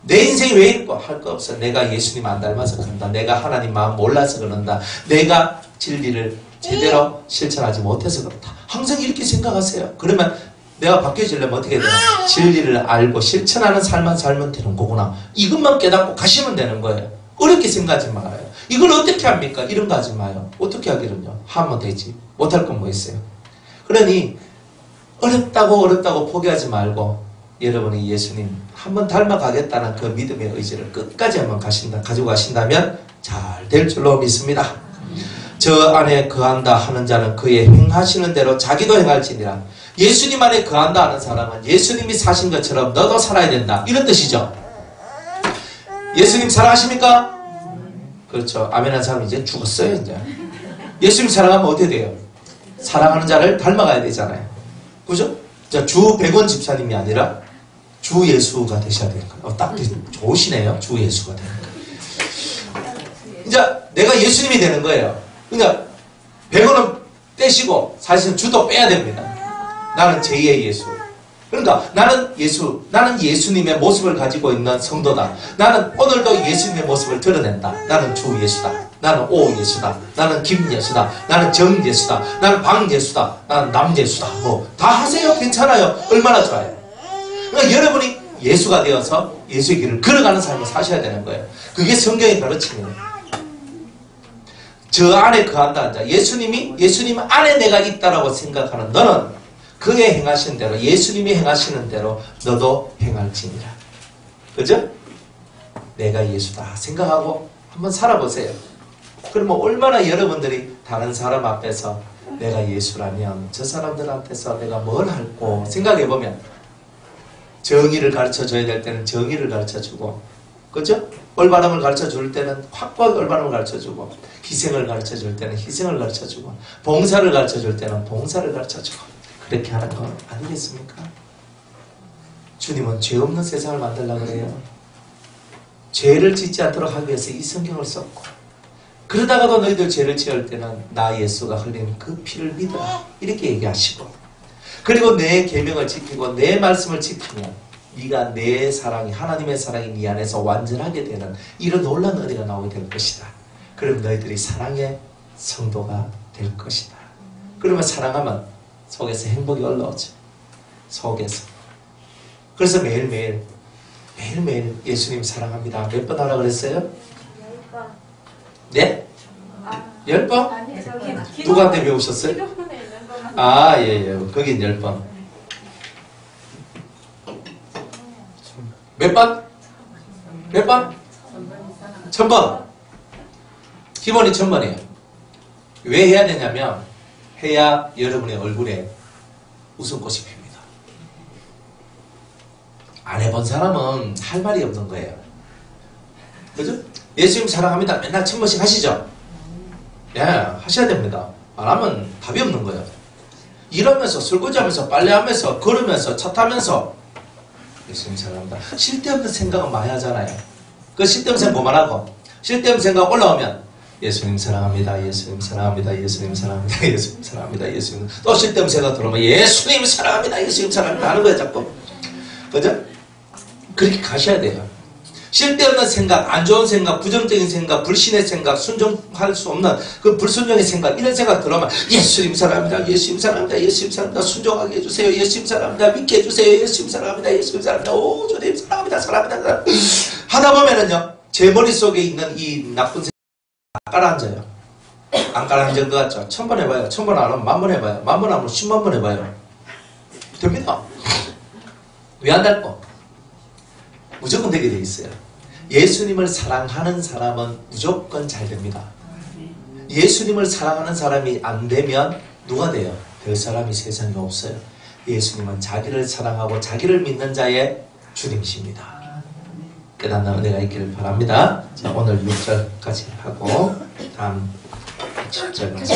A: 내 인생이 왜 있고 할 거 없어. 내가 예수님 안 닮아서 그런다. 내가 하나님 마음 몰라서 그런다. 내가 진리를 제대로 실천하지 못해서 그렇다. 항상 이렇게 생각하세요. 그러면 내가 바뀌어지려면 어떻게 해야 되나? 진리를 알고 실천하는 삶만 살면 되는 거구나. 이것만 깨닫고 가시면 되는 거예요. 어렵게 생각하지 말아요. 이걸 어떻게 합니까? 이런 거 하지 마요. 어떻게 하기는요? 하면 되지. 못할 건 뭐 있어요? 그러니 어렵다고 포기하지 말고 여러분이 예수님 한번 닮아가겠다는 그 믿음의 의지를 끝까지 한번 가지고 가신다면 잘 될 줄로 믿습니다. 저 안에 거한다 하는 자는 그의 행하시는 대로 자기도 행할지니라. 예수님 안에 거한다 하는 사람은 예수님이 사신 것처럼 너도 살아야 된다. 이런 뜻이죠. 예수님 사랑하십니까? 그렇죠. 아멘한 사람이 이제 죽었어요. 이제 예수님 사랑하면 어떻게 돼요? 사랑하는 자를 닮아가야 되잖아요. 그죠? 자, 주 백원 집사님이 아니라 주 예수가 되셔야 되는 거예요. 딱 좋으시네요. 주 예수가 되는 거예요. 이제 내가 예수님이 되는 거예요. 그러니까 백원은 떼시고 사실은 주도 빼야 됩니다. 나는 제2의 예수. 그러니까 나는 예수님의 모습을 가지고 있는 성도다. 나는 오늘도 예수님의 모습을 드러낸다. 나는 주 예수다. 나는 오 예수다. 나는 김 예수다. 나는 정 예수다. 나는 방 예수다. 나는 남 예수다. 뭐 다 하세요. 괜찮아요. 얼마나 좋아요. 그러니까 여러분이 예수가 되어서 예수의 길을 걸어가는 삶을 사셔야 되는 거예요. 그게 성경의 가르침이에요. 저 안에 거한다. 예수님 안에 내가 있다라고 생각하는 너는 그의 행하시는 대로, 예수님이 행하시는 대로 너도 행할지니라. 그죠? 내가 예수다 생각하고 한번 살아보세요. 그러면 얼마나 여러분들이 다른 사람 앞에서 내가 예수라면 저 사람들한테서 내가 뭘 할고 생각해보면 정의를 가르쳐줘야 될 때는 정의를 가르쳐주고, 그죠? 올바름을 가르쳐줄 때는 확고하게 올바름을 가르쳐주고, 희생을 가르쳐줄 때는 희생을 가르쳐주고, 봉사를 가르쳐줄 때는 봉사를 가르쳐주고, 그렇게 하는 거 아니겠습니까? 주님은 죄 없는 세상을 만들려고 그래요. 죄를 짓지 않도록 하기 위해서 이 성경을 썼고, 그러다가도 너희들 죄를 지을 때는 나 예수가 흘린 그 피를 믿어라 이렇게 얘기하시고, 그리고 내 계명을 지키고 내 말씀을 지키면 네가 내 사랑이, 하나님의 사랑이 네 안에서 완전하게 되는 이런 놀라운 은혜가 나오게 될 것이다. 그럼 너희들이 사랑의 성도가 될 것이다. 그러면 사랑하면 속에서 행복이 올라오죠. 속에서. 그래서 매일매일 예수님 사랑합니다. 몇 번 하라 그랬어요?
B: 10번.
A: 네? 10번?
B: 아니, 저기
A: 누구한테 배우셨어요?
B: 기도문에 있는 거만.
A: 아, 예. 거긴 10번. 몇 번? 몇 번? 1000번. 기본이 1000번이에요. 왜 해야 되냐면, 해야 여러분의 얼굴에 웃음꽃이 핍니다. 안 해본 사람은 할 말이 없는 거예요. 그죠? 예수님 사랑합니다. 맨날 1000번씩 하시죠? 예, 하셔야 됩니다. 안 하면 답이 없는 거예요. 일하면서, 설거지하면서, 빨래하면서, 걸으면서, 차 타면서 예수님 사랑합니다. 쓸데없는 생각은 많이 하잖아요. 그 쓸데없는 생각 뭐만 하고, 쓸데없는 생각 올라오면 예수님 사랑합니다. 예수님 사랑합니다. 예수님 사랑합니다. 예수님 사랑합니다. 예수님. 또 쓸데없는 생각 들어오면 예수님 사랑합니다. 예수님 사랑합니다. 하는 거예요, 자꾸. 그죠? 그렇게 가셔야 돼요. 쓸데없는 생각, 안 좋은 생각, 부정적인 생각, 불신의 생각, 순종할 수 없는 그 불순종의 생각, 이런 생각 들어오면 예수님 사랑합니다. 예수님 사랑합니다. 예수님 사랑합니다. 순종하게 해주세요. 예수님 사랑합니다. 믿게 해주세요. 예수님 사랑합니다. 예수님 사랑합니다. 오, 주님 사랑합니다. 사랑합니다. 하다 보면은요, 제 머릿속에 있는 이 나쁜 생각 가라앉아요. 안 가라앉은 것 같죠? 1000번 해봐요. 1000번 안 하면 10,000번 해봐요. 10,000번 안 하면 10만 번 해봐요. 됩니다. 왜 안 될까? 무조건 되게 돼 있어요. 예수님을 사랑하는 사람은 무조건 잘 됩니다. 예수님을 사랑하는 사람이 안 되면 누가 돼요? 될 사람이 세상에 없어요. 예수님은 자기를 사랑하고 자기를 믿는 자의 주님이십니다. 깨닫는 은혜가 있기를 바랍니다. 자, 오늘 6절까지 하고 다음 7절 말씀